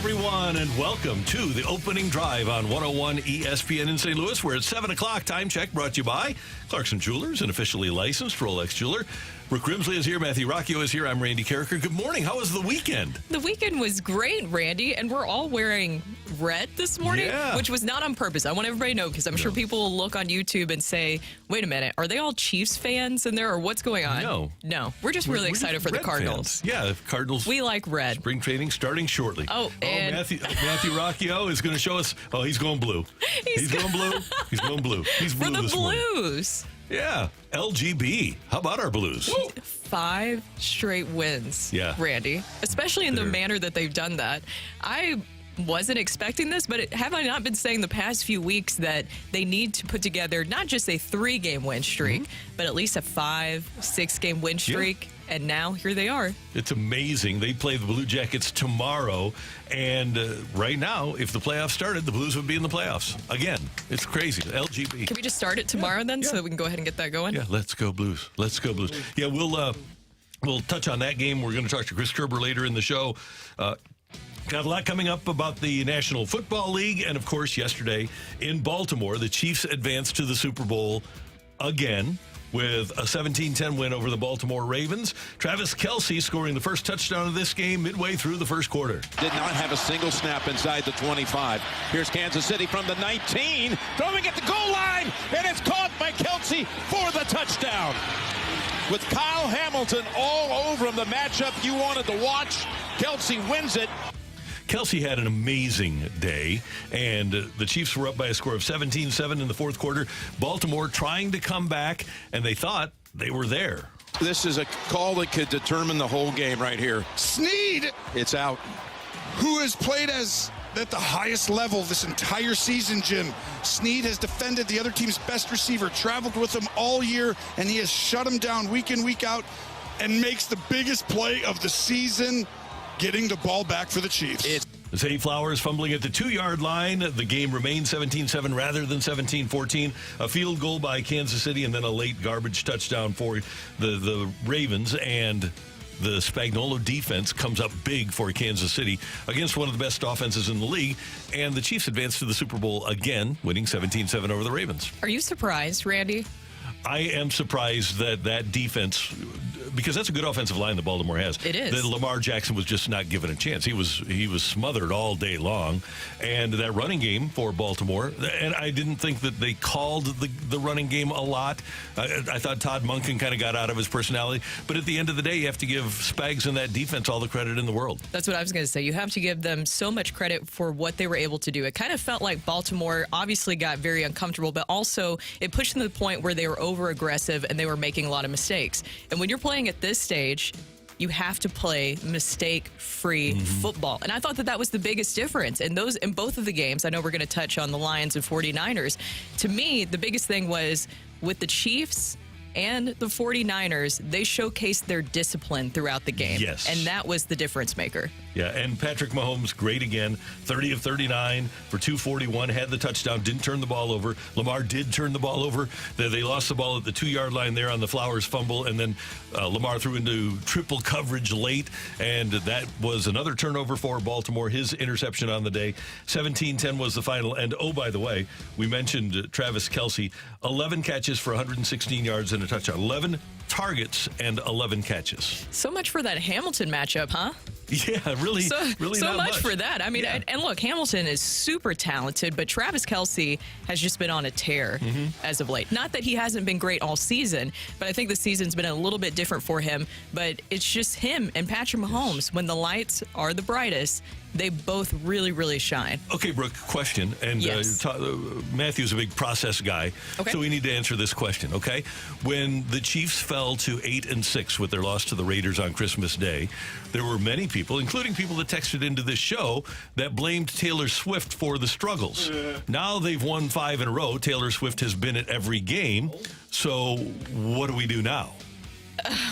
everyone, and welcome to the opening drive on 101 ESPN in St. Louis. We're at 7 o'clock. Time check brought to you by Clarkson Jewelers, an officially licensed Rolex jeweler. Rick Grimsley is here. Matthew Rocchio is here. I'm Randy Carricker. Good morning. How was the weekend? The weekend was great, Randy, and we're all wearing red this morning, which was not on purpose. I want everybody to know because I'm sure people will look on YouTube and say, wait a minute, are they all Chiefs fans in there or what's going on? No. We're just really excited for the Cardinals. Fans. Yeah, Cardinals. We like red. Spring training starting shortly. And Matthew Rocchio is going to show us. Oh, he's going blue. He's going blue. He's going blue. He's blue for the this Blues. Morning. Yeah, LGB. How about our Blues? Woo. 5 straight wins, Randy, especially in the manner that they've done that. I wasn't expecting this, but have I not been saying the past few weeks that they need to put together not just a 3-game win streak, but at least a 5-6-game win streak? And now here they are. It's amazing. They play the Blue Jackets tomorrow. And right now, if the playoffs started, the Blues would be in the playoffs. Again, it's crazy. LGB. Can we just start it tomorrow so that we can go ahead and get that going? Yeah, let's go Blues. Let's go Blues. Yeah, we'll touch on that game. We're going to talk to Chris Kerber later in the show. Got a lot coming up about the National Football League. And, of course, yesterday in Baltimore, the Chiefs advanced to the Super Bowl again with a 17-10 win over the Baltimore Ravens. Travis Kelce scoring the first touchdown of this game midway through the first quarter. Did not have a single snap inside the 25. Here's Kansas City from the 19, throwing at the goal line, and it's caught by Kelce for the touchdown. With Kyle Hamilton all over him, the matchup you wanted to watch, Kelce wins it. Kelce had an amazing day, and the Chiefs were up by a score of 17-7 in the fourth quarter. Baltimore trying to come back, and they thought they were there. This is a call that could determine the whole game right here. Snead! It's out. Who has played at the highest level this entire season, Jim. Snead has defended the other team's best receiver, traveled with him all year, and he has shut him down week in, week out, and makes the biggest play of the season, getting the ball back for the Chiefs. Zay Flowers fumbling at the 2-yard line. The game remained 17-7 rather than 17-14. A field goal by Kansas City and then a late garbage touchdown for the Ravens. And the Spagnuolo defense comes up big for Kansas City against one of the best offenses in the league. And the Chiefs advance to the Super Bowl again, winning 17-7 over the Ravens. Are you surprised, Randy? I am surprised that defense, because that's a good offensive line that Baltimore has. It is. That Lamar Jackson was just not given a chance. He was smothered all day long. And that running game for Baltimore, and I didn't think that they called the running game a lot. I thought Todd Monken kind of got out of his personality. But at the end of the day, you have to give Spags and that defense all the credit in the world. That's what I was going to say. You have to give them so much credit for what they were able to do. It kind of felt like Baltimore obviously got very uncomfortable, but also it pushed them to the point where they were over-aggressive and they were making a lot of mistakes. And when you're playing at this stage, you have to play mistake-free football. And I thought that was the biggest difference. And in both of the games, I know we're going to touch on the Lions and 49ers. To me, the biggest thing was with the Chiefs and the 49ers, they showcased their discipline throughout the game. Yes. And that was the difference maker. Yeah, and Patrick Mahomes, great again. 30 of 39 for 241, had the touchdown, didn't turn the ball over. Lamar did turn the ball over. They lost the ball at the 2-yard line there on the Flowers fumble, and then Lamar threw into triple coverage late, and that was another turnover for Baltimore, his interception on the day. 17-10 was the final, and oh, by the way, we mentioned Travis Kelce, 11 catches for 116 yards and a touchdown. 11 targets and 11 catches. So much for that Hamilton matchup, huh? Yeah, really so not much for that. I mean, and look, Hamilton is super talented, but Travis Kelce has just been on a tear as of late. Not that he hasn't been great all season, but I think the season's been a little bit different for him. But it's just him and Patrick Mahomes. When the lights are the brightest, they both really, really shine. Okay, Brooke, question. And Matthew's a big process guy, so we need to answer this question, okay? When the Chiefs fell to 8-6 with their loss to the Raiders on Christmas Day, there were many people, including people that texted into this show, that blamed Taylor Swift for the struggles. Now they've won 5 in a row. Taylor Swift has been at every game. So what do we do now?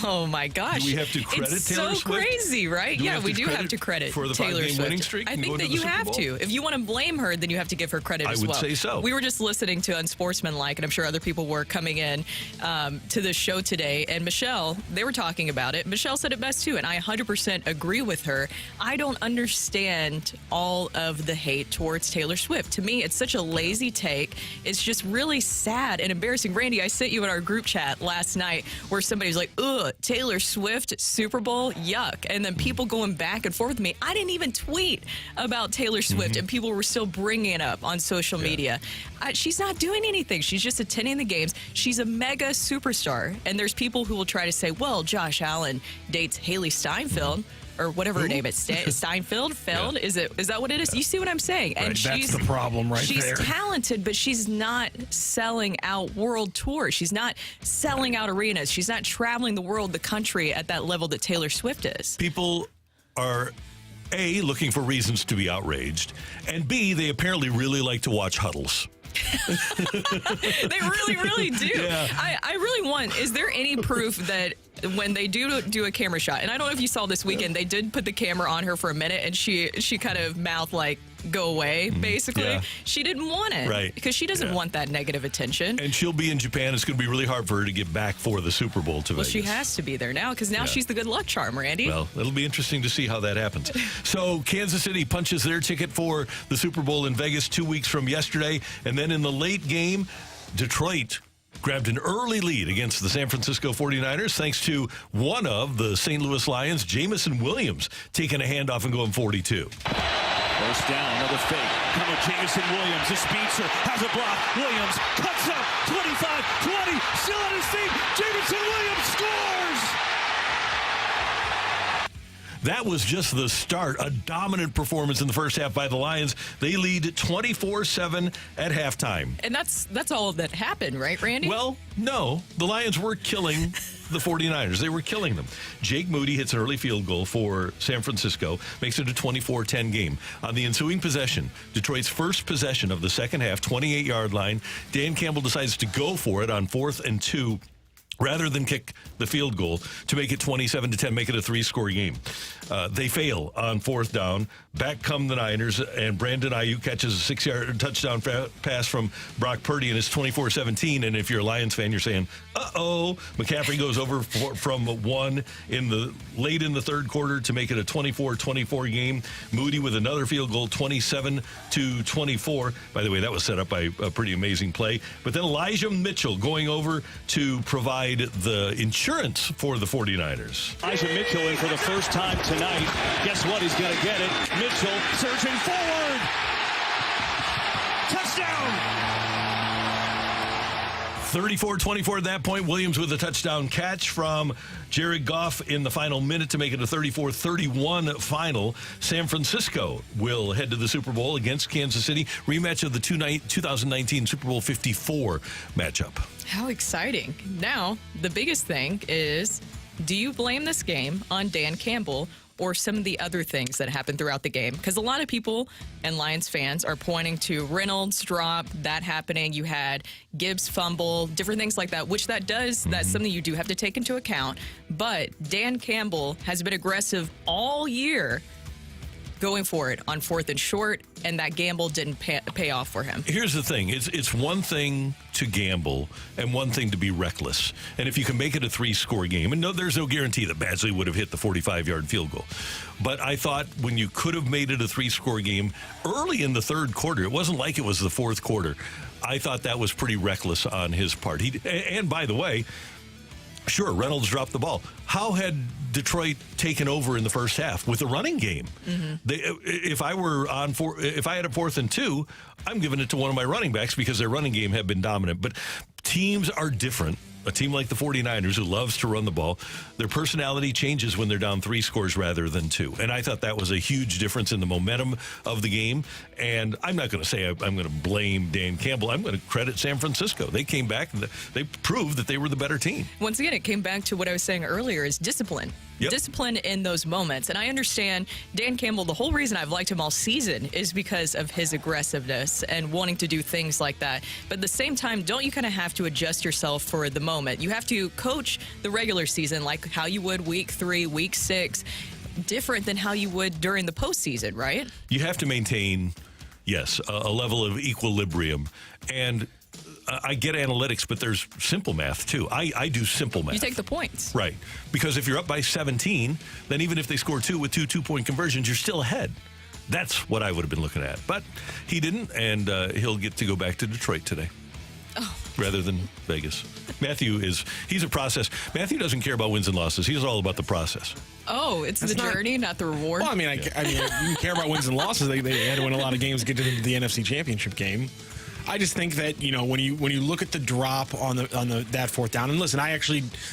Oh my gosh! Do we have to credit it's Taylor so Swift? crazy, right? We have to credit for the Taylor 5-game Swift. winning streak. I and think going that to the you Super have Bowl? to. If you want to blame her, then you have to give her credit as well. I would say so. We were just listening to Unsportsmanlike, and I'm sure other people were coming in to the show today. And Michelle, they were talking about it. Michelle said it best too, and I 100% agree with her. I don't understand all of the hate towards Taylor Swift. To me, it's such a lazy take. It's just really sad and embarrassing. Randy, I sent you in our group chat last night where somebody was like, ugh, Taylor Swift, Super Bowl, yuck. And then people going back and forth with me. I didn't even tweet about Taylor Swift, and people were still bringing it up on social media. She's not doing anything. She's just attending the games. She's a mega superstar. And there's people who will try to say, well, Josh Allen dates Haley Steinfeld. Or whatever her name is, Steinfeld. Yeah. Is that what it is? You see what I'm saying? Right, that's the problem, right she's there. She's talented, but she's not selling out world tours. She's not selling out arenas. She's not traveling the world, the country at that level that Taylor Swift is. People are A, looking for reasons to be outraged, and B, they apparently really like to watch huddles. They really, really do. Yeah. I really want, is there any proof that when they do a camera shot, and I don't know if you saw this weekend, they did put the camera on her for a minute, and she kind of mouthed like, go away, basically. Yeah. She didn't want it. Right. Because she doesn't want that negative attention. And she'll be in Japan. It's going to be really hard for her to get back for the Super Bowl to Well, Vegas. she has to be there now, because now she's the good luck charm, Randy. Well, it'll be interesting to see how that happens. So Kansas City punches their ticket for the Super Bowl in Vegas 2 weeks from yesterday. And then in the late game, Detroit grabbed an early lead against the San Francisco 49ers thanks to one of the St. Louis Lions, Jamison Williams, taking a handoff and going 42. First down, another fake. Coming Jamison Williams, the speedster, has a block. Williams cuts up, 25, 20, still on his feet. Jamison Williams scores! That was just the start. A dominant performance in the first half by the Lions. They lead 24-7 at halftime. And that's all that happened, right, Randy? Well, no. The Lions were killing the 49ers. They were killing them. Jake Moody hits an early field goal for San Francisco, makes it a 24-10 game. On the ensuing possession, Detroit's first possession of the second half, 28-yard line, Dan Campbell decides to go for it on 4th and 2. Rather than kick the field goal to make it 27-10, make it a 3-score game. They fail on 4th down. Back come the Niners, and Brandon Ayuk catches a 6-yard touchdown pass from Rocc Purdy, and it's 24-17. And if you're a Lions fan, you're saying, uh-oh. McCaffrey goes over from 1 late in the third quarter to make it a 24-24 game. Moody with another field goal, 27-24. By the way, that was set up by a pretty amazing play. But then Elijah Mitchell going over to provide the insurance for the 49ers. Elijah Mitchell in for the first time tonight. Guess what? He's going to get it. Mitchell surging forward. Touchdown! 34-24 at that point. Williams with a touchdown catch from Jared Goff in the final minute to make it a 34-31 final. San Francisco will head to the Super Bowl against Kansas City. Rematch of the 2019 Super Bowl 54 matchup. How exciting. Now, the biggest thing is, do you blame this game on Dan Campbell or some of the other things that happened throughout the game? Because a lot of people and Lions fans are pointing to Reynolds drop, that happening. You had Gibbs fumble, different things like that, which that's something you do have to take into account. But Dan Campbell has been aggressive all year going for it on 4th and short, and that gamble didn't pay off for him. Here's the thing. It's one thing to gamble and one thing to be reckless. And if you can make it a 3-score game, and there's no guarantee that Badgley would have hit the 45-yard field goal. But I thought when you could have made it a 3-score game early in the third quarter, it wasn't like it was the fourth quarter. I thought that was pretty reckless on his part. And by the way, sure, Reynolds dropped the ball. How had Detroit taken over in the first half with a running game? If I had a 4th and 2, I'm giving it to one of my running backs because their running game had been dominant. But teams are different. A team like the 49ers who loves to run the ball, their personality changes when they're down 3 scores rather than 2. And I thought that was a huge difference in the momentum of the game. And I'm not going to say I'm going to blame Dan Campbell. I'm going to credit San Francisco. They came back and they proved that they were the better team. Once again, it came back to what I was saying earlier is discipline. Yep. Discipline in those moments. And I understand Dan Campbell, the whole reason I've liked him all season is because of his aggressiveness and wanting to do things like that. But at the same time, don't you kind of have to adjust yourself for the moment? You have to coach the regular season like how you would week 3, week 6, different than how you would during the postseason, right? You have to maintain, yes, a level of equilibrium. And I get analytics, but there's simple math, too. I do simple math. You take the points. Right. Because if you're up by 17, then even if they score 2 with 2 two-point conversions, you're still ahead. That's what I would have been looking at. But he didn't, and he'll get to go back to Detroit today. Oh. Rather than Vegas. He's a process. Matthew doesn't care about wins and losses. He's all about the process. Oh, it's the journey, not the reward. Well, I mean, you care about wins and losses. They had to win a lot of games to get to the NFC Championship game. I just think that, you know, when you look at the drop on that fourth down, and listen,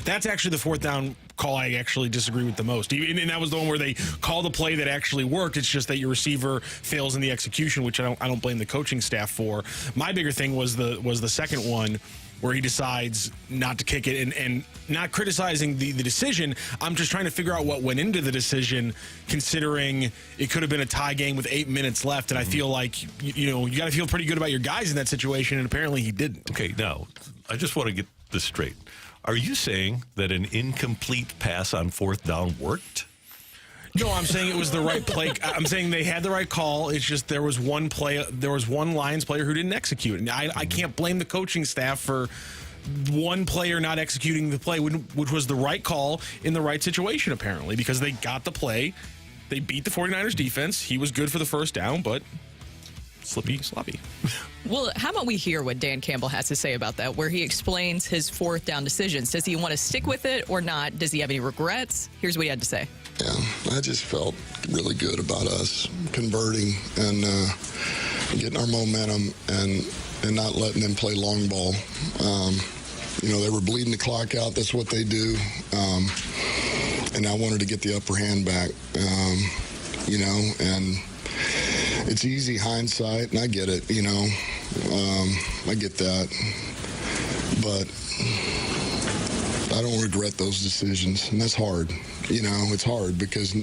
that's actually the fourth down call I actually disagree with the most. And that was the one where they called a play that actually worked. It's just that your receiver fails in the execution, which I don't blame the coaching staff for. My bigger thing was the second one, where he decides not to kick it, and not criticizing the decision. I'm just trying to figure out what went into the decision, considering it could have been a tie game with 8 minutes left. And I feel like, you got to feel pretty good about your guys in that situation, and apparently he didn't. Okay, now, I just want to get this straight. Are you saying that an incomplete pass on fourth down worked? No, I'm saying it was the right play. I'm saying they had the right call. It's just there was one Lions player who didn't execute. And I can't blame the coaching staff for one player not executing the play, which was the right call in the right situation, apparently, because they got the play. They beat the 49ers defense. He was good for the first down, but sloppy. Well, how about we hear what Dan Campbell has to say about that, where he explains his fourth down decisions. Does he want to stick with it or not? Does he have any regrets? Here's what he had to say. Yeah, I just felt really good about us converting and getting our momentum and not letting them play long ball. They were bleeding the clock out. That's what they do. And I wanted to get the upper hand back, and it's easy hindsight, and I get it, I get that. But I don't regret those decisions, and that's hard. It's hard because, we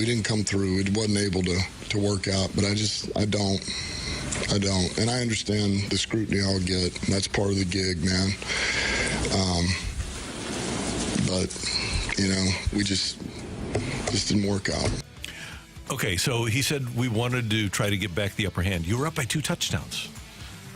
didn't come through. It wasn't able to work out, but I don't. And I understand the scrutiny I'll get. That's part of the gig, man. But, we just didn't work out. Okay, so he said we wanted to try to get back the upper hand. You were up by 2 touchdowns.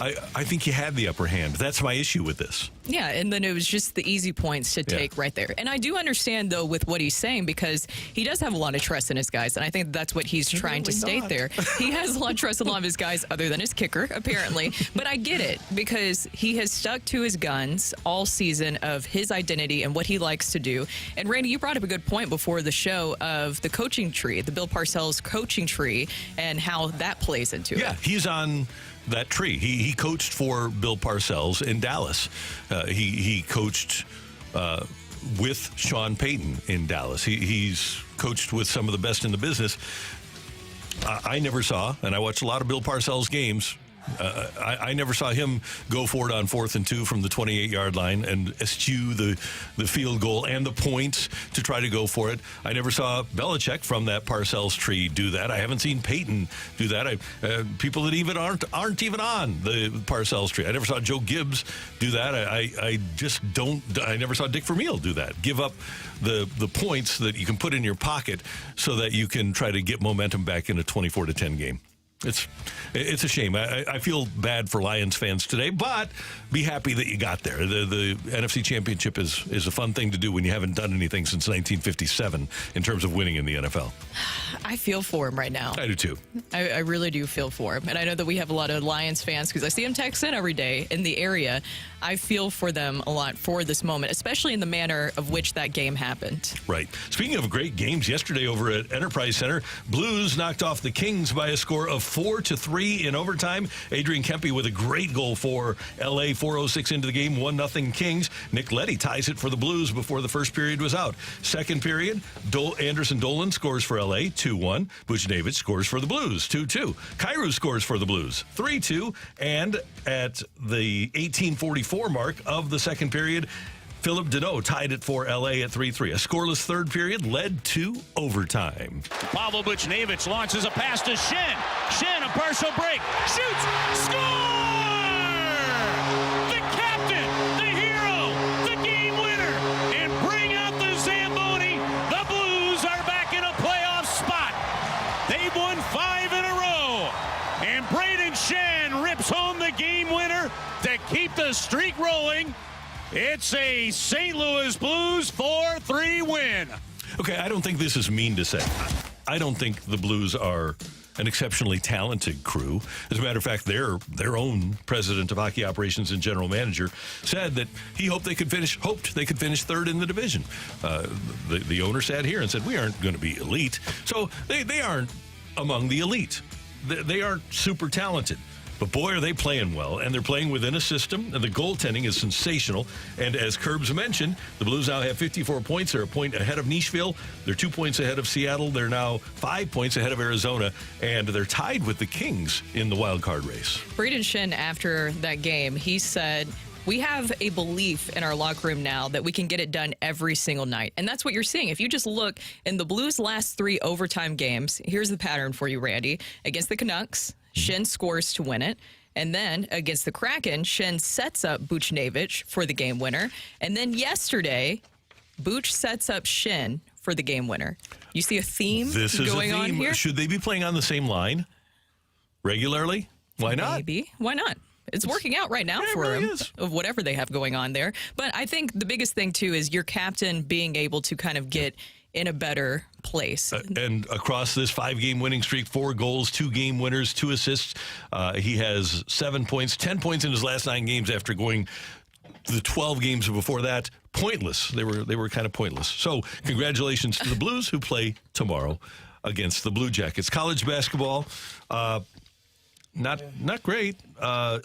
I think you had the upper hand. That's my issue with this. Yeah, and then it was just the easy points to take right there. And I do understand, though, with what he's saying, because he does have a lot of trust in his guys, and I think that's what he's trying to state there. He has a lot of trust in a lot of his guys, other than his kicker, apparently. But I get it, because he has stuck to his guns all season of his identity and what he likes to do. And, Randy, you brought up a good point before the show of the coaching tree, the Bill Parcells coaching tree, and how that plays into it. Yeah, he's on that tree. He coached for Bill Parcells in Dallas. He coached with Sean Payton in Dallas. He's coached with some of the best in the business. I never saw, and I watched a lot of Bill Parcells games, I never saw him go for it on 4th and 2 from the 28-yard line and eschew the field goal and the points to try to go for it. I never saw Belichick from that Parcells tree do that. I haven't seen Peyton do that. People that even aren't even on the Parcells tree. I never saw Joe Gibbs do that. I just don't. I never saw Dick Vermeil do that. Give up the points that you can put in your pocket so that you can try to get momentum back in a 24-10 game. It's a shame. I feel bad for Lions fans today, but be happy that you got there. The NFC Championship is a fun thing to do when you haven't done anything since 1957 in terms of winning in the NFL. I feel for him right now. I do too. I really do feel for him. And I know that we have a lot of Lions fans because I see them text in every day in the area. I feel for them a lot for this moment, especially in the manner of which that game happened. Right. Speaking of great games, yesterday over at Enterprise Center, Blues knocked off the Kings by a score of 4-3 in overtime. Adrian Kempe with a great goal for L.A. 4:06 into the game, 1-0 Kings. Nick Leddy ties it for the Blues before the first period was out. Second period, Anderson Dolan scores for L.A. 2-1. Buchnevich scores for the Blues 2-2. Kyrou scores for the Blues 3-2. And at the 18:44 mark of the second period, Philip Deneau tied it for L.A. at 3-3. A scoreless third period led to overtime. Pavel Buchnevich launches a pass to Shen. Shen, a partial break. Shoots. Score! The captain, the hero, the game winner. And bring out the Zamboni. The Blues are back in a playoff spot. They've won 5 in a row. And Braden Shen rips home the game winner to keep the streak rolling. It's a St. Louis Blues 4-3 win. Okay, I don't think this is mean to say. I don't think the Blues are an exceptionally talented crew. As a matter of fact, their own president of hockey operations and general manager said that he hoped they could finish third in the division. The owner sat here and said, we aren't going to be elite. So they aren't among the elite. They aren't super talented. But boy, are they playing well, and they're playing within a system, and the goaltending is sensational. And as Kerbs mentioned, the Blues now have 54 points. They're a point ahead of Nashville. They're 2 points ahead of Seattle. They're now 5 points ahead of Arizona, and they're tied with the Kings in the wild card race. Braden Shen, after that game, he said, we have a belief in our locker room now that we can get it done every single night. And that's what you're seeing. If you just look in the Blues' last 3 overtime games, here's the pattern for you, Randy. Against the Canucks, Shen scores to win it. And then against the Kraken, Shen sets up Buchnevich for the game winner. And then yesterday, Buch sets up Shen for the game winner. You see a theme going on here? Should they be playing on the same line regularly? Why not? Maybe. Why not? It's working out right now for really him, of whatever they have going on there. But I think the biggest thing, too, is your captain being able to kind of get in a better place. And across this 5-game winning streak, 4 goals, 2 game winners, 2 assists. He has 7 points, 10 points in his last 9 games after going the 12 games before that. Pointless. They were kind of pointless. So congratulations to the Blues, who play tomorrow against the Blue Jackets. College basketball, not great.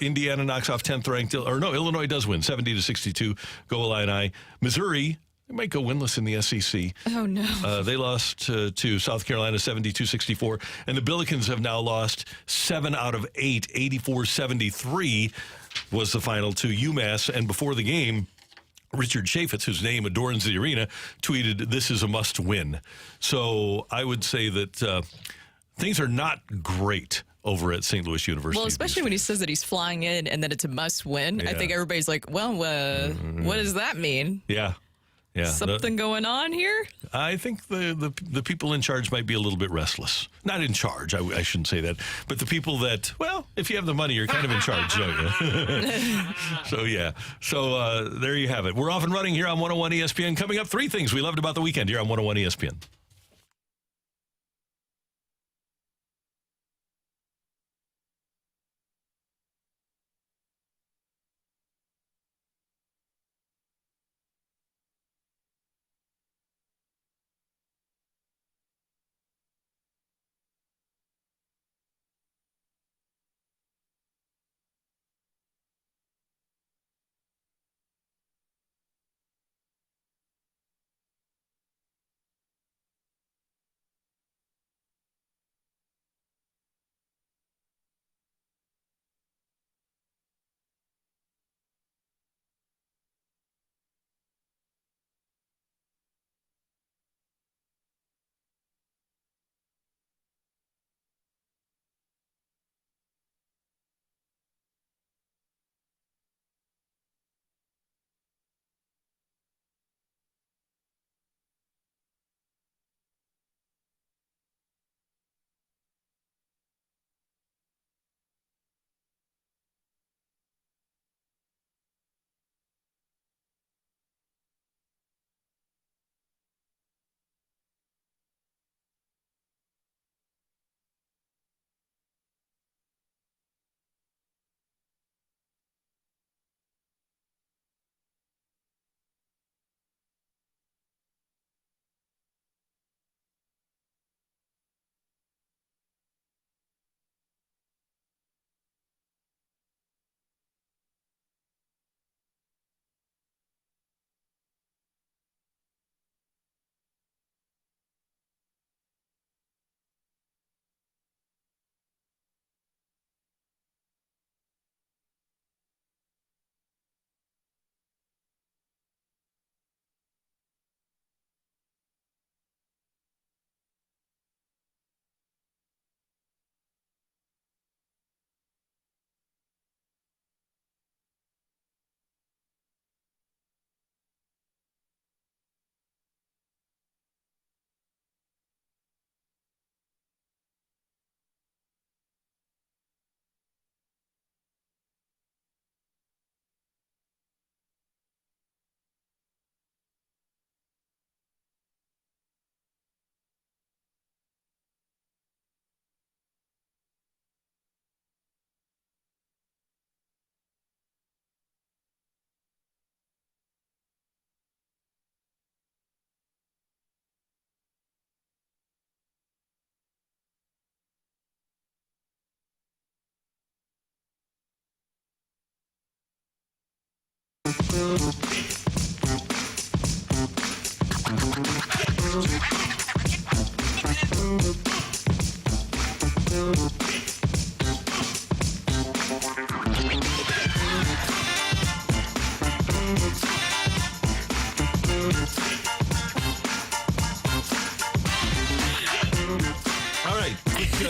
Indiana knocks off 10th ranked, Illinois does win 70-62. Go Illini. Missouri, they might go winless in the SEC. Oh, no. They lost to South Carolina 72-64. And the Billikens have now lost 7 out of 8. 84-73 was the final to UMass. And before the game, Richard Chaffetz, whose name adorns the arena, tweeted, "This is a must win." So I would say that things are not great over at St. Louis University. Well, especially when he says that he's flying in and that it's a must win. Yeah. I think everybody's like, well, what does that mean? Yeah. Something going on here? I think the people in charge might be a little bit restless. Not in charge, I shouldn't say that. But the people that, well, if you have the money, you're kind of in charge, don't you? So, yeah. So, there you have it. We're off and running here on 101 ESPN. Coming up, 3 things we loved about the weekend here on 101 ESPN.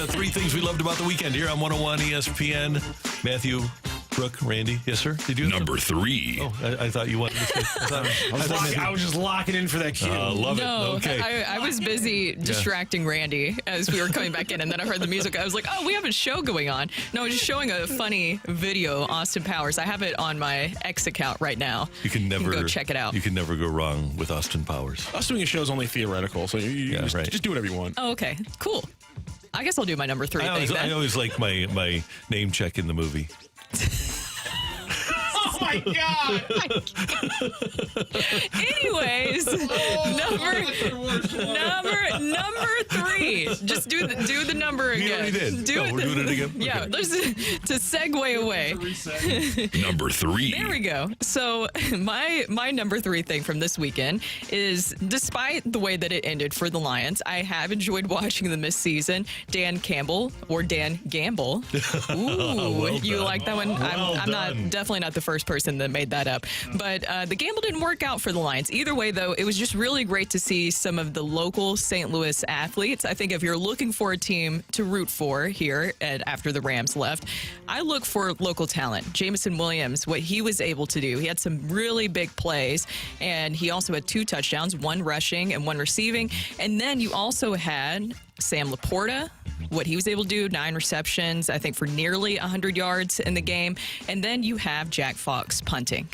Three things we loved about the weekend here on 101 ESPN. Matthew, Brooke, Randy. Yes, sir? Did you? Number 3. Oh, I thought you wanted to say. I was just locking in for that cue. Love No, it. Okay. I was busy distracting Randy as we were coming back in, and then I heard the music. I was like, oh, we have a show going on. No, I was just showing a funny video, Austin Powers. I have it on my X account right now. You can never go check it out. You can never go wrong with Austin Powers. Us doing a show is only theoretical, so you just do whatever you want. Oh, okay. Cool. I guess I'll do my number 3 I thing then. always like my name check in the movie. Oh my God! Anyways, number 3. Just do the number again. You already did. We're doing it again. Yeah, Okay. there's to segue away. Number 3. There we go. So my number 3 thing from this weekend is, despite the way that it ended for the Lions, I have enjoyed watching them this season. Dan Campbell, or Dan Gamble. Ooh, Well you done. like that one? I'm done. definitely not the first person that made that up. But the gamble didn't work out for the Lions. Either way, though, it was just really great to see some of the local St. Louis athletes. I think if you're looking for a team to root for here after the Rams left, I look for local talent. Jameson Williams, what he was able to do. He had some really big plays, and he also had 2 touchdowns, 1 rushing and 1 receiving. And then you also had Sam Laporta, what he was able to do, 9 receptions, I think for nearly 100 yards in the game. And then you have Jack Fox punting.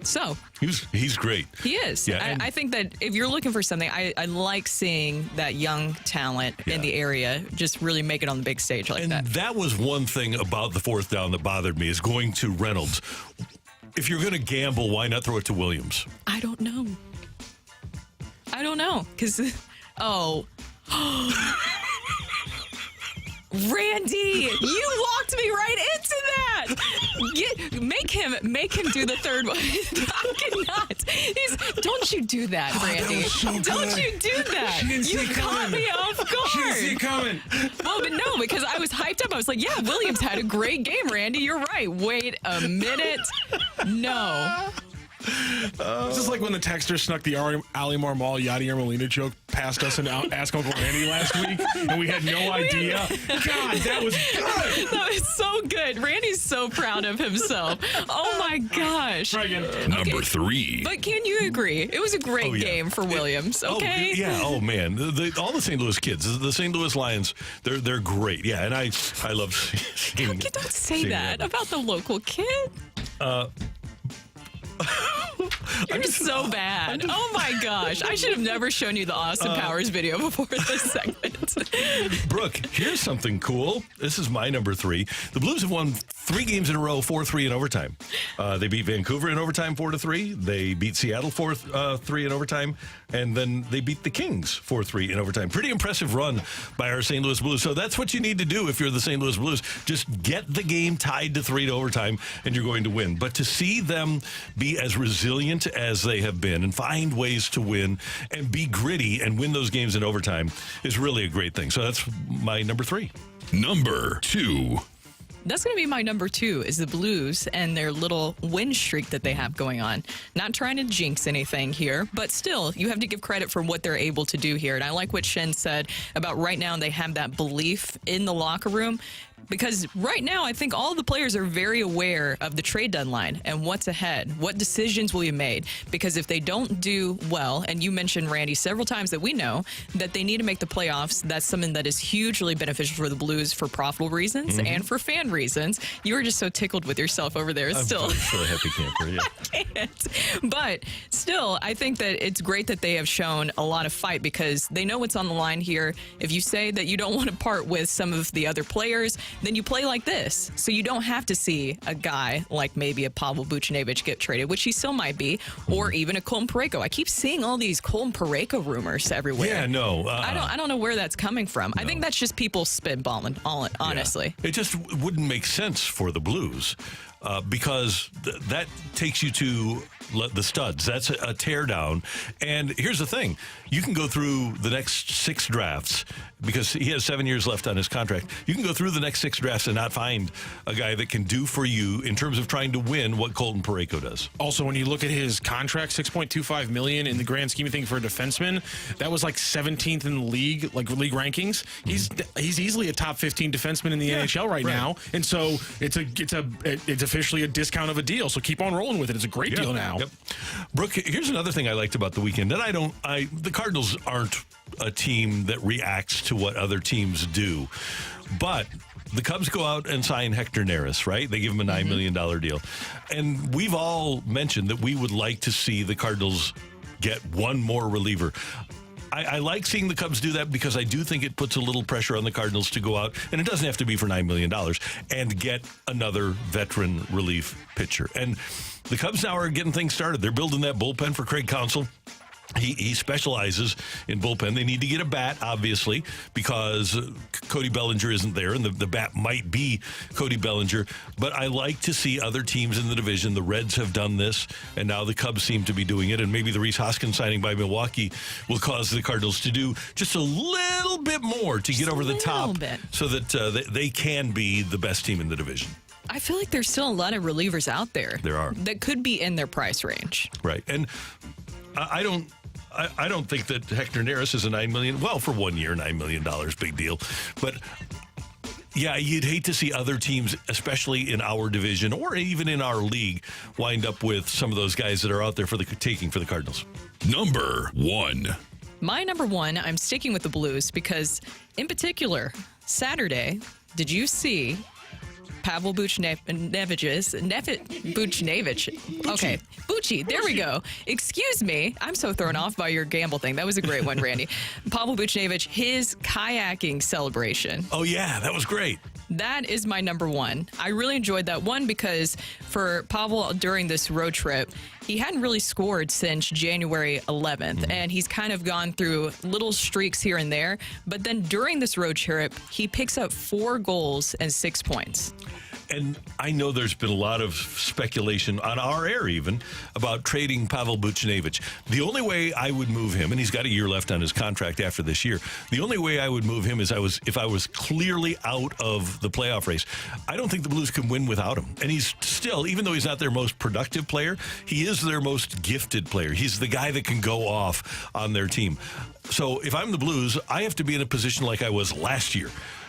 So He's great. he is. Yeah, I think that if you're looking for something, I like seeing that young talent in the area just really make it on the big stage like And that. that was one thing about the 4th down that bothered me, is going to Reynolds. If you're going to gamble, why not throw it to Williams? I don't know. Because, Randy, you walked me right into that. Make him do the third one. I cannot. Don't you do that, Randy. Don't you do that. You caught me off guard. She didn't see it coming. Well, but no, because I was hyped up. I was like, yeah, Williams had a great game, Randy. You're right. Wait a minute. No. It's just like when the texter snuck the Ali Marmol Yadier Molina joke past us and Ask Uncle Randy last week, and we had no idea. God, that was good. That was so good. Randy's so proud of himself. Oh my gosh. Try again. Number 3. But can you agree? It was a great game for Williams. Okay. Oh man, all the St. Louis kids, the St. Louis Lions, they're great. Yeah, and I love seeing. Don't say that about the local kid. You're so bad. Oh my gosh. I should have never shown you the Austin Powers video before this segment. Brooke, here's something cool. This is my number 3. The Blues have won 3 games in a row, 4-3 in overtime. They beat Vancouver in overtime 4-3. They beat Seattle 4-3 in overtime. And then they beat the Kings 4-3 in overtime. Pretty impressive run by our St. Louis Blues. So that's what you need to do if you're the St. Louis Blues. Just get the game tied to 3 to overtime, and you're going to win. But to see them be as resilient as they have been and find ways to win and be gritty and win those games in overtime is really a great thing. So that's my number 3. Number 2. That's going to be my number 2 is the Blues and their little win streak that they have going on. Not trying to jinx anything here, but still, you have to give credit for what they're able to do here. And I like what Shen said about right now they have that belief in the locker room. Because right now, I think all the players are very aware of the trade deadline and what's ahead, what decisions will be made. Because if they don't do well, and you mentioned, Randy, several times that we know that they need to make the playoffs, that's something that is hugely beneficial for the Blues for profitable reasons and for fan reasons. You were just so tickled with yourself over there still. I'm so happy camper, yeah. Can't. But still, I think that it's great that they have shown a lot of fight because they know what's on the line here. If you say that you don't want to part with some of the other players, then you play like this. So you don't have to see a guy like maybe a Pavel Buchnevich get traded, which he still might be, or even a Colton Parayko. I keep seeing all these Colton Parayko rumors everywhere. Yeah, no. I don't know where that's coming from. No. I think that's just people spitballing, honestly. Yeah. It just wouldn't make sense for the Blues. because that takes you to the studs. That's a teardown. And here's the thing. You can go through the next 6 drafts because he has 7 years left on his contract. You can go through the next 6 drafts and not find a guy that can do for you in terms of trying to win what Colton Parayko does. Also, when you look at his contract, $6.25 million in the grand scheme of things for a defenseman, that was like 17th in the league, like league rankings. He's easily a top 15 defenseman in the NHL right now, and so it's officially a discount of a deal. So keep on rolling with it. It's a great deal now. Yep. Brooke, here's another thing I liked about the weekend. And the Cardinals aren't a team that reacts to what other teams do, but the Cubs go out and sign Hector Neris, right? They give him a $9 million deal. And we've all mentioned that we would like to see the Cardinals get one more reliever. I like seeing the Cubs do that because I do think it puts a little pressure on the Cardinals to go out, and it doesn't have to be for $9 million, and get another veteran relief pitcher. And the Cubs now are getting things started. They're building that bullpen for Craig Counsell. He specializes in bullpen. They need to get a bat, obviously, because Cody Bellinger isn't there, and the bat might be Cody Bellinger. But I like to see other teams in the division. The Reds have done this, and now the Cubs seem to be doing it. And maybe the Rhys Hoskins signing by Milwaukee will cause the Cardinals to do just a little bit more to get over the top so that they can be the best team in the division. I feel like there's still a lot of relievers out there. There are. That could be in their price range. Right. And I don't think that Hector Neris is a $9 million. Well, for 1 year, $9 million, big deal. But yeah, you'd hate to see other teams, especially in our division or even in our league, wind up with some of those guys that are out there for the taking for the Cardinals. Number 1. My number 1, I'm sticking with the Blues because, in particular, Saturday, did you see Pavel Buchnevich? Okay, Bucci, there we go. Excuse me. I'm so thrown off by your gamble thing. That was a great one, Randy. Pavel Buchnevich, his kayaking celebration. Oh, yeah, that was great. That is my number 1. I really enjoyed that one because for Pavel during this road trip, he hadn't really scored since January 11th, and he's kind of gone through little streaks here and there. But then during this road trip, he picks up 4 goals and 6 points. And I know there's been a lot of speculation on our air even about trading Pavel Buchnevich. The only way I would move him, and he's got a year left on his contract after this year, the only way I would move him is if I was clearly out of the playoff race. I don't think the Blues can win without him. And he's still, even though he's not their most productive player, he is their most gifted player. He's the guy that can go off on their team. So if I'm the Blues, I have to be in a position like I was last year,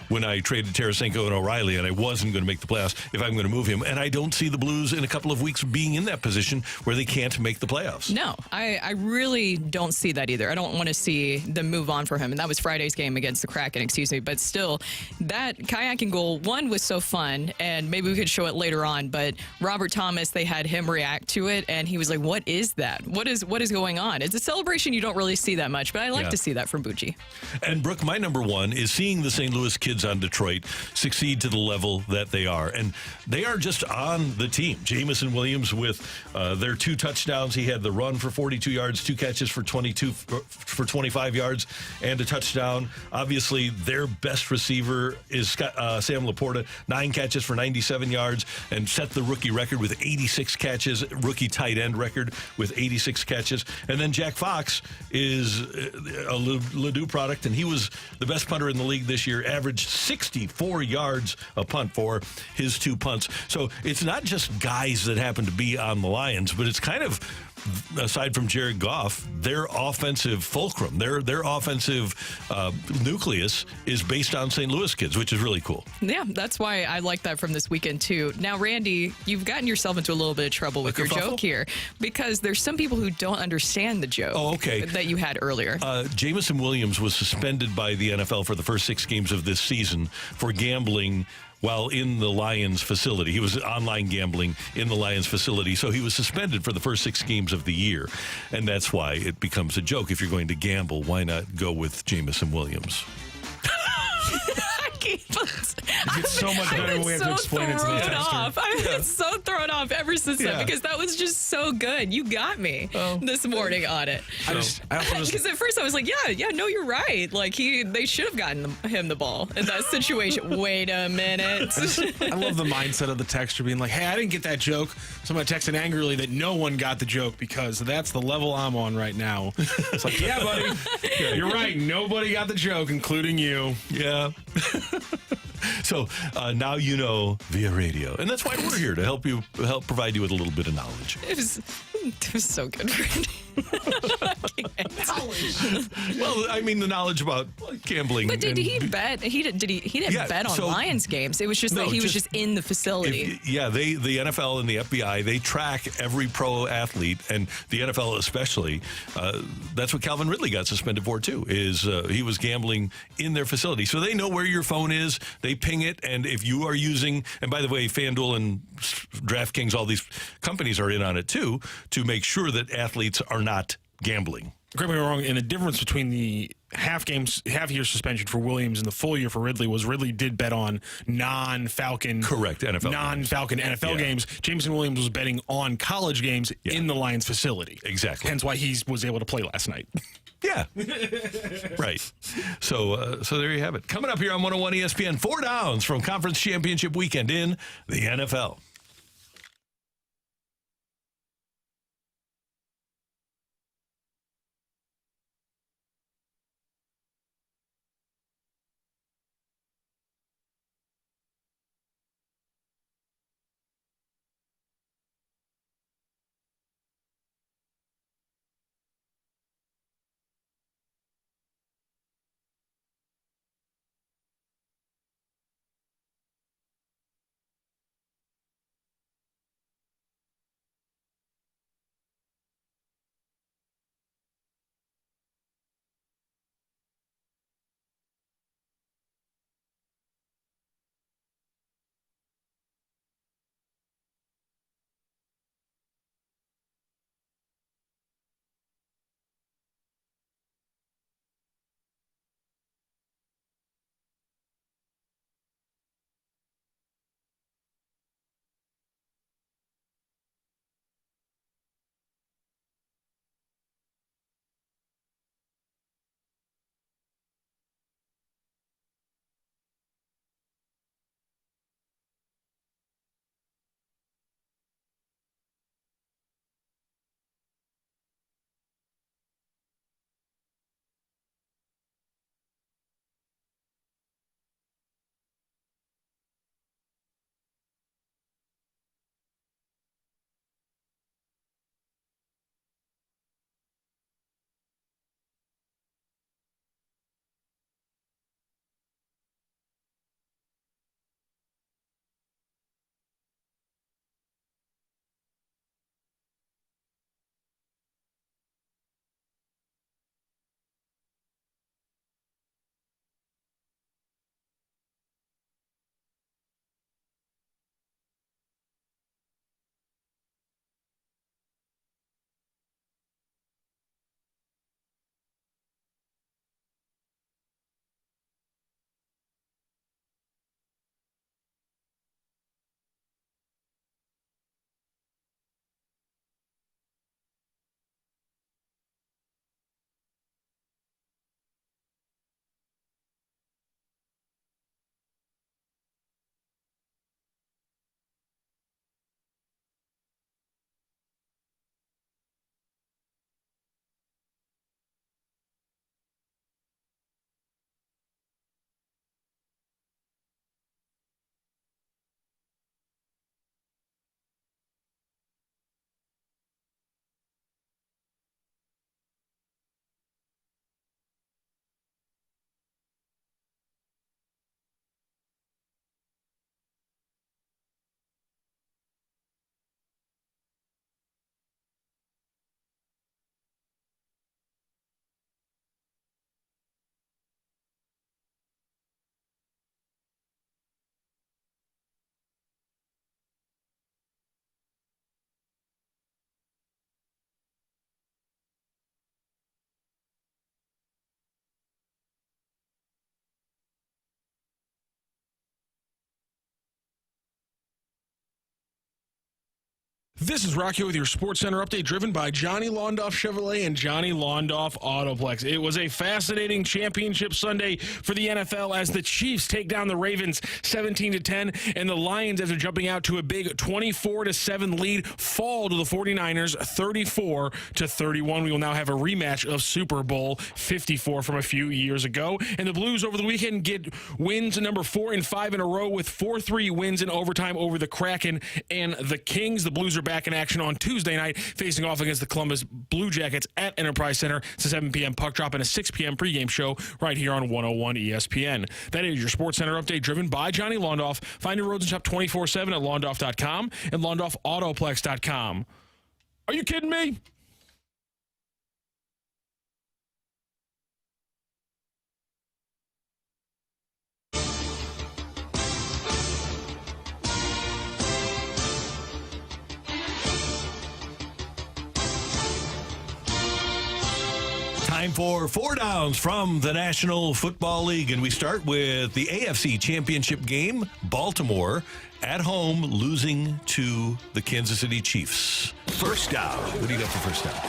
when I traded Tarasenko and O'Reilly and I wasn't going to make the playoffs, if I'm going to move him. And I don't see the Blues in a couple of weeks being in that position where they can't make the playoffs. No, I really don't see that either. I don't want to see them move on for him. And that was Friday's game against the Kraken, But still, that kayaking goal, one, was so fun, and maybe we could show it later on. But Robert Thomas, they had him react to it, and he was like, what is that? What is going on? It's a celebration you don't really see that much, but I like to see that from Bucci. And, Brooke, my number 1 is seeing the St. Louis kids on Detroit succeed to the level that they are. And they are just on the team. Jamison Williams with their 2 touchdowns. He had the run for 42 yards, 2 catches for 25 yards, and a touchdown. Obviously, their best receiver is Sam Laporta, 9 catches for 97 yards, and set the rookie record with 86 catches, rookie tight end record with 86 catches. And then Jack Fox is a Ledoux product, and he was the best punter in the league this year, averaged 64 yards a punt for his 2 punts. So it's not just guys that happen to be on the Lions, but it's kind of, aside from Jared Goff, their offensive fulcrum, their offensive nucleus is based on St. Louis kids, which is really cool. Yeah, that's why I like that from this weekend, too. Now, Randy, you've gotten yourself into a little bit of trouble with your joke here because there's some people who don't understand the joke that you had earlier. Jamison Williams was suspended by the NFL for the first 6 games of this season for gambling while in the Lions facility. He was online gambling in the Lions facility, so he was suspended for the first 6 games of the year. And that's why it becomes a joke. If you're going to gamble, why not go with Jamison Williams? I can't. It's so much better when we have to explain it to the tester. I've been so thrown off ever since then because that was just so good. You got me this morning on it. Because at first I was like, no, you're right. Like they should have gotten him the ball in that situation. Wait a minute. I love the mindset of the texter being like, hey, I didn't get that joke. So I'm going to text it angrily that no one got the joke because that's the level I'm on right now. It's like, yeah, buddy, you're right. Nobody got the joke, including you. Yeah. So now you know via radio. And that's why we're here, to help provide you with a little bit of knowledge. It was so good. Well, I mean, the knowledge about gambling. But did he bet? He didn't bet on Lions games. It was just that he was just in the facility. The NFL and the FBI, they track every pro athlete, and the NFL especially. That's what Calvin Ridley got suspended for too. Is he was gambling in their facility, so they know where your phone is. They ping it, and if you are using, and by the way, FanDuel and DraftKings, all these companies are in on it too, to make sure that athletes are not gambling. Correct me if I'm wrong, and the difference between the half-year suspension for Williams and the full year for Ridley was Ridley did bet on non-Falcon NFL games. Jameson Williams was betting on college games in the Lions facility. Exactly. Hence why he was able to play last night. Yeah. Right. So there you have it. Coming up here on 101 ESPN, 4 downs from Conference Championship weekend in the NFL. This is Rocky with your Sports Center update, driven by Johnny Londoff Chevrolet and Johnny Londoff Autoplex. It was a fascinating championship Sunday for the NFL as the Chiefs take down the Ravens 17-10, and the Lions, after jumping out to a big 24-7 lead, fall to the 49ers 34-31. We will now have a rematch of Super Bowl 54 from a few years ago. And the Blues over the weekend get wins number 4 and 5 in a row with 4-3 wins in overtime over the Kraken and the Kings. The Blues are back in action on Tuesday night, facing off against the Columbus Blue Jackets at Enterprise Center. It's a 7 p.m. puck drop and a 6 p.m. pregame show right here on 101 ESPN. That is your Sports Center update, driven by Johnny Londoff. Find your roads and shop 24/7 at londoff.com and londoffautoplex.com. Are you kidding me? Time for 4 downs from the National Football League, and we start with the AFC Championship game. Baltimore at home losing to the Kansas City Chiefs. First down. What do you got for first down?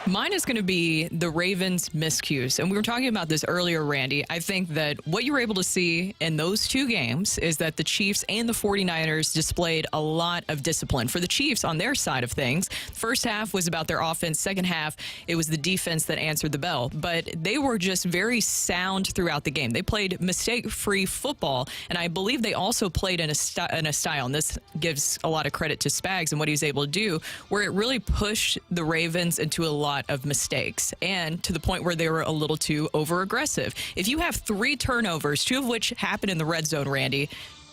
Mine is going to be the Ravens' miscues. And we were talking about this earlier, Randy. I think that what you were able to see in those two games is that the Chiefs and the 49ers displayed a lot of discipline. For the Chiefs, on their side of things, first half was about their offense. Second half, it was the defense that answered the bell. But they were just very sound throughout the game. They played mistake-free football, and I believe they also played in a style, and this gives a lot of credit to Spags and what he was able to do, where it really pushed the Ravens into a lot of mistakes, and to the point where they were a little too over-aggressive. If you have 3 turnovers, 2 of which happen in the red zone, Randy,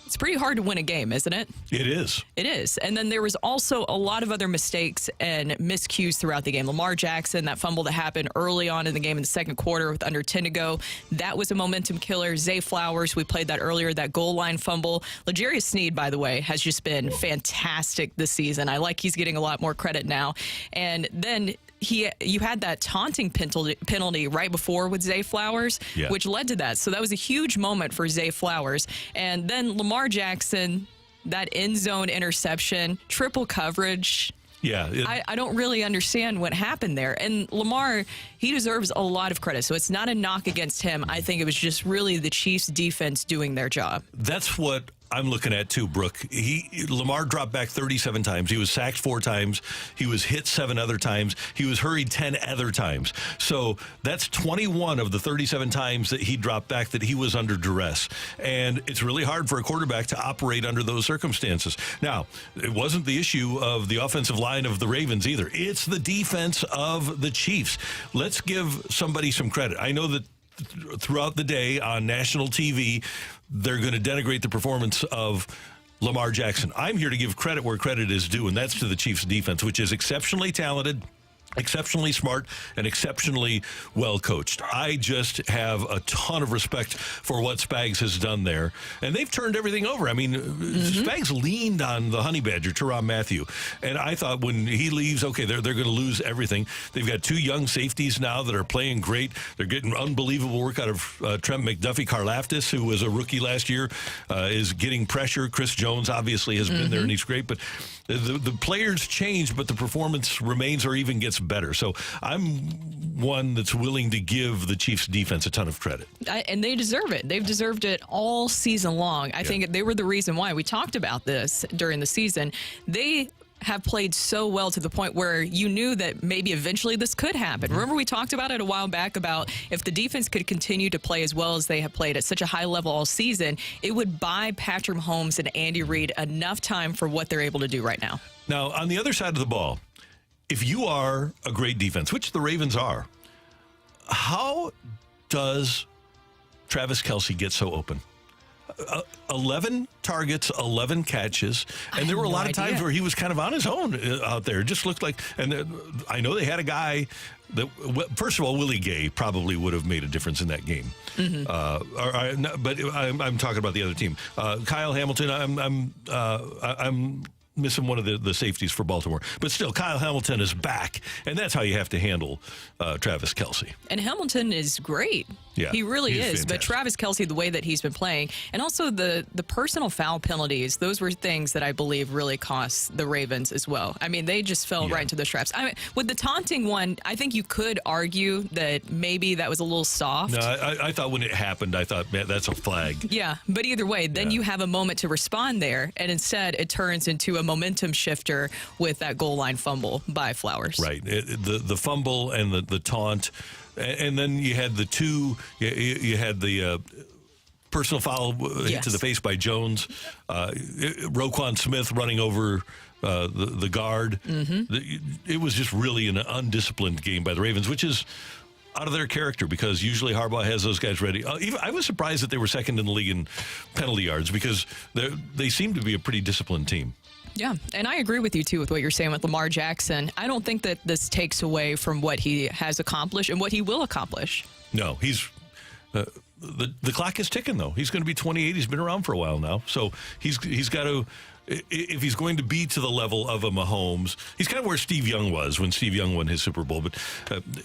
it's pretty hard to win a game, isn't it? It is. It is. And then there was also a lot of other mistakes and miscues throughout the game. Lamar Jackson, that fumble that happened early on in the game in the second quarter with under 10 to go, that was a momentum killer. Zay Flowers, we played that earlier, that goal line fumble. L'Jarius Sneed, by the way, has just been fantastic this season. I like he's getting a lot more credit now. And then you had that taunting penalty right before with Zay Flowers, which led to that. So that was a huge moment for Zay Flowers. And then Lamar Jackson, that end zone interception, triple coverage. Yeah. I don't really understand what happened there. And Lamar, he deserves a lot of credit. So it's not a knock against him. I think it was just really the Chiefs' defense doing their job. That's what I'm looking at too, Brooke. Lamar dropped back 37 times. He was sacked 4 times. He was hit 7 other times. He was hurried 10 other times. So that's 21 of the 37 times that he dropped back that he was under duress. And it's really hard for a quarterback to operate under those circumstances. Now, it wasn't the issue of the offensive line of the Ravens either. It's the defense of the Chiefs. Let's give somebody some credit. I know that throughout the day on national TV, they're going to denigrate the performance of Lamar Jackson. I'm here to give credit where credit is due, and that's to the Chiefs' defense, which is exceptionally talented, exceptionally smart, and exceptionally well coached. I just have a ton of respect for what Spags has done there, and they've turned everything over. I mean, Spags leaned on the Honey Badger, Tyrann Mathieu, and I thought when he leaves, okay, they're going to lose everything. They've got 2 young safeties now that are playing great. They're getting unbelievable work out of Trent McDuffie. Karlaftis, who was a rookie last year, is getting pressure. Chris Jones obviously has been there, and he's great, but the players change, but the performance remains or even gets better. So I'm one that's willing to give the Chiefs defense a ton of credit. And they deserve it. They've deserved it all season long. I think they were the reason why. We talked about this during the season. They have played so well to the point where you knew that maybe eventually this could happen. Remember, we talked about it a while back about if the defense could continue to play as well as they have played at such a high level all season, it would buy Patrick Mahomes and Andy Reid enough time for what they're able to do right now. Now, on the other side of the ball, if you are a great defense, which the Ravens are, how does Travis Kelce get so open? 11 targets, 11 catches, and there were a lot of times where he was kind of on his own out there. It just looked like, and I know they had a guy that, first of all, Willie Gay probably would have made a difference in that game. But I'm talking about the other team. Kyle Hamilton, I'm missing one of the safeties for Baltimore. But still, Kyle Hamilton is back, and that's how you have to handle Travis Kelce. And Hamilton is great. Yeah, he really he's is. fantastic. But Travis Kelce, the way that he's been playing, and also the personal foul penalties, those were things that I believe really cost the Ravens as well. I mean, they just fell right into those traps. I mean, with the taunting one, I think you could argue that maybe that was a little soft. No, I thought when it happened, I thought, man, that's a flag. Yeah, but either way, then you have a moment to respond there, and instead it turns into a momentum shifter with that goal line fumble by Flowers. Right. The fumble and the taunt, and then you had the two. You had the personal foul hit to the face by Jones. Roquan Smith running over the guard. It was just really an undisciplined game by the Ravens, which is out of their character because usually Harbaugh has those guys ready. I was surprised that they were second in the league in penalty yards because they seem to be a pretty disciplined team. Yeah, and I agree with you, too, with what you're saying with Lamar Jackson. I don't think that this takes away from what he has accomplished and what he will accomplish. No, he's the clock is ticking, though. He's going to be 28. He's been around for a while now. So he's got to, if he's going to be to the level of a Mahomes, he's kind of where Steve Young was when Steve Young won his Super Bowl. But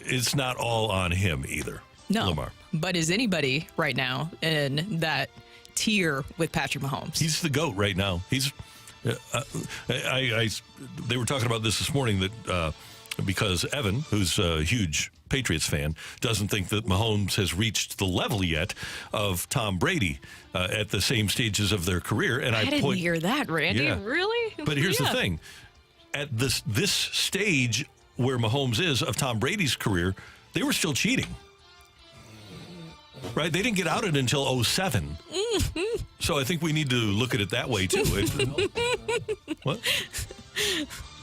it's not all on him either, No, Lamar. But is anybody right now in that tier with Patrick Mahomes? He's the GOAT right now. He's... they were talking about this morning that because Evan, who's a huge Patriots fan, doesn't think that Mahomes has reached the level yet of Tom Brady at the same stages of their career. And I didn't hear that, Randy. Yeah. Really? But here's the thing. At this stage where Mahomes is of Tom Brady's career, they were still cheating. Right? They didn't get outed until 2007. So I think we need to look at it that way, too. What?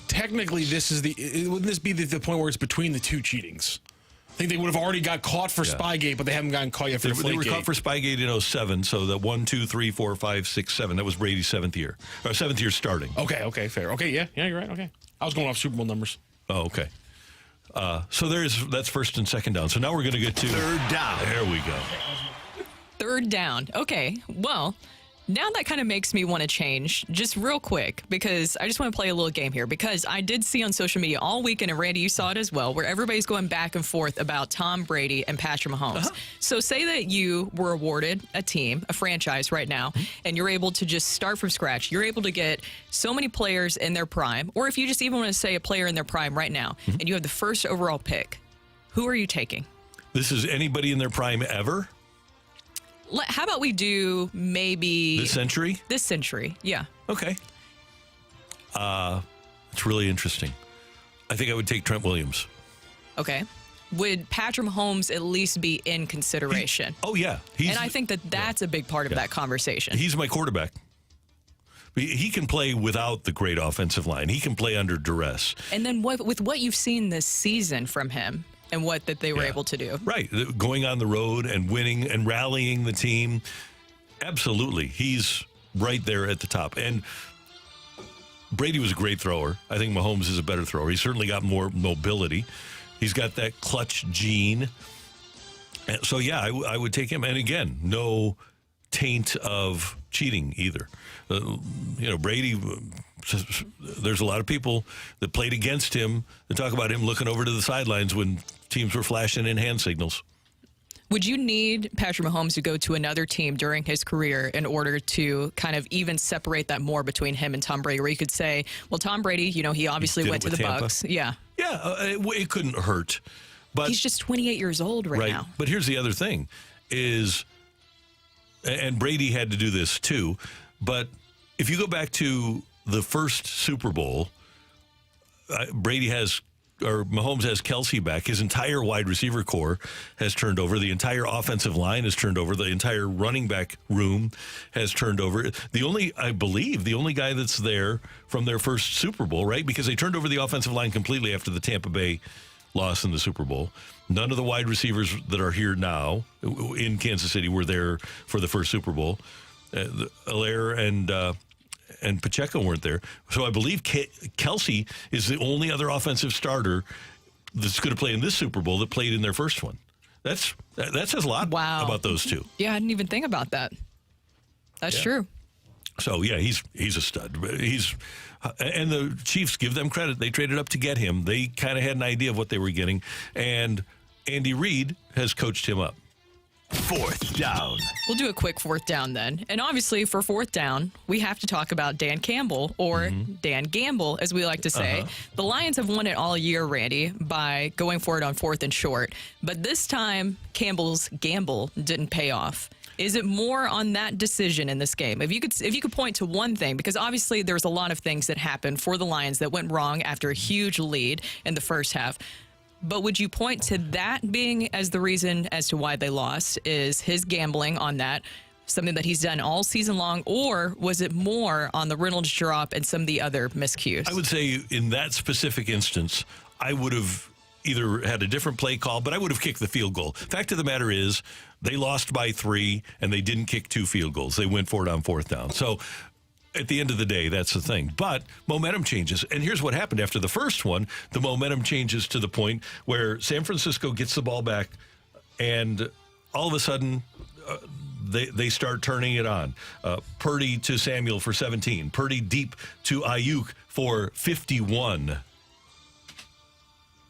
Technically, wouldn't this be the point where it's between the two cheatings? I think they would have already got caught for Spygate, but they haven't gotten caught yet for They were Deflategate. caught for Spygate in 2007, so that 1, 2, 3, 4, 5, 6, 7. That was Brady's seventh year starting. Okay, fair. Okay, yeah, you're right. Okay, I was going off Super Bowl numbers. Oh, okay. So that's first and second down. So now we're going to get to third down. There we go. Third down. Okay. Well, now that kind of makes me want to change just real quick because I just want to play a little game here because I did see on social media all weekend, and Randy, you saw it as well, where everybody's going back and forth about Tom Brady and Patrick Mahomes. So say that you were awarded a team, a franchise right now, and you're able to just start from scratch. You're able to get so many players in their prime, or if you just even want to say a player in their prime right now, and you have the first overall pick, who are you taking? This is anybody in their prime ever? How about we do maybe... This century? This century, yeah. Okay. It's really interesting. I think I would take Trent Williams. Okay. Would Patrick Mahomes at least be in consideration? Yeah. And I think that's a big part of that conversation. He's my quarterback. He can play without the great offensive line. He can play under duress. And then with what you've seen this season from him and what that they were able to do. Right. Going on the road and winning and rallying the team. Absolutely. He's right there at the top. And Brady was a great thrower. I think Mahomes is a better thrower. He's certainly got more mobility. He's got that clutch gene. And so, yeah, I would take him. And again, no taint of cheating either. Brady, there's a lot of people that played against him that talk about him looking over to the sidelines when teams were flashing in hand signals. Would you need Patrick Mahomes to go to another team during his career in order to kind of even separate that more between him and Tom Brady? Where you could say, well, Tom Brady, he obviously went to the Tampa. Bucs. Yeah. Yeah, it couldn't hurt. But he's just 28 years old right now. But here's the other thing is, and Brady had to do this too, but if you go back to the first Super Bowl, Mahomes has Kelce back. His entire wide receiver core has turned over. The entire offensive line has turned over. The entire running back room has turned over. I believe the only guy that's there from their first Super Bowl, right? Because they turned over the offensive line completely after the Tampa Bay loss in the Super Bowl. None of the wide receivers that are here now in Kansas City were there for the first Super Bowl. Allaire and Pacheco weren't there. So I believe Kelce is the only other offensive starter that's going to play in this Super Bowl that played in their first one. That says a lot about those two. Yeah, I didn't even think about that. That's true. So, yeah, he's a stud. And the Chiefs, give them credit. They traded up to get him. They kind of had an idea of what they were getting. And Andy Reid has coached him up. Fourth down. We'll do a quick fourth down then. And obviously, for fourth down, we have to talk about Dan Campbell, or Dan Gamble, as we like to say. The Lions have won it all year, Randy, by going for it on fourth and short. But this time, Campbell's gamble didn't pay off. Is it more on that decision in this game? If you could point to one thing, because obviously there's a lot of things that happened for the Lions that went wrong after a huge lead in the first half. But would you point to that being as the reason as to why they lost? Is his gambling on that something that he's done all season long, or was it more on the Reynolds drop and some of the other miscues? I would say in that specific instance, I would have either had a different play call, but I would have kicked the field goal. Fact of the matter is, they lost by 3, and they didn't kick 2 field goals. They went for it on fourth down. So at the end of the day, that's the thing. But momentum changes. And here's what happened after the first one. The momentum changes to the point where San Francisco gets the ball back, and all of a sudden, they start turning it on. Purdy to Samuel for 17. Purdy deep to Ayuk for 51.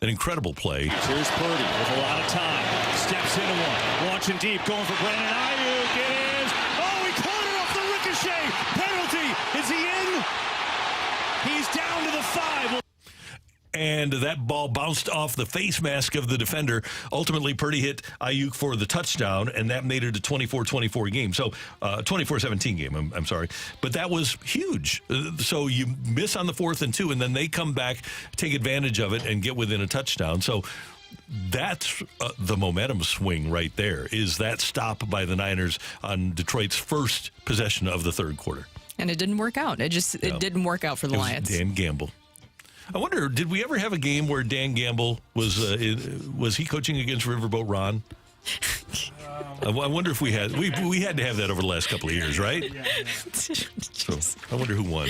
An incredible play. Here's Purdy with a lot of time. Steps into one. Launching deep. Going for Brandon Ayuk. It is. Oh, he caught it off the ricochet. Penalty. Is he in? He's down to the 5. And that ball bounced off the face mask of the defender. Ultimately, Purdy hit Ayuk for the touchdown, and that made it a 24-24 game. So, 24-17 game, I'm sorry. But that was huge. So you miss on the 4th and 2, and then they come back, take advantage of it, and get within a touchdown. So that's the momentum swing right there, is that stop by the Niners on Detroit's first possession of the third quarter. And it didn't work out. It didn't work out for the Lions. Dan Campbell. I wonder, did we ever have a game where Dan Campbell was he coaching against Riverboat Ron? I wonder if we had to have that over the last couple of years, right? So I wonder who won.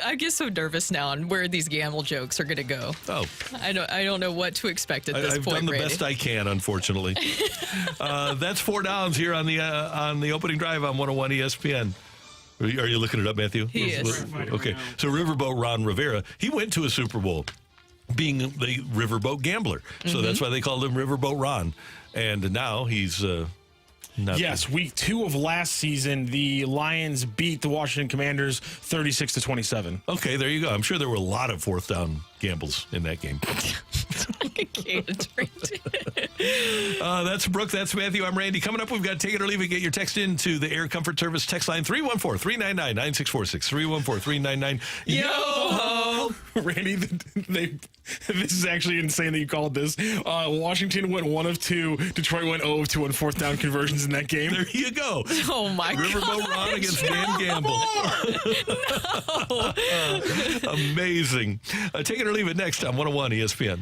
I get so nervous now on where these gamble jokes are going to go. Oh, I don't know what to expect at this I've point. done the Randy. best I can, unfortunately. That's 4 downs here on the opening drive on 101 ESPN. Are you looking it up, Matthew? He is. Okay. So Riverboat Ron Rivera, he went to a Super Bowl being the Riverboat Gambler. So that's why they called him Riverboat Ron. And now he's not. Yes, week 2 of last season, the Lions beat the Washington Commanders 36-27. Okay, there you go. I'm sure there were a lot of fourth down gambles in that game. That's Brooke. That's Matthew. I'm Randy. Coming up, we've got Take It or Leave It. Get your text into the Air Comfort Service text line 314-399-9646. 314-399. Yo-ho! Randy, this is actually insane that you called this. Washington went 1 of 2. Detroit went 0 of 2 on fourth down conversions in that game. There you go. Oh, my God. Riverboat Ron against Dan Campbell. No. Amazing. Take It or Leave It next on 101 ESPN.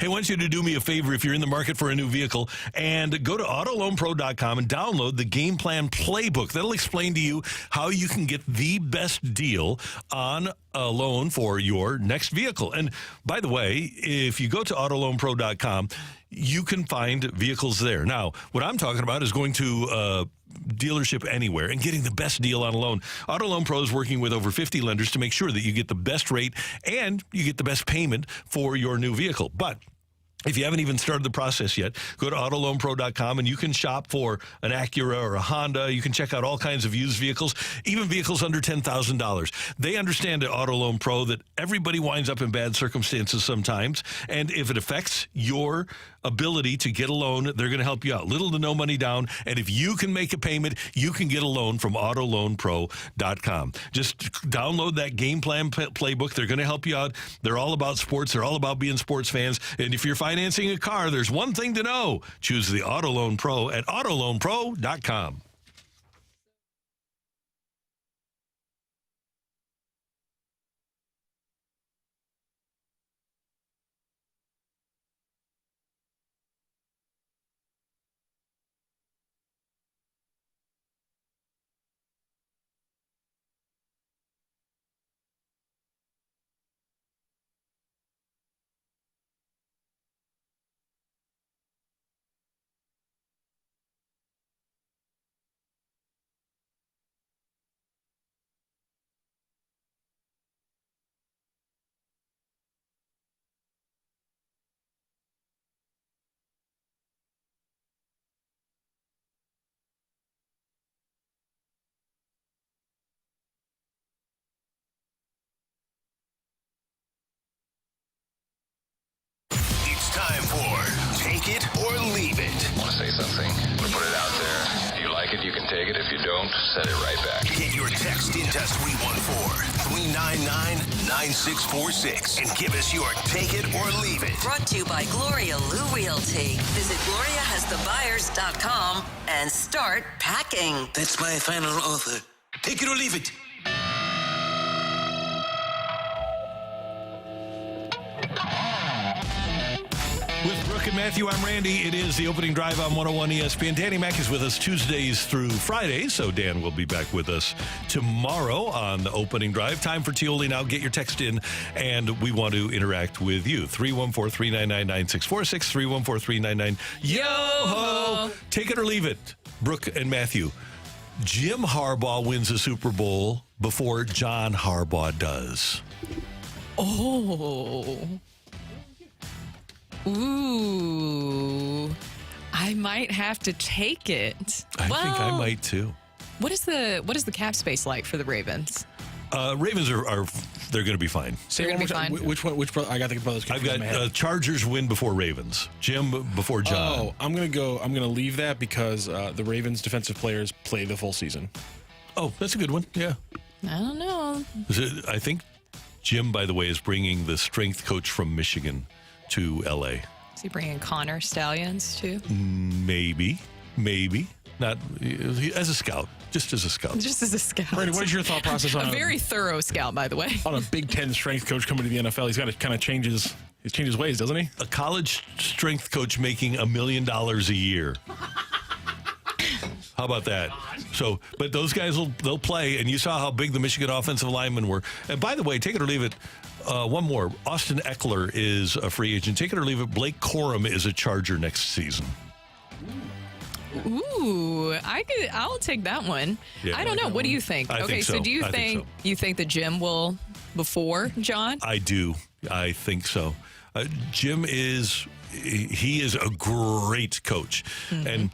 Hey, I want you to do me a favor if you're in the market for a new vehicle and go to autoloanpro.com and download the Game Plan Playbook. That'll explain to you how you can get the best deal on a loan for your next vehicle. And by the way, if you go to autoloanpro.com, you can find vehicles there. Now, what I'm talking about is going to dealership anywhere and getting the best deal on a loan. Auto Loan Pro is working with over 50 lenders to make sure that you get the best rate and you get the best payment for your new vehicle. But if you haven't even started the process yet, go to autoloanpro.com and you can shop for an Acura or a Honda. You can check out all kinds of used vehicles, even vehicles under $10,000. They understand at Auto Loan Pro that everybody winds up in bad circumstances sometimes. And if it affects your ability to get a loan, they're going to help you out. Little to no money down. And if you can make a payment, you can get a loan from autoloanpro.com. Just download that Game Plan Playbook. They're going to help you out. They're all about sports. They're all about being sports fans. And if you're financing a car, there's one thing to know. Choose the Auto Loan Pro at autoloanpro.com. Time for Take It or Leave It. Want to say something? Want to put it out there? If you like it, you can take it. If you don't, send it right back. Get your text into 314-399-9646 and give us your Take It or Leave It. Brought to you by Gloria Lou Realty. Visit GloriaHasTheBuyers.com and start packing. That's my final offer. Take it or leave it. With Brooke and Matthew, I'm Randy. It is the opening drive on 101 ESPN. Danny Mack is with us Tuesdays through Fridays, so Dan will be back with us tomorrow on the opening drive. Time for Tioli now. Get your text in, and we want to interact with you. 314-399-9646, 314-399-YO-HO. Take it or leave it. Brooke and Matthew. Jim Harbaugh wins a Super Bowl before John Harbaugh does. Oh. Ooh, I might have to take it. I think I might too. What is the cap space like for the Ravens? Ravens are they're going to be fine. Say They're one gonna more be time. fine. Which one? Which brother? I got the brothers. I've got Chargers win before Ravens. Jim before John. Oh, I'm gonna leave that because the Ravens defensive players play the full season. Oh, that's a good one. Yeah. I don't know. I think Jim, by the way, is bringing the strength coach from Michigan to L.A. Is he bringing Connor Stallions too? Maybe. Not as a scout. Just as a scout. Just as a scout. Randy, what is your thought process on a very thorough scout, by the way? On a Big Ten strength coach coming to the NFL? He's got to kind of change his ways, doesn't he? A college strength coach making $1 million a year. How about that? So, but those guys they'll play, and you saw how big the Michigan offensive linemen were. And by the way, take it or leave it. One more. Austin Eckler is a free agent. Take it or leave it. Blake Corum is a Charger next season. Ooh, I'll take that one. Yeah, I don't know. What do you think? I think so. So do you think that Jim will before John? I do. I think so. Jim is a great coach. Mm-hmm. And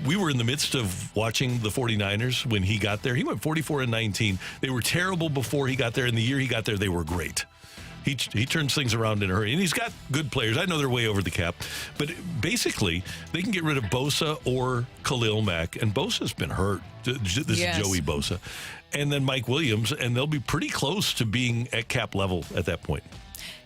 we were in the midst of watching the 49ers when he got there. He went 44-19. They were terrible before he got there, and the year he got there, they were great. He turns things around in a hurry, and he's got good players. I know they're way over the cap, but basically they can get rid of Bosa or Khalil Mack, and Bosa's been hurt. This is Joey Bosa. And then Mike Williams, and they'll be pretty close to being at cap level at that point.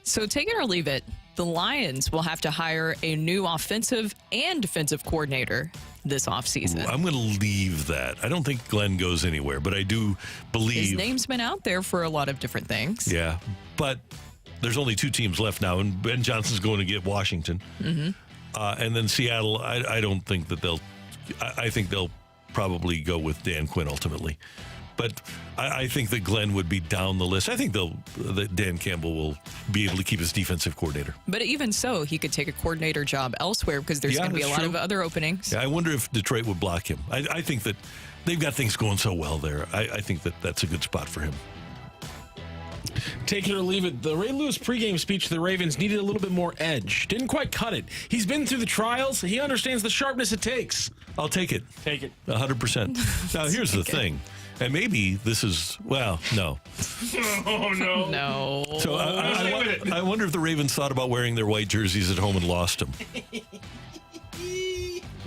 So take it or leave it. The Lions will have to hire a new offensive and defensive coordinator this offseason. I'm going to leave that. I don't think Glenn goes anywhere, but I do believe... His name's been out there for a lot of different things. Yeah, but there's only 2 teams left now, and Ben Johnson's going to get Washington. Mm-hmm. And then Seattle, I don't think that I think they'll probably go with Dan Quinn ultimately. But I think that Glenn would be down the list. I think that Dan Campbell will be able to keep his defensive coordinator. But even so, he could take a coordinator job elsewhere because there's going to be a lot of other openings. Yeah, I wonder if Detroit would block him. I think that they've got things going so well there. I think that that's a good spot for him. Take it or leave it. The Ray Lewis pregame speech to the Ravens needed a little bit more edge. Didn't quite cut it. He's been through the trials. He understands the sharpness it takes. I'll take it. Take it. 100%. Now, here's the thing. And maybe this is, well, no. Oh, no. No. So I wonder if the Ravens thought about wearing their white jerseys at home and lost them.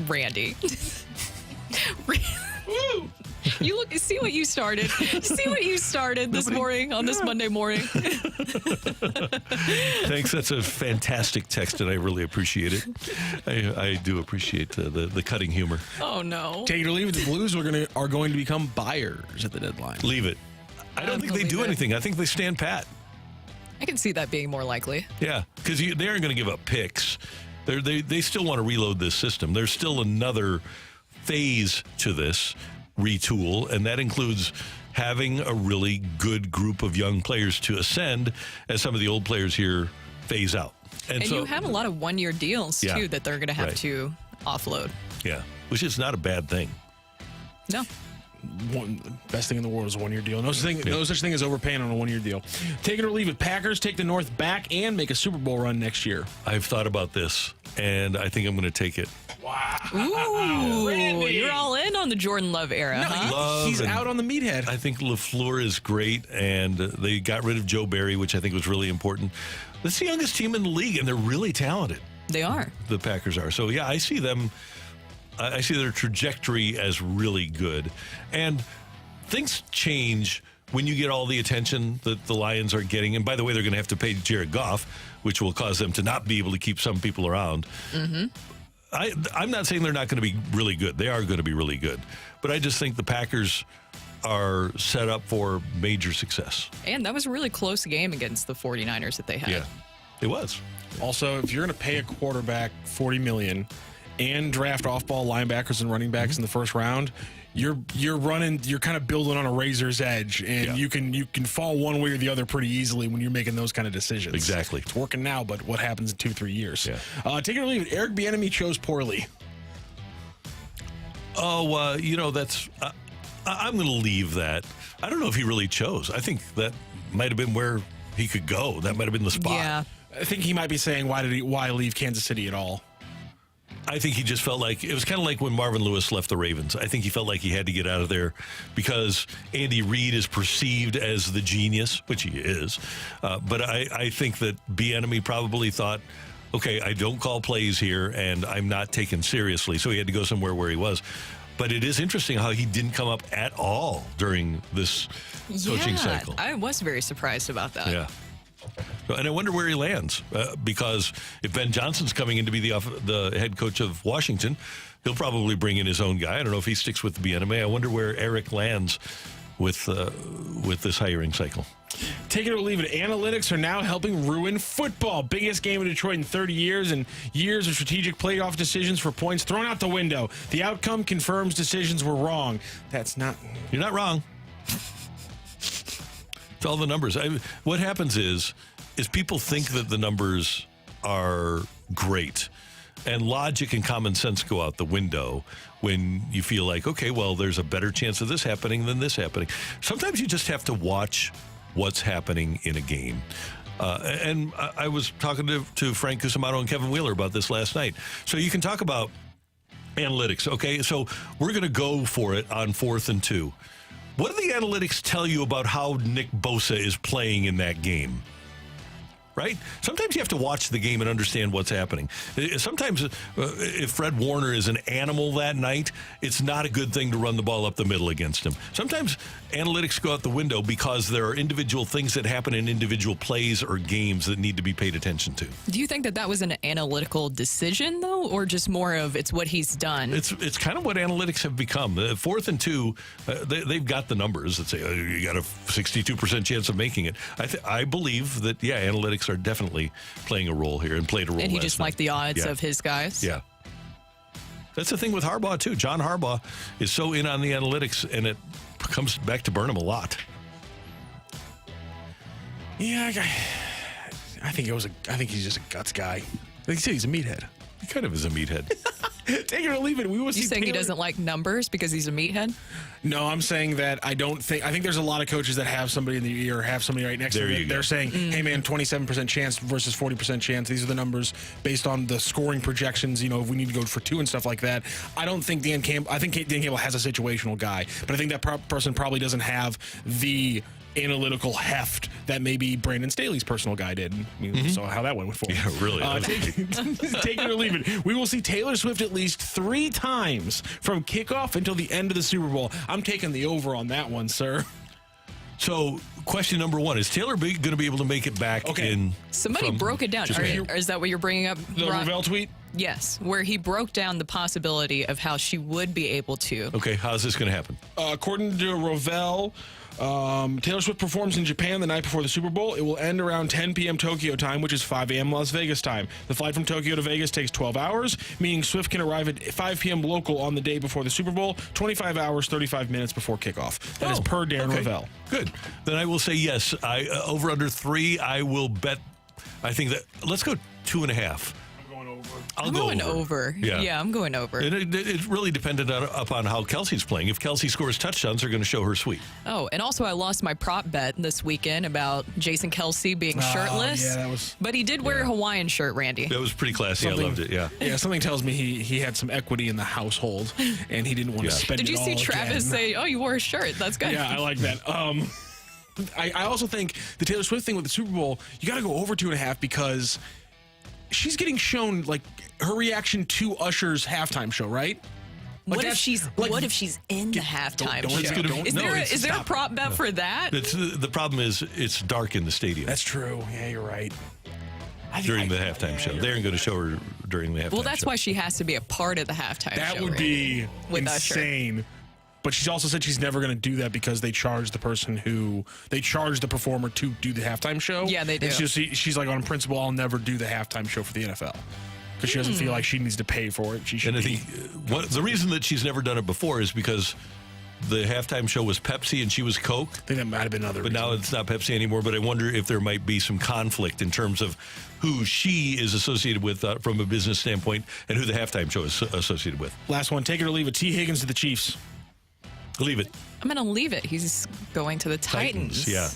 Randy. You see what you started. See what you started this morning on this Monday morning. Thanks. That's a fantastic text, and I really appreciate it. I do appreciate the cutting humor. Oh no! Take it or leave it. The Blues are going to become buyers at the deadline. Leave it. I don't think they do anything. I think they stand pat. I can see that being more likely. Yeah, because they aren't going to give up picks. They still want to reload this system. There's still another phase to this retool, and that includes having a really good group of young players to ascend as some of the old players here phase out. And so, you have a lot of one-year deals, too, that they're going to have to offload. Yeah, which is not a bad thing. No. Best thing in the world is a one-year deal. No such thing as overpaying on a one-year deal. Take it or leave it. Packers take the North back and make a Super Bowl run next year. I've thought about this, and I think I'm going to take it. Wow. Ooh, Randy. You're all in on the Jordan Love era, huh? He's out on the meathead. I think LaFleur is great, and they got rid of Joe Barry, which I think was really important. That's the youngest team in the league, and they're really talented. They are. The Packers are. So, yeah, I see them. I see their trajectory as really good. And things change when you get all the attention that the Lions are getting. And by the way, they're going to have to pay Jared Goff, which will cause them to not be able to keep some people around. Mm-hmm. I'm not saying they're not going to be really good. They are going to be really good. But I just think the Packers are set up for major success. And that was a really close game against the 49ers that they had. Yeah, it was. Also, if you're going to pay a quarterback $40 million and draft off-ball linebackers and running backs in the first round, you're kind of building on a razor's edge, and you can fall one way or the other pretty easily when you're making those kind of decisions. Exactly. It's working now, but what happens in 2-3 years? Yeah. Take it or leave it. Eric Bieniemy chose poorly. Oh, that's. I'm going to leave that. I don't know if he really chose. I think that might have been where he could go. That might have been the spot. Yeah. I think he might be saying, why leave Kansas City at all? I think he just felt like it was kind of like when Marvin Lewis left the Ravens. I think he felt like he had to get out of there because Andy Reid is perceived as the genius, which he is. But I think that Bieniemy probably thought, okay, I don't call plays here and I'm not taken seriously. So he had to go somewhere where he was. But it is interesting how he didn't come up at all during this coaching cycle. I was very surprised about that. Yeah. And I wonder where he lands because if Ben Johnson's coming in to be the head coach of Washington, he'll probably bring in his own guy. I don't know if he sticks with the Bieniemy. I wonder where Eric lands with this hiring cycle. Take it or leave it. Analytics are now helping ruin football. Biggest game in Detroit in 30 years, and years of strategic playoff decisions for points thrown out the window. The outcome confirms decisions were wrong. You're not wrong. It's all the numbers. What happens is people think that the numbers are great, and logic and common sense go out the window when you feel like, okay, well, there's a better chance of this happening than this happening. Sometimes you just have to watch what's happening in a game. And I was talking to Frank Cusimano and Kevin Wheeler about this last night. So you can talk about analytics, okay? So we're going to go for it on 4th and 2. What do the analytics tell you about how Nick Bosa is playing in that game? Right? Sometimes you have to watch the game and understand what's happening. Sometimes if Fred Warner is an animal that night, it's not a good thing to run the ball up the middle against him. Sometimes analytics go out the window because there are individual things that happen in individual plays or games that need to be paid attention to. Do you think that was an analytical decision, though, or just more of it's what he's done? It's kind of what analytics have become. 4th and 2, they've got the numbers that say you got a 62% chance of making it. I believe that, analytics analytics are definitely playing a role here and played a role. And he last just night. liked the odds Yeah. of his guys. Yeah. That's the thing with Harbaugh, too. John Harbaugh is so in on the analytics, and it comes back to burn him a lot. Yeah, I think he's just a guts guy. Like you said, he's a meathead. He kind of is a meathead. Take it or leave it. We will see. You saying he Taylor- doesn't like numbers because he's a meathead? No, I'm saying that I think there's a lot of coaches that have somebody in the ear, have somebody right next to them. They're saying, hey man, 27% chance versus 40% chance. These are the numbers based on the scoring projections. If we need to go for 2 and stuff like that. I don't think Dan Campbell. I think Dan Campbell has a situational guy, but I think that person probably doesn't have the analytical heft that maybe Brandon Staley's personal guy did. So how that went for him. Yeah, really. Take it or leave it. We will see Taylor Swift at least 3 times from kickoff until the end of the Super Bowl. I'm taking the over on that one, sir. So, question number 1, is Taylor going to be able to make it back in? Somebody broke it down. Or is that what you're bringing up? The Ravel tweet? Yes, where he broke down the possibility of how she would be able to. Okay, how's this going to happen? According to Ravel, Taylor Swift performs in Japan the night before the Super Bowl. It will end around 10 p.m. Tokyo time, which is 5 a.m. Las Vegas time. The flight from Tokyo to Vegas takes 12 hours, meaning Swift can arrive at 5 p.m. local on the day before the Super Bowl, 25 hours, 35 minutes before kickoff. That is per Dan Ravel. Good. Then I will say yes. Over under 3, I will bet. I think that, let's go 2.5. I'm going over. Yeah, I'm going over. And it really depended upon how Kelsey's playing. If Kelsey scores touchdowns, they're going to show her sweet. Oh, and also I lost my prop bet this weekend about Jason Kelsey being shirtless. Yeah, that was. But he did wear a Hawaiian shirt, Randy. That was pretty classy. I loved it. Yeah. Yeah, something tells me he had some equity in the household, and he didn't want to spend it all. Did you see Travis say, "Oh, you wore a shirt"? That's good. Yeah, I like that. I also think the Taylor Swift thing with the Super Bowl, you got to go over 2.5 because she's getting shown like her reaction to Usher's halftime show, right? Like what if she's in the halftime show? Is there a prop bet for that? The problem is it's dark in the stadium. That's true. Yeah, you're right. During the halftime show. They aren't going to show her during the halftime show. Well, that's why she has to be a part of the halftime show. That would be insane. Usher. But she's also said she's never going to do that because they charge the performer to do the halftime show. Yeah, they do. And she's like, on principle, I'll never do the halftime show for the NFL. Because she doesn't feel like she needs to pay for it. She should. And I think the reason that she's never done it before is because the halftime show was Pepsi and she was Coke. I think that might have been another reason. But now it's not Pepsi anymore. But I wonder if there might be some conflict in terms of who she is associated with from a business standpoint and who the halftime show is associated with. Last one. Take it or leave it. T. Higgins to the Chiefs. Leave it. I'm going to leave it. He's going to the Titans. Yeah.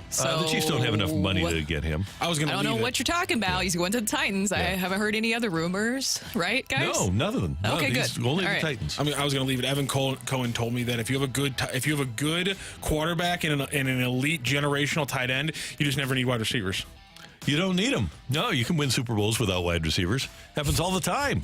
So the Chiefs don't have enough money to get him. I don't know what you're talking about. He's going to the Titans. I haven't heard any other rumors, right, guys? No, none of them. Okay, good. Only All the right. Titans. I mean, I was going to leave it. Evan Cohen told me that if you have a good quarterback and an elite generational tight end, you just never need wide receivers. You don't need them. No, you can win Super Bowls without wide receivers. Happens all the time.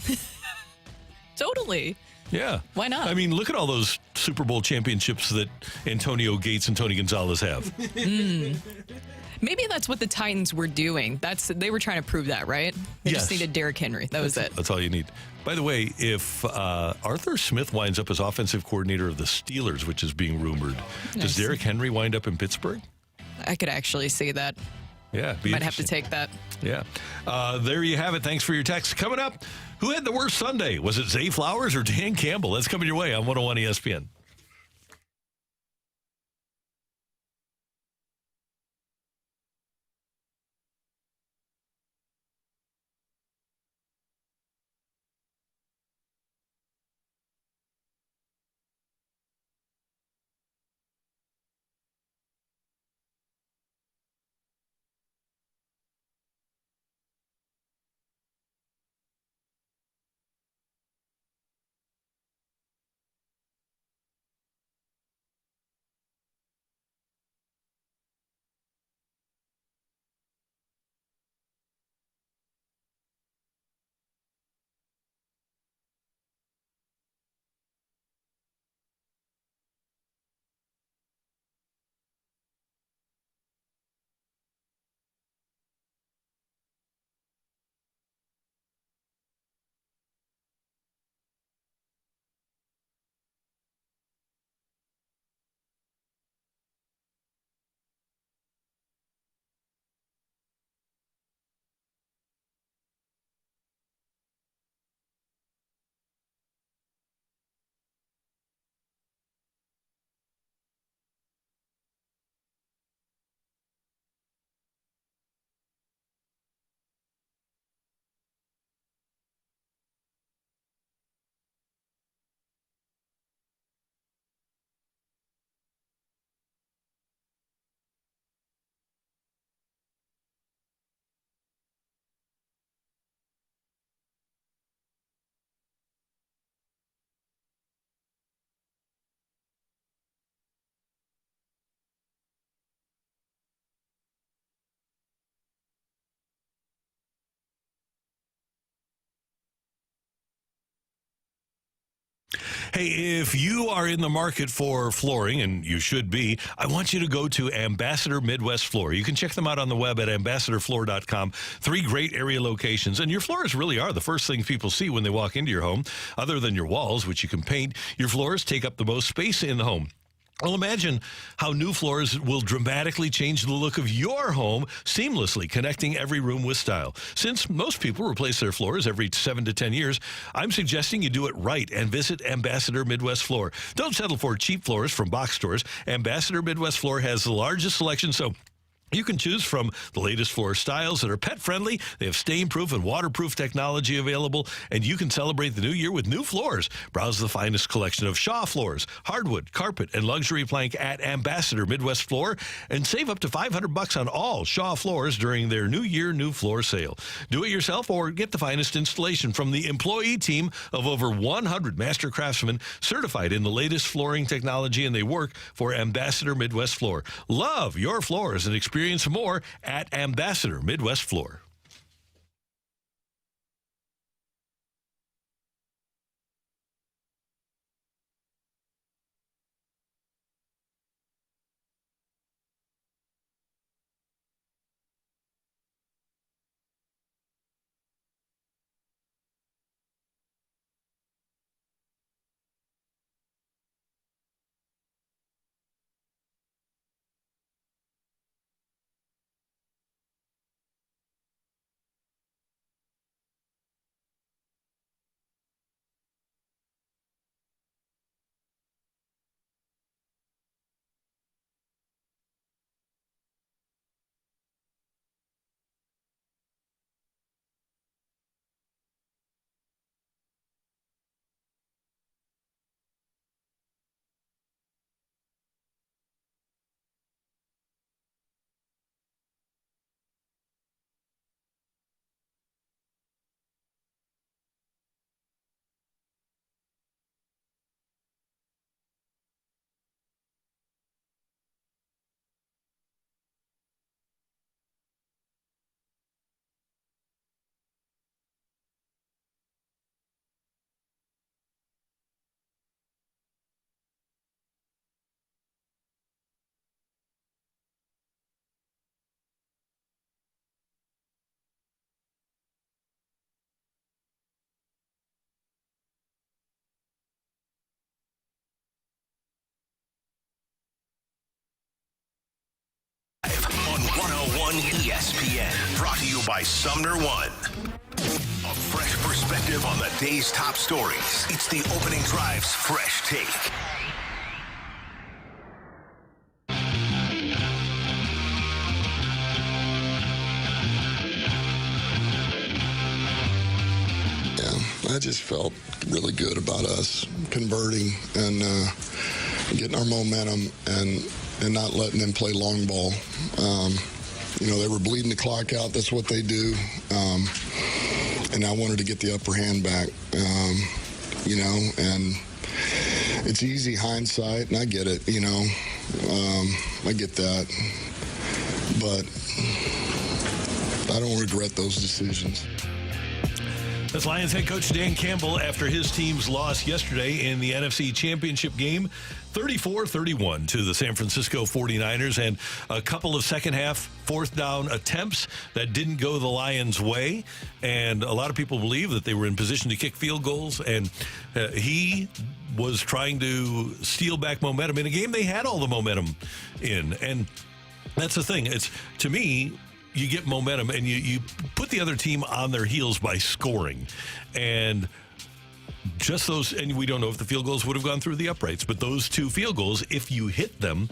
Totally. Yeah. Why not? I mean, look at all those Super Bowl championships that Antonio Gates and Tony Gonzalez have. Maybe that's what the Titans were doing. They were trying to prove that, right? They just needed Derrick Henry. That was it. That's all you need. By the way, if Arthur Smith winds up as offensive coordinator of the Steelers, which is being rumored, does Derrick Henry wind up in Pittsburgh? I could actually see that. Yeah. Might have to take that. Yeah. There you have it. Thanks for your text. Coming up, who had the worst Sunday? Was it Zay Flowers or Dan Campbell? That's coming your way on 101 ESPN. Hey, if you are in the market for flooring, and you should be, I want you to go to Ambassador Midwest Floor. You can check them out on the web at ambassadorfloor.com. 3 great area locations. And your floors really are the first thing people see when they walk into your home. Other than your walls, which you can paint, your floors take up the most space in the home. Well, imagine how new floors will dramatically change the look of your home, seamlessly connecting every room with style. Since most people replace their floors every 7 to 10 years, I'm suggesting you do it right and visit Ambassador Midwest Floor. Don't settle for cheap floors from box stores. Ambassador Midwest Floor has the largest selection, so you can choose from the latest floor styles that are pet-friendly. They have stain-proof and waterproof technology available, and you can celebrate the new year with new floors. Browse the finest collection of Shaw floors, hardwood, carpet, and luxury plank at Ambassador Midwest Floor, and save up to $500 on all Shaw floors during their New Year New Floor sale. Do it yourself or get the finest installation from the employee team of over 100 master craftsmen certified in the latest flooring technology, and they work for Ambassador Midwest Floor. Love your floors and experience more at Ambassador Midwest Floor. On 101 ESPN, brought to you by Sumner One. A fresh perspective on the day's top stories. It's the Opening Drive's Fresh Take. I just felt really good about us converting and getting our momentum and not letting them play long ball. They were bleeding the clock out. That's what they do. And I wanted to get the upper hand back, and it's easy hindsight, and I get it, I get that. But I don't regret those decisions. That's Lions head coach Dan Campbell after his team's loss yesterday in the NFC Championship game, 34-31 to the San Francisco 49ers, and a couple of second-half fourth down attempts that didn't go the Lions' way. And a lot of people believe that they were in position to kick field goals, and he was trying to steal back momentum in a game they had all the momentum in. And that's the thing. It's, to me, you get momentum and you put the other team on their heels by scoring. And just those, and we don't know if the field goals would have gone through the uprights, but those 2 field goals, if you hit them,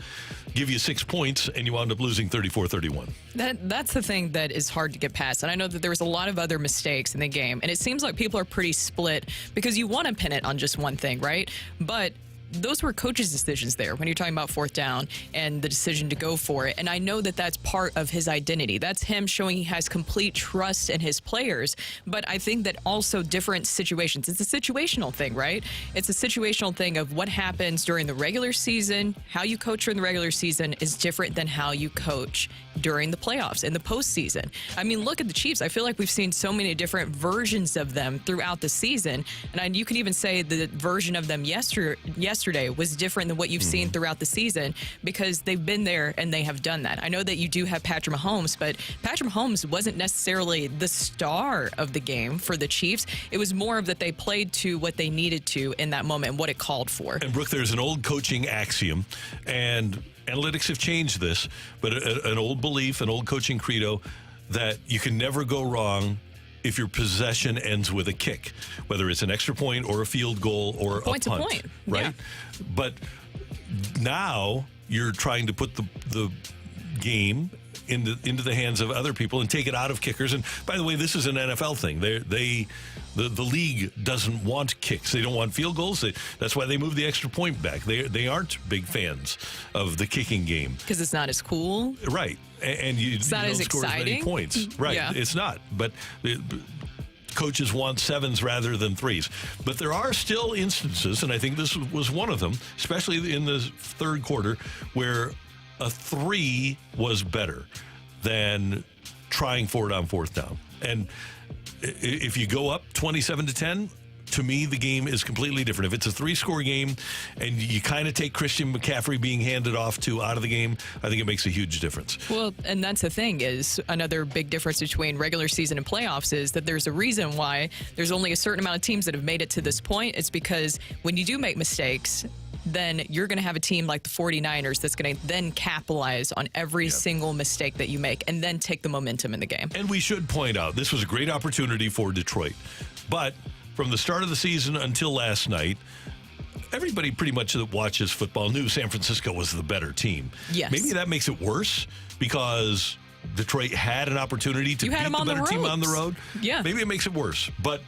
give you 6 points, and you wound up losing 34-31. That's the thing that is hard to get past. And I know that there was a lot of other mistakes in the game, and it seems like people are pretty split because you want to pin it on just one thing, right? But those were coaches' decisions there when you're talking about fourth down and the decision to go for it. And I know that that's part of his identity. That's him showing he has complete trust in his players. But I think that also different situations, it's a situational thing, right? It's a situational thing of what happens during the regular season. How you coach during the regular season is different than how you coach during the playoffs and the postseason. I mean, look at the Chiefs. I feel like we've seen so many different versions of them throughout the season. And you could even say the version of them yesterday was different than what you've seen throughout the season because they've been there and they have done that. I know that you do have Patrick Mahomes, but Patrick Mahomes wasn't necessarily the star of the game for the Chiefs. It was more of that they played to what they needed to in that moment and what it called for. And Brooke, there's an old coaching axiom, and analytics have changed this, but an old belief, an old coaching credo, that you can never go wrong if your possession ends with a kick, whether it's an extra point or a field goal or a punt, right? Yeah. But now you're trying to put the game into the hands of other people and take it out of kickers. And by the way, this is an NFL thing. The league doesn't want kicks. They don't want field goals. That's why they move the extra point back. They aren't big fans of the kicking game because it's not as cool, right? And you not don't as score as many points, right? Yeah. It's not. But coaches want 7s rather than 3s. But there are still instances, and I think this was one of them, especially in the third quarter, where a 3 was better than trying for it on fourth down. And if you go up 27-10, to me, the game is completely different. If it's a 3-score game and you kind of take Christian McCaffrey being handed off to out of the game, I think it makes a huge difference. Well, and that's the thing is another big difference between regular season and playoffs is that there's a reason why there's only a certain amount of teams that have made it to this point. It's because when you do make mistakes, then you're going to have a team like the 49ers that's going to then capitalize on every single mistake that you make and then take the momentum in the game. And we should point out, this was a great opportunity for Detroit. But from the start of the season until last night, everybody pretty much that watches football knew San Francisco was the better team. Yes. Maybe that makes it worse because Detroit had an opportunity to beat the better team on the road. Yeah. Maybe it makes it worse. But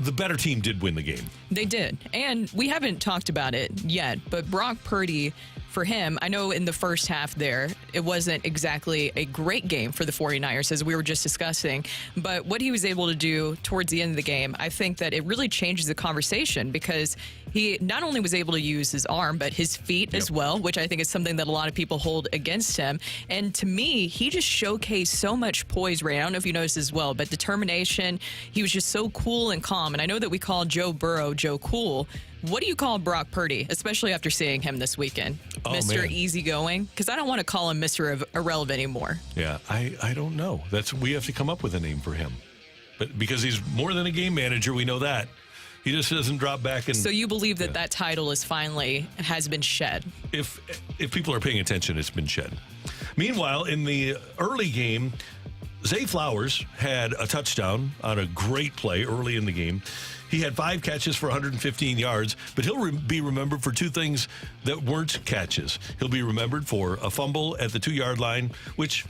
the better team did win the game. They did. And we haven't talked about it yet, but Brock Purdy, for him, I know in the first half there, it wasn't exactly a great game for the 49ers, as we were just discussing. But what he was able to do towards the end of the game, I think that it really changes the conversation because he not only was able to use his arm, but his feet as well, which I think is something that a lot of people hold against him. And to me, he just showcased so much poise, Ray. I don't know if you noticed as well, but determination. He was just so cool and calm. And I know that we call Joe Burrow Joe Cool. What do you call Brock Purdy, especially after seeing him this weekend? Mr. Man. Easygoing? Because I don't want to call him Mr. Irrelevant anymore. Yeah, I don't know. We have to come up with a name for him. But because he's more than a game manager, we know that. He just doesn't drop back and... So you believe that that title has been shed? If people are paying attention, it's been shed. Meanwhile, in the early game, Zay Flowers had a touchdown on a great play early in the game. He had 5 catches for 115 yards, but he'll be remembered for 2 things that weren't catches. He'll be remembered for a fumble at the 2-yard line, which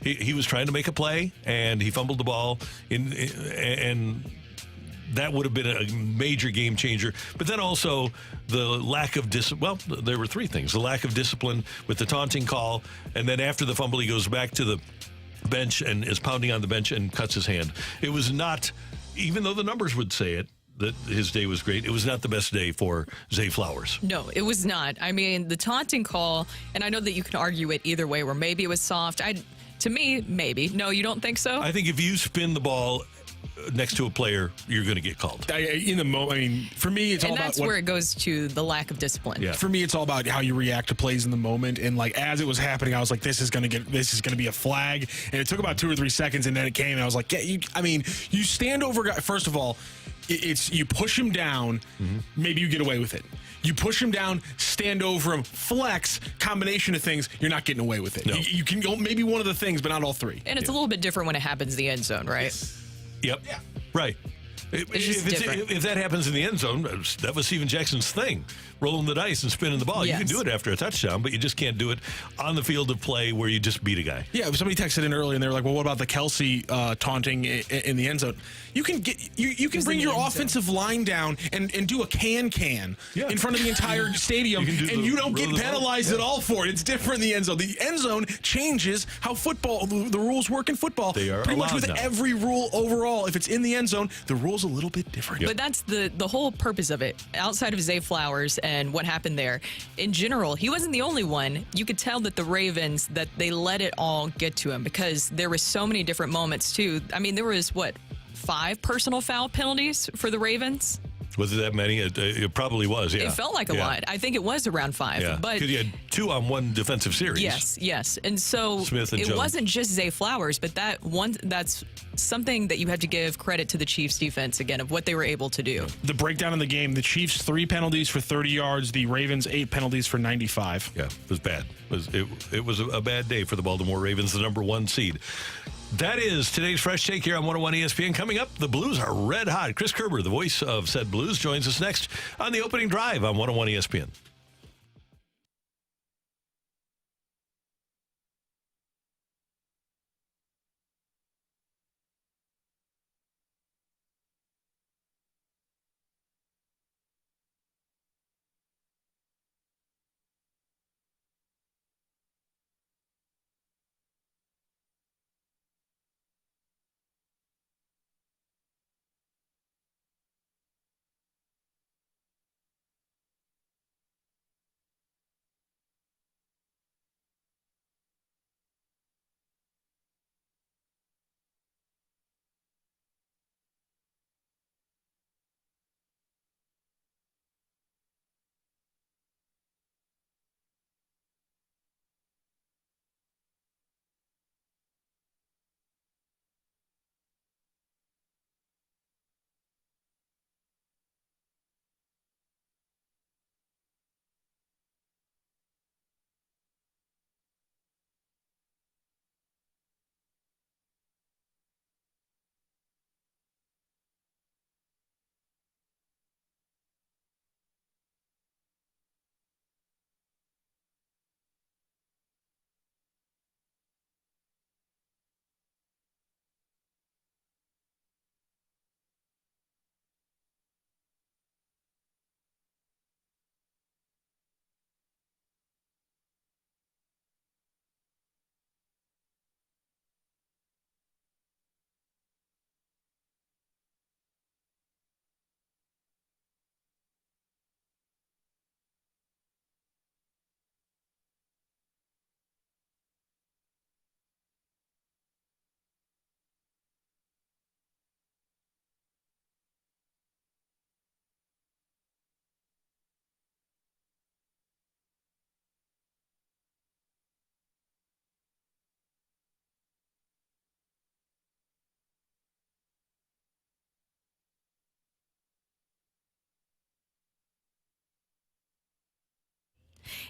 he was trying to make a play, and he fumbled the ball, and that would have been a major game changer. But then also the lack of discipline. Well, there were 3 things. The lack of discipline with the taunting call, and then after the fumble, he goes back to the bench and is pounding on the bench and cuts his hand. It was not... Even though the numbers would say it, that his day was great, it was not the best day for Zay Flowers. No, it was not. I mean, the taunting call, and I know that you can argue it either way, where maybe it was soft. To me, maybe. No, you don't think so? I think if you spin the ball next to a player, you're going to get called. In the moment, I mean, for me, it's all about... And that's where it goes to the lack of discipline. Yeah. For me, it's all about how you react to plays in the moment. And like as it was happening, I was like, this is going to be a flag. And it took about 2 or 3 seconds, and then it came, and I was like, you stand over... First of all, it's you push him down, maybe you get away with it. You push him down, stand over him, flex, combination of things, you're not getting away with it. No. You can go maybe one of the things, but not all 3. And it's a little bit different when it happens in the end zone, right? Yep. Yeah. Right. It's just different. If that happens in the end zone, that was Steven Jackson's thing. rolling the dice and spinning the ball. Yes. You can do it after a touchdown, but you just can't do it on the field of play where you just beat a guy. Yeah, somebody texted in earlier and they were like, "Well, what about the Kelsey taunting in the end zone?" You can bring your offensive line down and do a can in front of the entire stadium, and you don't get penalized at all for it. It's different in the end zone. The end zone changes how the rules work in football. They are pretty much with now. every rule overall. If it's in the end zone, the rule's a little bit different. But that's the whole purpose of it. Outside of Zay Flowers and what happened there, in general, he wasn't the only one. You could tell that the Ravens, that they let it all get to him because there were so many different moments, too. I mean, there was, 5 personal foul penalties for the Ravens? Was it that many? It probably was, yeah. It felt like a lot. I think it was around 5. Yeah, but because you had 2 on one defensive series. Yes. And so Smith and it Jones. wasn't just Zay Flowers, but that's something that you have to give credit to the Chiefs defense, again, of what they were able to do. The breakdown of the game, the Chiefs 3 penalties for 30 yards, the Ravens 8 penalties for 95. Yeah, it was bad. It was a bad day for the Baltimore Ravens, the number 1 seed. That is today's Fresh Take here on 101 ESPN. Coming up, the Blues are red hot. Chris Kerber, the voice of said Blues, joins us next on the opening drive on 101 ESPN.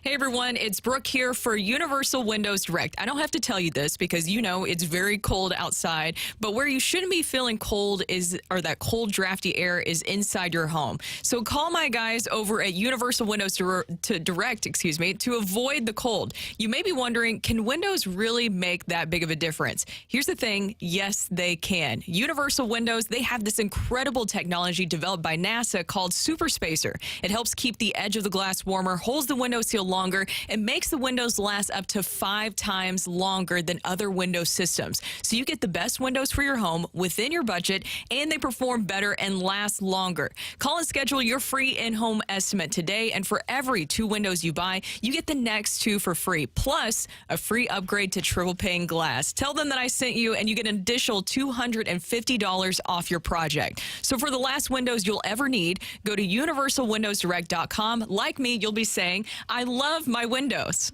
Hey everyone, it's Brooke here for Universal Windows Direct. I don't have to tell you this because you know it's very cold outside, but where you shouldn't be feeling cold that cold drafty air is inside your home. So call my guys over at Universal Windows Direct, to avoid the cold. You may be wondering, can windows really make that big of a difference? Here's the thing, yes they can. Universal Windows, they have this incredible technology developed by NASA called Super Spacer. It helps keep the edge of the glass warmer, holds the window seal longer, and makes the windows last up to 5 times longer than other window systems. So you get the best windows for your home within your budget, and they perform better and last longer. Call and schedule your free in-home estimate today, and for every 2 windows you buy, you get the next 2 for free, plus a free upgrade to triple pane glass. Tell them that I sent you, and you get an additional $250 off your project. So for the last windows you'll ever need, go to universalwindowsdirect.com. Like me, you'll be saying, I love my windows.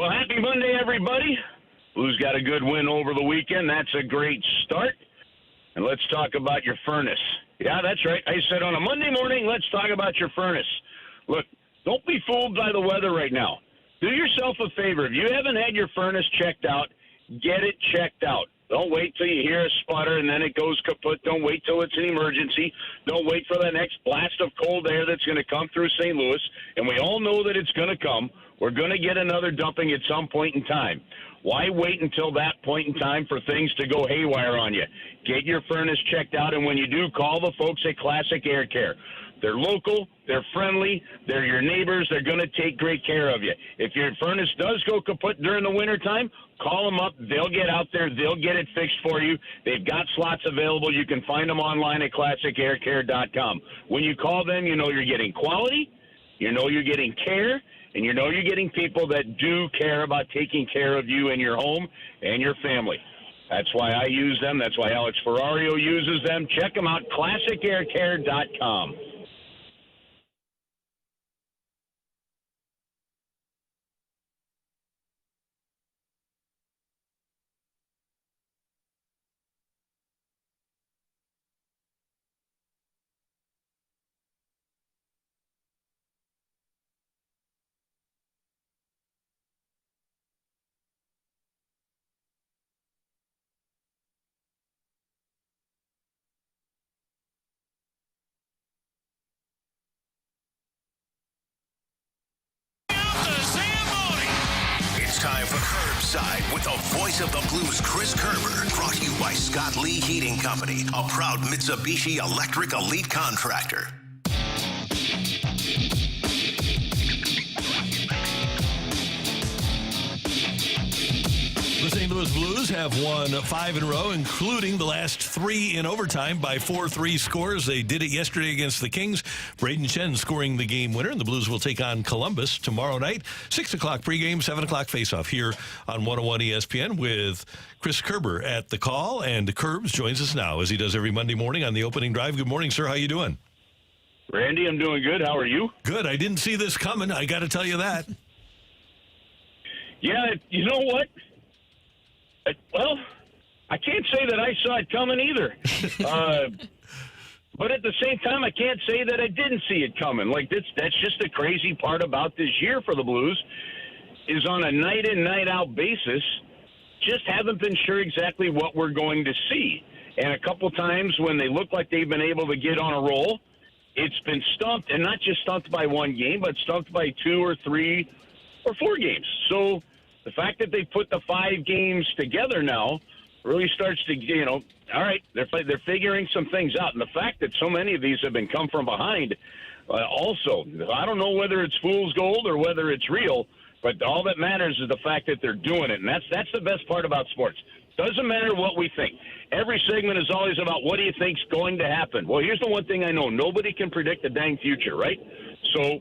Well, happy Monday, everybody. Blues got a good win over the weekend. That's a great start. And let's talk about your furnace. Yeah, that's right. I said on a Monday morning, let's talk about your furnace. Look, don't be fooled by the weather right now. Do yourself a favor. If you haven't had your furnace checked out, get it checked out. Don't wait till you hear a sputter and then it goes kaput. Don't wait till it's an emergency. Don't wait for the next blast of cold air that's going to come through St. Louis. And we all know that it's going to come. We're going to get another dumping at some point in time. Why wait until that point in time for things to go haywire on you? Get your furnace checked out, and when you do, call the folks at Classic Air Care. They're local, they're friendly, they're your neighbors, they're going to take great care of you. If your furnace does go kaput during the wintertime, call them up. They'll get out there. They'll get it fixed for you. They've got slots available. You can find them online at ClassicAirCare.com. When you call them, you know you're getting quality, you know you're getting care, and you know you're getting people that do care about taking care of you and your home and your family. That's why I use them. That's why Alex Ferrario uses them. Check them out, ClassicAirCare.com. Time for Curbside with the voice of the Blues, Chris Kerber. Brought to you by Scott Lee Heating Company, a proud Mitsubishi Electric Elite contractor. The St. Louis Blues have won 5 in a row, including the last 3 in overtime by 4-3 scores. They did it yesterday against the Kings. Braden Shen scoring the game winner, and the Blues will take on Columbus tomorrow night. 6 o'clock pregame, 7 o'clock faceoff here on 101 ESPN with Chris Kerber at the call. And Kerbs joins us now, as he does every Monday morning on the opening drive. Good morning, sir. How you doing? Randy, I'm doing good. How are you? Good. I didn't see this coming. I got to tell you that. Yeah, you know what? Well, I can't say that I saw it coming either. But at the same time, I can't say that I didn't see it coming. Like, that's just the crazy part about this year for the Blues, is on a night-in, night-out basis, just haven't been sure exactly what we're going to see. And a couple times when they look like they've been able to get on a roll, it's been stumped, and not just stumped by one game, but stumped by 2 or 3 or 4 games. So the fact that they put the 5 games together now really starts to, all right, they're figuring some things out. And the fact that so many of these have been come from behind also, I don't know whether it's fool's gold or whether it's real, but all that matters is the fact that they're doing it. And that's the best part about sports. Doesn't matter what we think. Every segment is always about what do you think's going to happen. Well, here's the one thing I know. Nobody can predict the dang future, right? So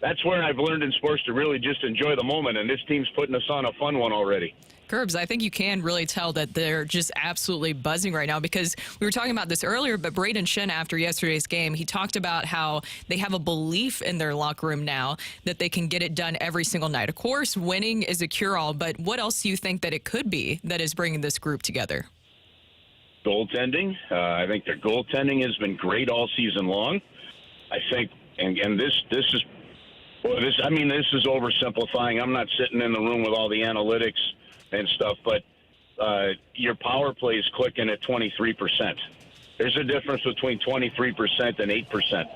that's where I've learned in sports to really just enjoy the moment, and this team's putting us on a fun one already. Kerbs, I think you can really tell that they're just absolutely buzzing right now, because we were talking about this earlier, but Braden Shen, after yesterday's game, he talked about how they have a belief in their locker room now that they can get it done every single night. Of course, winning is a cure-all, but what else do you think that it could be that is bringing this group together? Goaltending. I think their goaltending has been great all season long. I think, and this is, well, this is oversimplifying. I'm not sitting in the room with all the analytics and stuff, but your power play is clicking at 23%. There's a difference between 23% and 8%.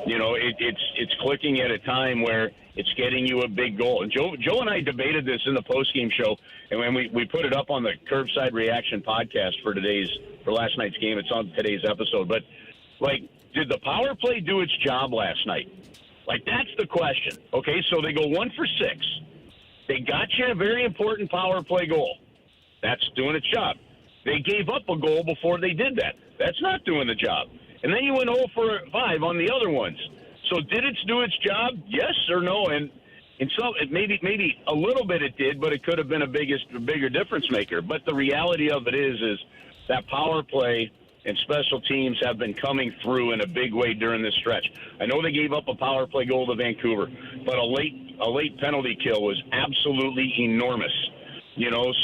It's clicking at a time where it's getting you a big goal. And Joe and I debated this in the postgame show, and when we put it up on the Curbside Reaction podcast for last night's game. It's on today's episode. But, did the power play do its job last night? That's the question. Okay, so they go 1 for 6. They got you a very important power play goal. That's doing its job. They gave up a goal before they did that. That's not doing the job. And then you went 0 for 5 on the other ones. So did it do its job? Yes or no? And so maybe a little bit it did, but it could have been a bigger difference maker. But the reality of it is that power play and special teams have been coming through in a big way during this stretch. I know they gave up a power play goal to Vancouver, but a late penalty kill was absolutely enormous.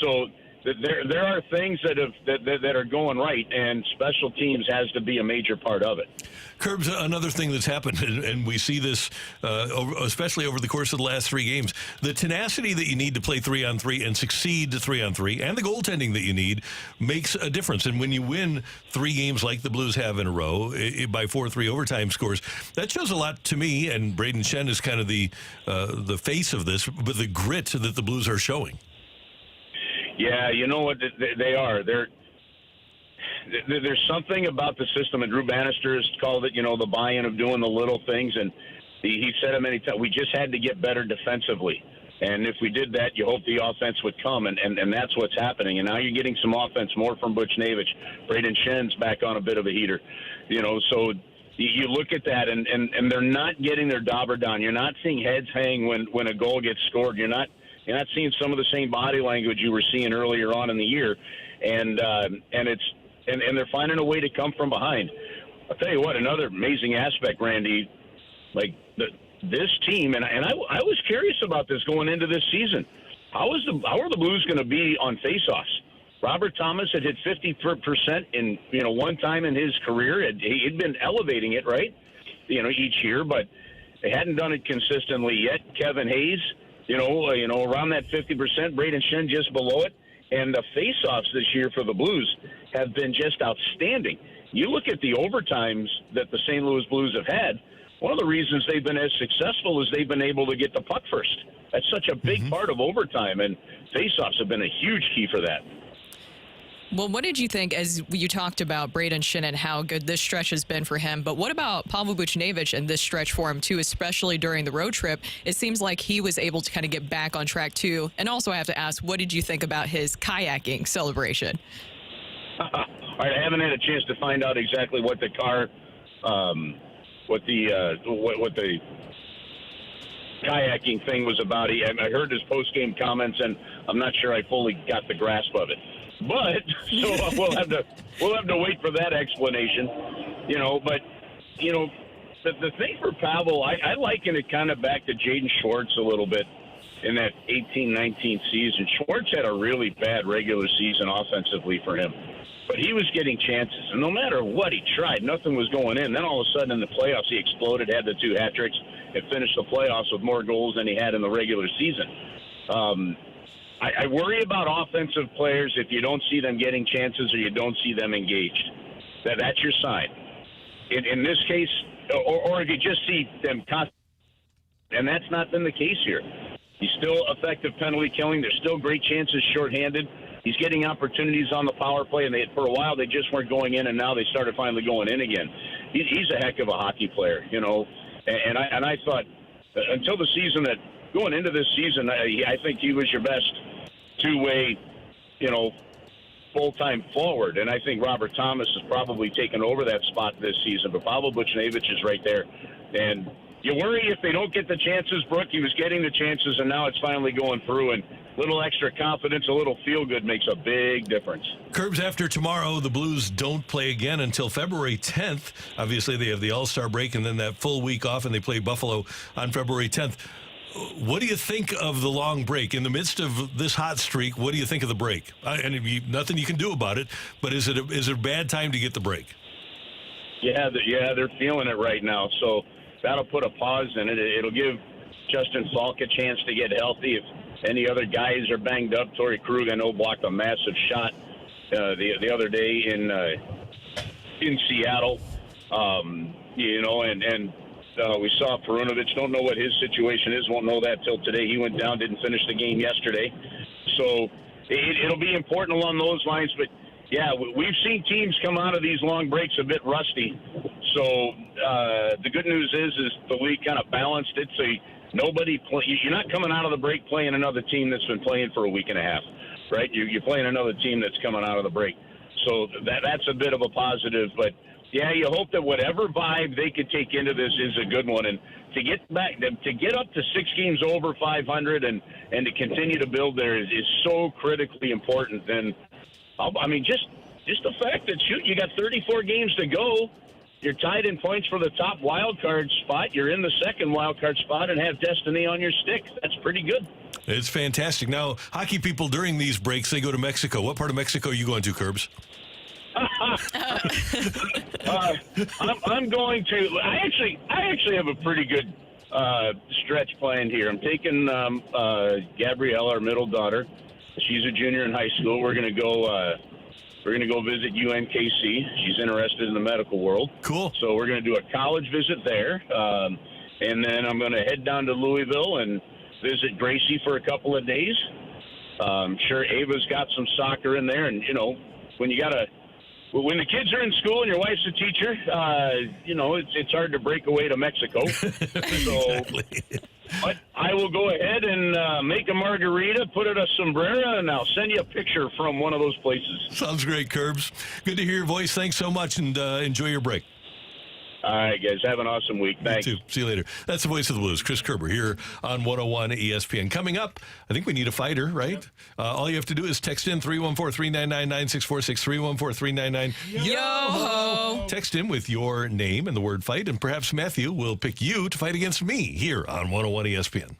So there are things that are going right, and special teams has to be a major part of it. Kerbs, another thing that's happened, and we see this especially over the course of the last 3 games, the tenacity that you need to play 3-on-3 and succeed 3-on-3, and the goaltending that you need makes a difference. And when you win 3 games like the Blues have in a row by 4-3 overtime scores, that shows a lot to me. And Braden Shen is kind of the face of this, but the grit that the Blues are showing. Yeah, you know what they are. There's something about the system, and Drew Bannister has called it, the buy-in of doing the little things, and he said it many times. We just had to get better defensively, and if we did that, you hope the offense would come, and that's what's happening. And now you're getting some offense, more from Buchnevich. Braden Shen's back on a bit of a heater, So you look at that, and they're not getting their dauber down. You're not seeing heads hang when a goal gets scored. You're not seeing some of the same body language you were seeing earlier on in the year, and they're finding a way to come from behind. I'll tell you what, another amazing aspect, Randy, like this team, and I was curious about this going into this season. How are the Blues going to be on faceoffs? Robert Thomas had hit 50% in one time in his career. He'd been elevating it, right? Each year, but they hadn't done it consistently yet. Kevin Hayes, around that 50%. Braden Shen just below it. And the face-offs this year for the Blues have been just outstanding. You look at the overtimes that the St. Louis Blues have had, one of the reasons they've been as successful is they've been able to get the puck first. That's such a big part of overtime, and face-offs have been a huge key for that. Well, what did you think as you talked about Braden Shen and how good this stretch has been for him? But what about Pavel Buchnevich and this stretch for him, too, especially during the road trip? It seems like he was able to kind of get back on track, too. And also, I have to ask, what did you think about his kayaking celebration? All right, I haven't had a chance to find out exactly what the what the kayaking thing was about. I heard his post-game comments, and I'm not sure I fully got the grasp of it. But so we'll have to wait for that explanation, But the thing for Pavel, I liken it kind of back to Jaden Schwartz a little bit in that 18-19 season. Schwartz had a really bad regular season offensively for him, but he was getting chances, and no matter what he tried, nothing was going in. Then all of a sudden in the playoffs, he exploded, had the 2 hat tricks, and finished the playoffs with more goals than he had in the regular season. I worry about offensive players if you don't see them getting chances or you don't see them engaged. That's your sign. In this case, or if you just see them constantly, and that's not been the case here. He's still effective penalty killing. There's still great chances shorthanded. He's getting opportunities on the power play, and for a while they just weren't going in, and now they started finally going in again. He's a heck of a hockey player, And I thought until the season going into this season, I think he was your best two-way, full-time forward. And I think Robert Thomas has probably taken over that spot this season. But Pavel Buchnevich is right there. And you worry if they don't get the chances, Brooke. He was getting the chances, and now it's finally going through. And a little extra confidence, a little feel-good makes a big difference. Kerbs, after tomorrow, the Blues don't play again until February 10th. Obviously, they have the All-Star break and then that full week off, and they play Buffalo on February 10th. What do you think of the long break? In the midst of this hot streak, what do you think of the break? Nothing you can do about it, but is it a bad time to get the break? Yeah, they're feeling it right now, so that'll put a pause in it. It'll give Justin Falk a chance to get healthy. If any other guys are banged up, Torrey Krug, I know, blocked a massive shot the other day in Seattle, we saw Perunovic. Don't know what his situation is. Won't know that till today. He went down, didn't finish the game yesterday. So it'll be important along those lines. But, yeah, we've seen teams come out of these long breaks a bit rusty. So the good news is the league kind of balanced it. So you're not coming out of the break playing another team that's been playing for a week and a half, right? You're playing another team that's coming out of the break. So that's a bit of a positive. But, yeah, you hope that whatever vibe they could take into this is a good one. And to get up to 6 games over 500 and to continue to build there is so critically important. And, just just the fact that, shoot, you got 34 games to go. You're tied in points for the top wild card spot. You're in the second wild card spot and have destiny on your stick. That's pretty good. It's fantastic. Now, hockey people during these breaks, they go to Mexico. What part of Mexico are you going to, Curbs? I'm going to. I actually have a pretty good stretch planned here. I'm taking Gabrielle, our middle daughter. She's a junior in high school. We're gonna go. We're going to go visit UNKC. She's interested in the medical world. Cool. So we're going to do a college visit there. And then I'm going to head down to Louisville and visit Gracie for a couple of days. I'm sure Ava's got some soccer in there. And, you know, when the kids are in school and your wife's a teacher, you know, it's hard to break away to Mexico. Exactly. But I will go ahead and make a margarita, put it a sombrero, and I'll send you a picture from one of those places. Sounds great, Curbs. Good to hear your voice. Thanks so much, and enjoy your break. All right, guys. Have an awesome week. Thanks. You too. See you later. That's the voice of the Blues, Chris Kerber, here on 101 ESPN. Coming up, I think we need a fighter, right? All you have to do is text in 314-399-9646, 314-399. Yo-ho! Text in with your name and the word fight, and perhaps Matthew will pick you to fight against me here on 101 ESPN.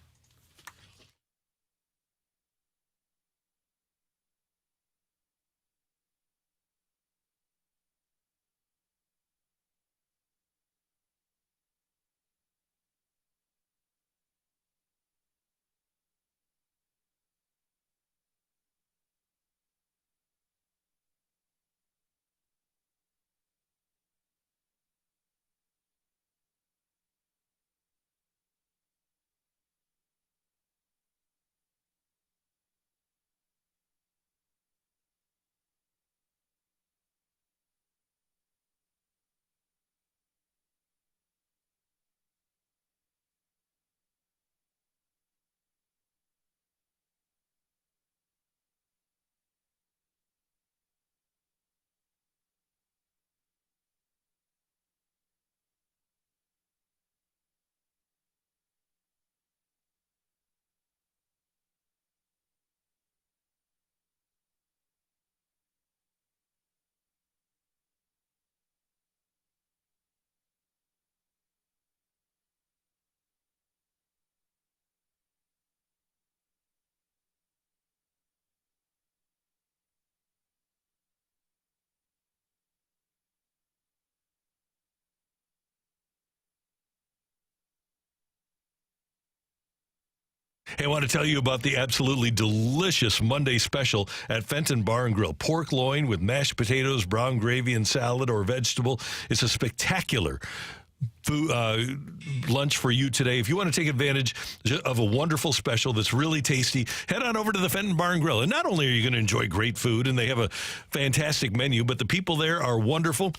Hey, I want to tell you about the absolutely delicious Monday special at Fenton Bar and Grill. Pork loin with mashed potatoes, brown gravy, and salad or vegetable. It's a spectacular food, lunch for you today. If you want to take advantage of a wonderful special that's really tasty, head on over to the Fenton Bar and Grill. And not only are you going to enjoy great food, and they have a fantastic menu, but the people there are wonderful.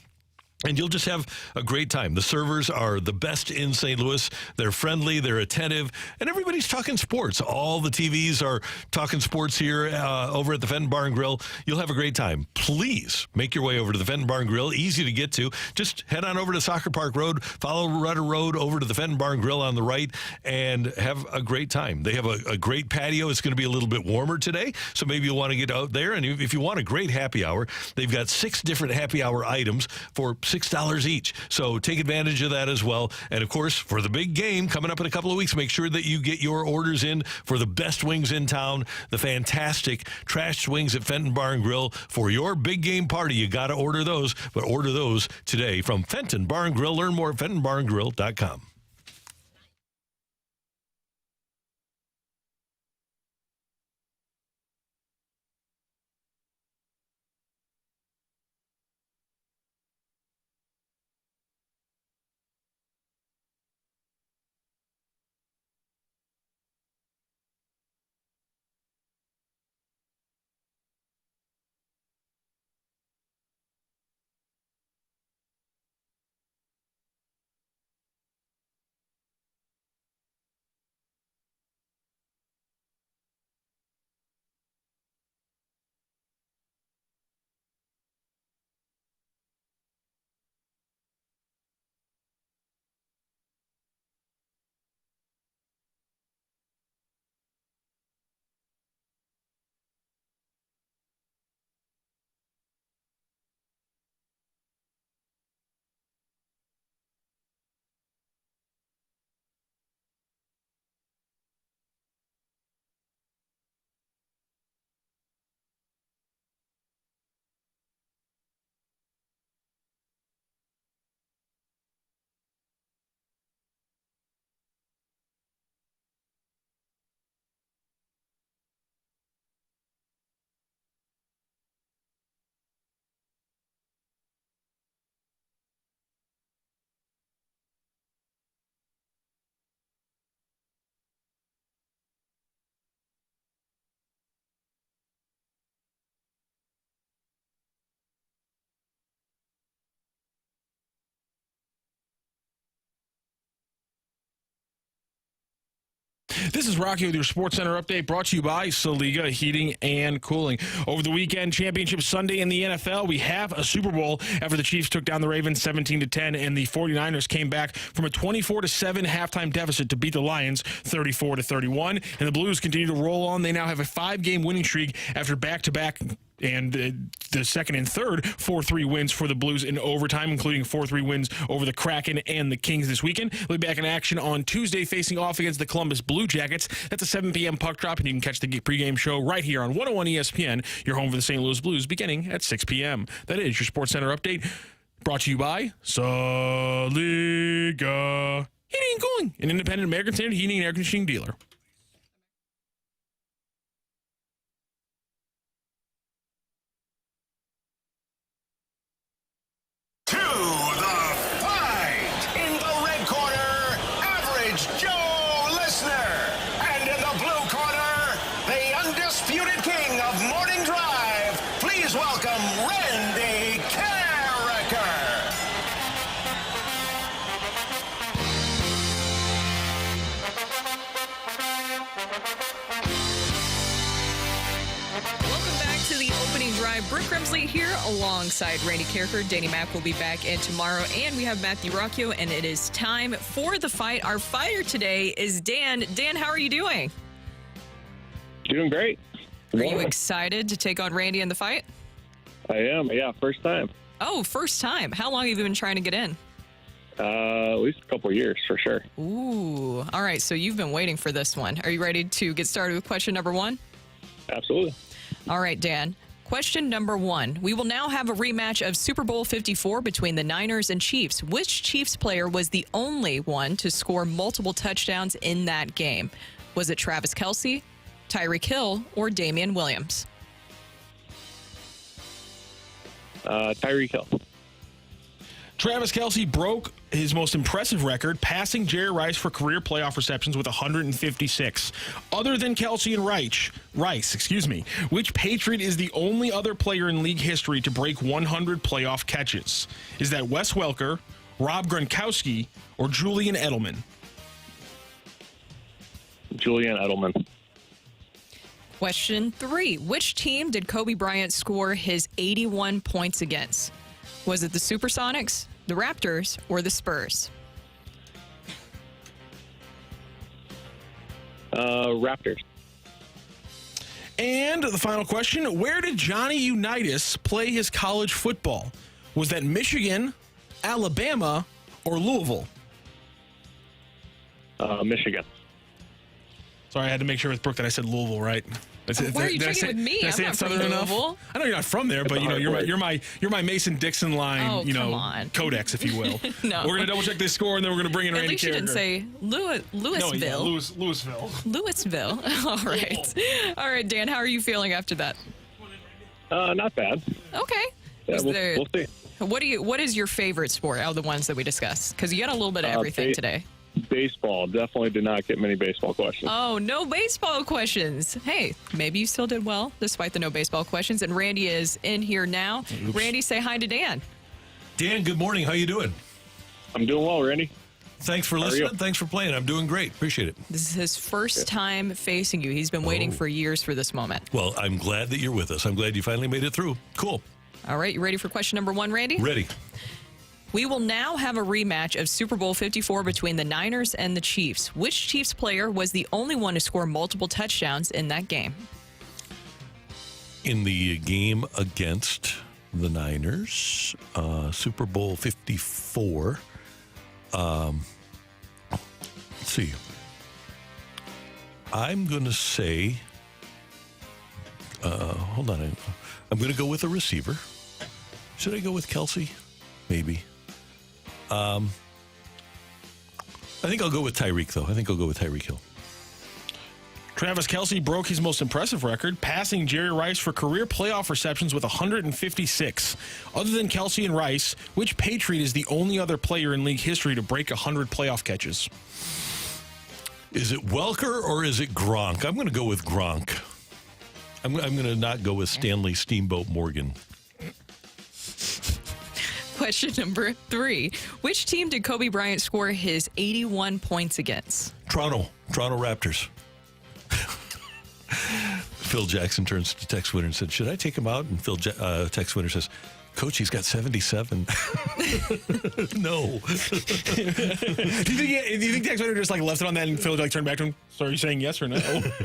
And you'll just have a great time. The servers are the best in St. Louis. They're friendly, they're attentive, and everybody's talking sports. All the TVs are talking sports here over at the Fenton Bar and Grill. You'll have a great time. Please make your way over to the Fenton Bar and Grill. Easy to get to. Just head on over to Soccer Park Road, follow Rudder Road over to the Fenton Bar and Grill on the right, and have a great time. They have a great patio. It's going to be a little bit warmer today, so maybe you'll want to get out there. And if you want a great happy hour, they've got 6 different happy hour items for $6 each. So take advantage of that as well. And of course, for the big game coming up in a couple of weeks, make sure that you get your orders in for the best wings in town, the fantastic trash wings at Fenton Bar and Grill. For your big game party, you got to order those, but order those today from Fenton Bar and Grill. Learn more at FentonBarandGrill.com. This is Rocky with your Sports Center update, brought to you by Saliga Heating and Cooling. Over the weekend, Championship Sunday in the NFL, we have a Super Bowl after the Chiefs took down the Ravens 17-10, and the 49ers came back from a 24-7 halftime deficit to beat the Lions 34-31. And the Blues continue to roll on. They now have a 5-game winning streak after back-to-back and the second and third 4-3 wins for the Blues in overtime, including 4-3 wins over the Kraken and the Kings this weekend. They'll be back in action on Tuesday, facing off against the Columbus Blue Jackets. That's a 7 p.m. puck drop, and you can catch the pregame show right here on 101 ESPN, your home for the St. Louis Blues, beginning at 6 p.m. That is your Sports Center update, brought to you by Saliga Heating and Cooling, an independent American Standard heating and air conditioning dealer. Brooke Grimsley here alongside Randy Kerber. Danny Mack will be back in tomorrow, and we have Matthew Rocchio, and it is time for the fight. Our fighter today is Dan. Dan, how are you doing? Doing great. Are you excited to take on Randy in the fight? I am, yeah, first time. Oh, first time. How long have you been trying to get in? At least a couple years, for sure. Ooh, all right, so you've been waiting for this one. Are you ready to get started with question number one? Absolutely. All right, Dan. Question number one. We will now have a rematch of Super Bowl 54 between the Niners and Chiefs. Which Chiefs player was the only one to score multiple touchdowns in that game? Was it Travis Kelce, Tyreek Hill, or Damian Williams? Tyreek Hill. Travis Kelce broke his most impressive record, passing Jerry Rice for career playoff receptions with 156. Other than Kelce and Rice, which Patriot is the only other player in league history to break 100 playoff catches? Is that Wes Welker, Rob Gronkowski, or Julian Edelman? Julian Edelman. Question three. Which team did Kobe Bryant score his 81 points against? Was it the Supersonics, the Raptors, or the Spurs? Raptors. And the final question, where did Johnny Unitas play his college football? Was that Michigan, Alabama, or Louisville? Michigan. Sorry, I had to make sure with Brooke that I said Louisville right. Why are you checking with me? I'm not from Louisville. I know you're not from there, but you're my Mason-Dixon line, come on. codex, if you will. No. We're gonna double check this score, and then we're gonna bring in Randy Kerber. At least you didn't say Louisville. No, Louisville. Louisville. All right. All right, Dan, how are you feeling after that? Not bad. Okay. Yeah, we'll see. What is your favorite sport out of the ones that we discussed? Because you got a little bit of everything today. Baseball. Definitely did not get many baseball questions. Oh, no baseball questions. Hey, maybe you still did well despite the no baseball questions. And Randy is in here now. Oops. Randy, say hi to Dan. Dan, good morning. How you doing? I'm doing well, Randy. Thanks for listening. Thanks for playing. I'm doing great. Appreciate it. This is his first time facing you. He's been waiting for years for this moment. Well, I'm glad that you're with us. I'm glad you finally made it through. Cool. All right. You ready for question number one, Randy? Ready. We will now have a rematch of Super Bowl 54 between the Niners and the Chiefs. Which Chiefs player was the only one to score multiple touchdowns in that game? In the game against the Niners, Super Bowl 54, let's see. I'm going to say, hold on. I'm going to go with a receiver. Should I go with Kelce? Maybe. I think I'll go with Tyreek, though. I think I'll go with Tyreek Hill. Travis Kelce broke his most impressive record, passing Jerry Rice for career playoff receptions with 156. Other than Kelce and Rice, which Patriot is the only other player in league history to break 100 playoff catches? Is it Welker or is it Gronk? I'm going to go with Gronk. I'm going to not go with Stanley Steamboat Morgan. Question number three. Which team did Kobe Bryant score his 81 points against? Toronto Raptors. Phil Jackson turns to Tex Winter and said, should I take him out? And Tex Winter says, Coach, he's got 77. No. Do you think Tex Winter just left it on that and Phil turned back to him? So are you saying yes or no?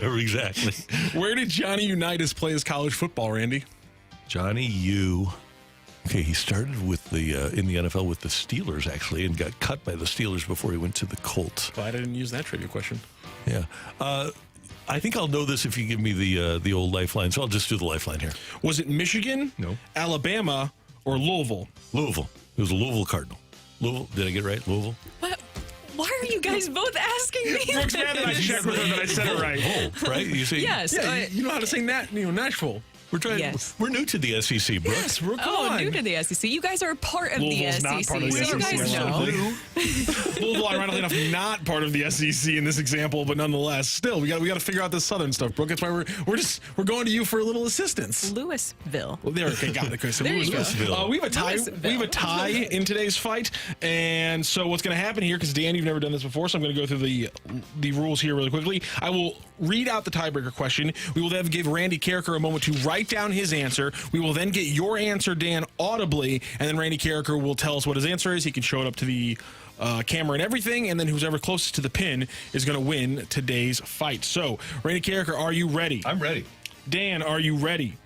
Exactly. Where did Johnny Unitas play his college football, Randy? Johnny U. Okay, he started with in the NFL with the Steelers, actually, and got cut by the Steelers before he went to the Colts. Glad I didn't use that trivia question. Yeah. I think I'll know this if you give me the old lifeline, so I'll just do the lifeline here. Was it Michigan, No. Alabama, or Louisville? Louisville. It was a Louisville Cardinal. Louisville. Did I get it right? Louisville? What? Why are you guys both asking me? Brooks mad that I checked with her that I said it right. Oh, right? You say Yes. Yeah, you know how to say Nashville. We're trying. Yes. We're new to the SEC, Brooks. Yes, we're new to the SEC. You guys are part of Louisville's the not SEC. part of the so you SEC. guys know. Louisville, ironically enough, not part of the SEC in this example, but nonetheless, still, we got to figure out the Southern stuff, Brooke. That's why we're going to you for a little assistance. Louisville. Well, there, okay, got it. Okay, so There you go. Louisville. We have a tie. Louisville. We have a tie in today's fight, and so what's going to happen here? Because Dan, you've never done this before, so I'm going to go through the rules here really quickly. I will read out the tiebreaker question. We will then give Randy Carricker a moment to write down his answer. We will then get your answer, Dan, audibly, and then Randy Carricker will tell us what his answer is. He can show it up to the camera and everything, and then who's ever closest to the pin is going to win today's fight. So, Randy Carricker, are you ready? I'm ready. Dan, are you ready?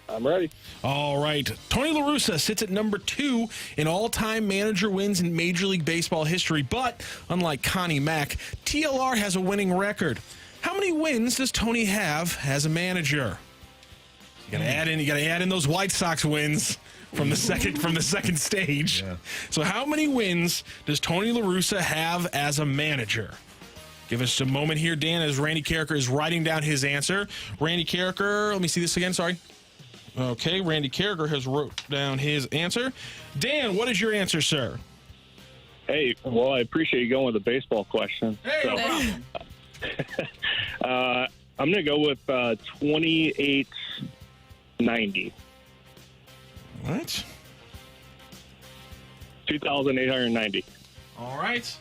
I'm ready. All right. Tony La Russa sits at number 2 in all-time manager wins in Major League Baseball history, but unlike Connie Mack, TLR has a winning record. How many wins does Tony have as a manager? You got to add in those White Sox wins from the second stage. Yeah. So how many wins does Tony La Russa have as a manager? Give us a moment here, Dan, as Randy Carricker is writing down his answer. Randy Carricker, let me see this again, sorry. Okay, Randy Carricker has wrote down his answer. Dan, what is your answer, sir? Hey, well, I appreciate you going with the baseball question. Hey, no problem. I'm going to go with 2890. What? 2,890. All right.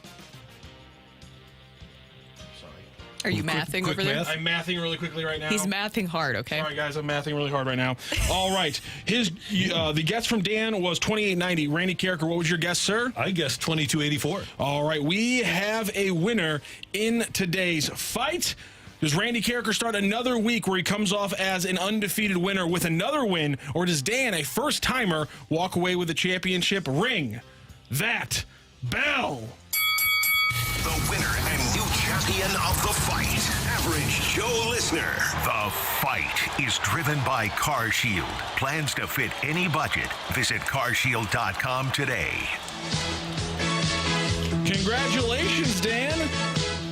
Are you mathing quick over there? math? I'm mathing really quickly right now. He's mathing hard, okay? All right, guys, I'm mathing really hard right now. All right. The guess from Dan was 2890. Randy Carricker, what was your guess, sir? I guess 2284. All right, we have a winner in today's fight. Does Randy Carricker start another week where he comes off as an undefeated winner with another win, or does Dan, a first-timer, walk away with the championship? Ring that bell. The winner and new champion of the fight, Average Joe Listener. The fight is driven by Car Shield. Plans to fit any budget. Visit carshield.com today. Congratulations, Dan.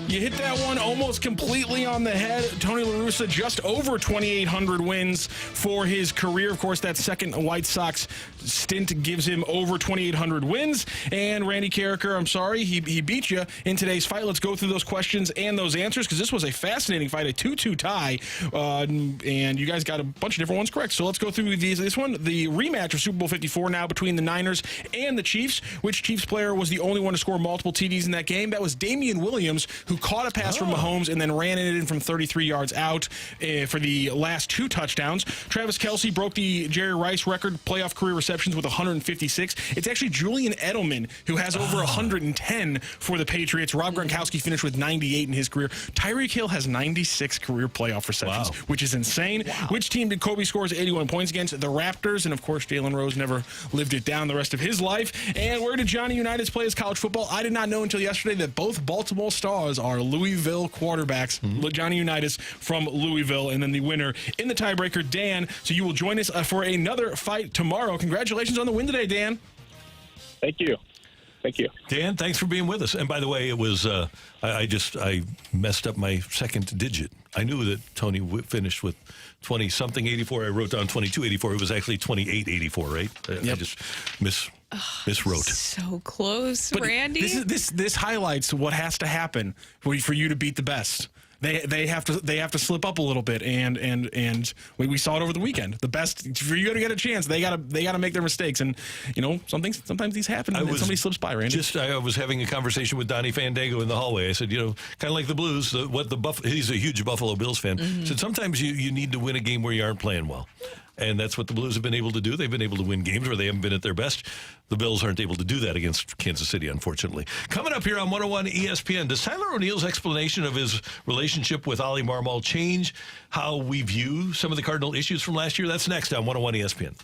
You hit that one almost completely on the head. Tony La Russa just over 2,800 wins for his career. Of course, that second White Sox stint gives him over 2,800 wins. And Randy Carricker, I'm sorry, he beat you in today's fight. Let's go through those questions and those answers because this was a fascinating fight, a 2-2 tie. And you guys got a bunch of different ones correct. So let's go through this one. The rematch of Super Bowl 54 now between the Niners and the Chiefs. Which Chiefs player was the only one to score multiple TDs in that game? That was Damian Williams, who caught a pass from Mahomes and then ran it in from 33 yards out for the last 2 touchdowns. Travis Kelce broke the Jerry Rice record playoff career receptions with 156. It's actually Julian Edelman who has over 110 for the Patriots. Rob Gronkowski finished with 98 in his career. Tyreek Hill has 96 career playoff receptions, which is insane. Wow. Which team did Kobe score 81 points against? The Raptors, and of course Jalen Rose never lived it down the rest of his life. And where did Johnny Unitas play his college football? I did not know until yesterday that both Baltimore Stars are Louisville quarterbacks. Johnny Unitas from Louisville, and then the winner in the tiebreaker, Dan. So you will join us for another fight tomorrow. Congratulations on the win today, Dan. Thank you. Thank you. Dan, thanks for being with us. And by the way, it was I messed up my second digit. I knew that Tony finished with 20-something 84. I wrote down 2284. It was actually 2884, right? I just miswrote. So close, but Randy. This highlights what has to happen for you to beat the best. they have to slip up a little bit, and we saw it over the weekend. The best for you to get a chance, they gotta make their mistakes, and sometimes these happen and somebody slips by. Randy, I was having a conversation with Donnie Fandango in the hallway. I said, kind of like the Blues, he's a huge Buffalo Bills fan. Mm-hmm. Said sometimes you need to win a game where you aren't playing well. And that's what the Blues have been able to do. They've been able to win games where they haven't been at their best. The Bills aren't able to do that against Kansas City, unfortunately. Coming up here on 101 ESPN, does Tyler O'Neill's explanation of his relationship with Oli Marmol change how we view some of the Cardinal issues from last year? That's next on 101 ESPN.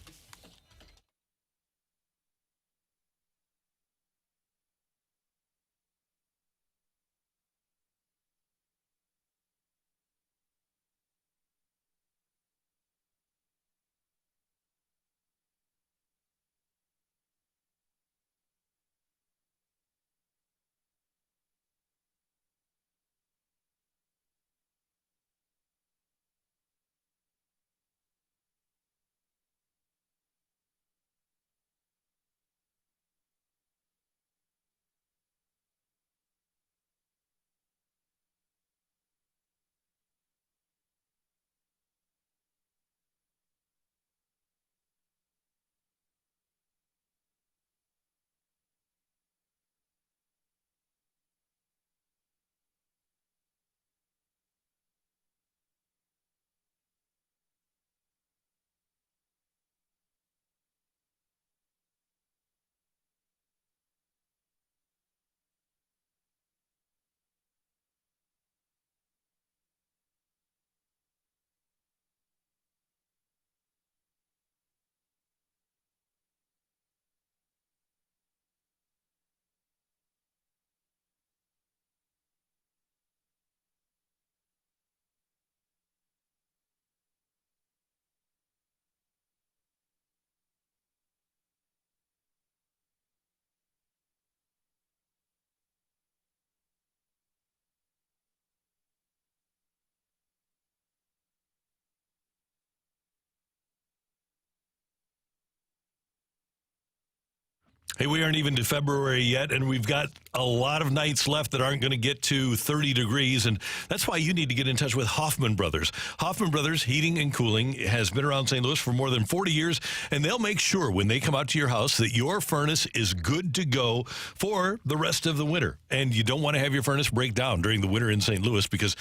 Hey, we aren't even to February yet, and we've got a lot of nights left that aren't going to get to 30 degrees, and that's why you need to get in touch with Hoffman Brothers. Hoffman Brothers Heating and Cooling has been around St. Louis for more than 40 years, and they'll make sure when they come out to your house that your furnace is good to go for the rest of the winter. And you don't want to have your furnace break down during the winter in St. Louis because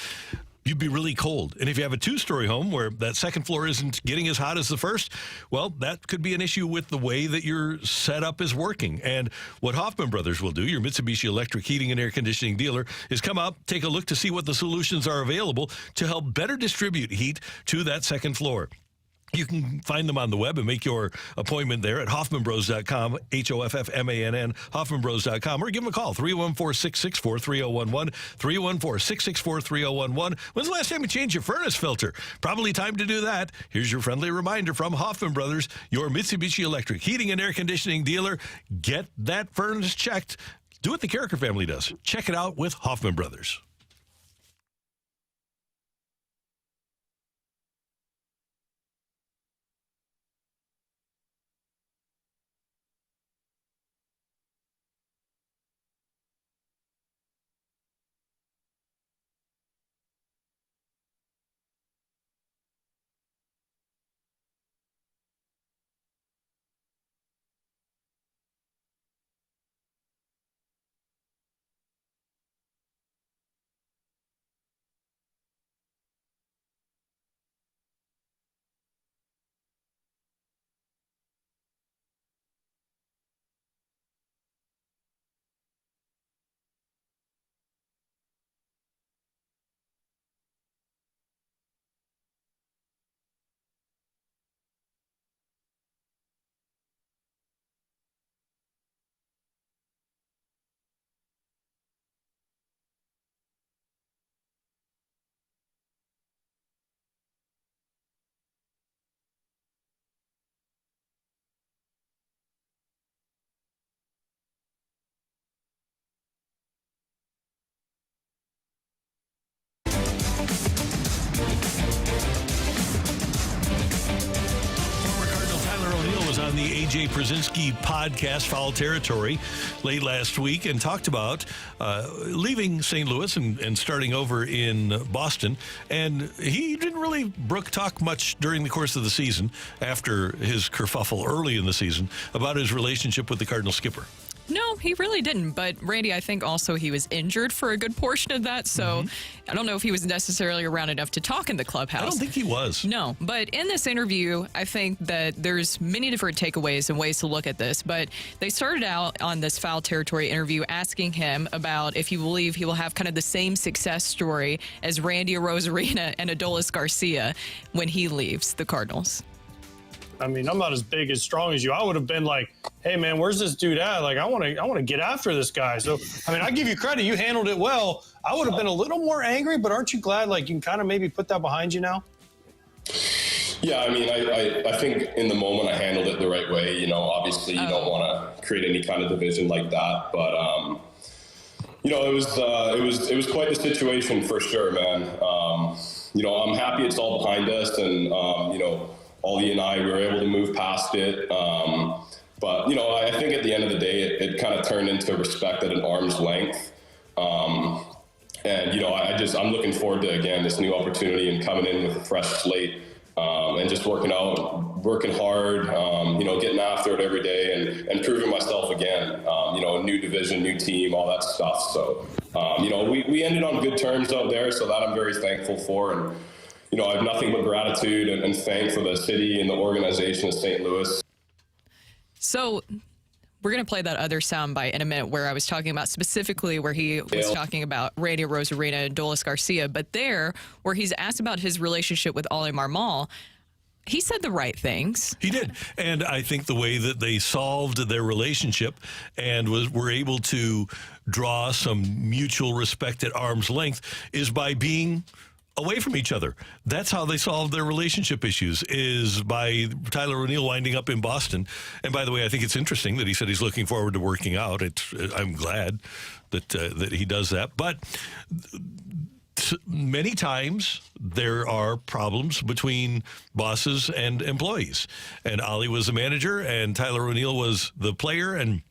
you'd be really cold. And if you have a two-story home where that second floor isn't getting as hot as the first, well, that could be an issue with the way that your setup is working. And what Hoffman Brothers will do, your Mitsubishi Electric heating and air conditioning dealer, is come out, take a look to see what the solutions are available to help better distribute heat to that second floor. You can find them on the web and make your appointment there at HoffmanBros.com, HOFFMANN, HoffmanBros.com, or give them a call, 314-664-3011, 314-664-3011. When's the last time you changed your furnace filter? Probably time to do that. Here's your friendly reminder from Hoffman Brothers, your Mitsubishi Electric heating and air conditioning dealer. Get that furnace checked. Do what the Kerber family does. Check it out with Hoffman Brothers. on the A.J. Brzezinski podcast, Foul Territory, late last week and talked about leaving St. Louis and starting over in Boston. And he didn't really talk much during the course of the season after his kerfuffle early in the season about his relationship with the Cardinals skipper. No, he really didn't. But Randy, I think also he was injured for a good portion of that. So I don't know if he was necessarily around enough to talk in the clubhouse. I don't think he was. No, but in this interview, I think that there's many different takeaways and ways to look at this. But they started out on this Foul Territory interview asking him about if you believe he will have kind of the same success story as Randy Arozarena and Adolis Garcia when he leaves the Cardinals. I mean, I'm not as big, as strong as you. I would have been like, hey, man, where's this dude at? Like, I want to get after this guy. So, I mean, I give you credit. You handled it well. I would have been a little more angry, but aren't you glad, like, you can kind of maybe put that behind you now? Yeah, I mean, I think in the moment I handled it the right way. You know, obviously you don't want to create any kind of division like that. But, you know, it was quite the situation for sure, man. You know, I'm happy it's all behind us and, you know, Ollie and I, we were able to move past it. But, you know, I think at the end of the day, it kind of turned into respect at an arm's length. And, you know, I'm looking forward to, again, this new opportunity and coming in with a fresh slate and just working hard, you know, getting after it every day and proving myself again. You know, a new division, new team, all that stuff. So, you know, we ended on good terms out there, so that I'm very thankful for. And, you know, I have nothing but gratitude and thank for the city and the organization of St. Louis. So we're going to play that other soundbite in a minute where I was talking about specifically where he was talking about Randy Arozarena and Adolis Garcia. But there, where he's asked about his relationship with Ollie Marmol, he said the right things. He did. And I think the way that they solved their relationship and were able to draw some mutual respect at arm's length is by being away from each other. That's how they solved their relationship issues, is by Tyler O'Neill winding up in Boston. And by the way, I think it's interesting that he said he's looking forward to working out. I'm glad that he does that. But many times there are problems between bosses and employees. And Ollie was the manager and Tyler O'Neill was the player, and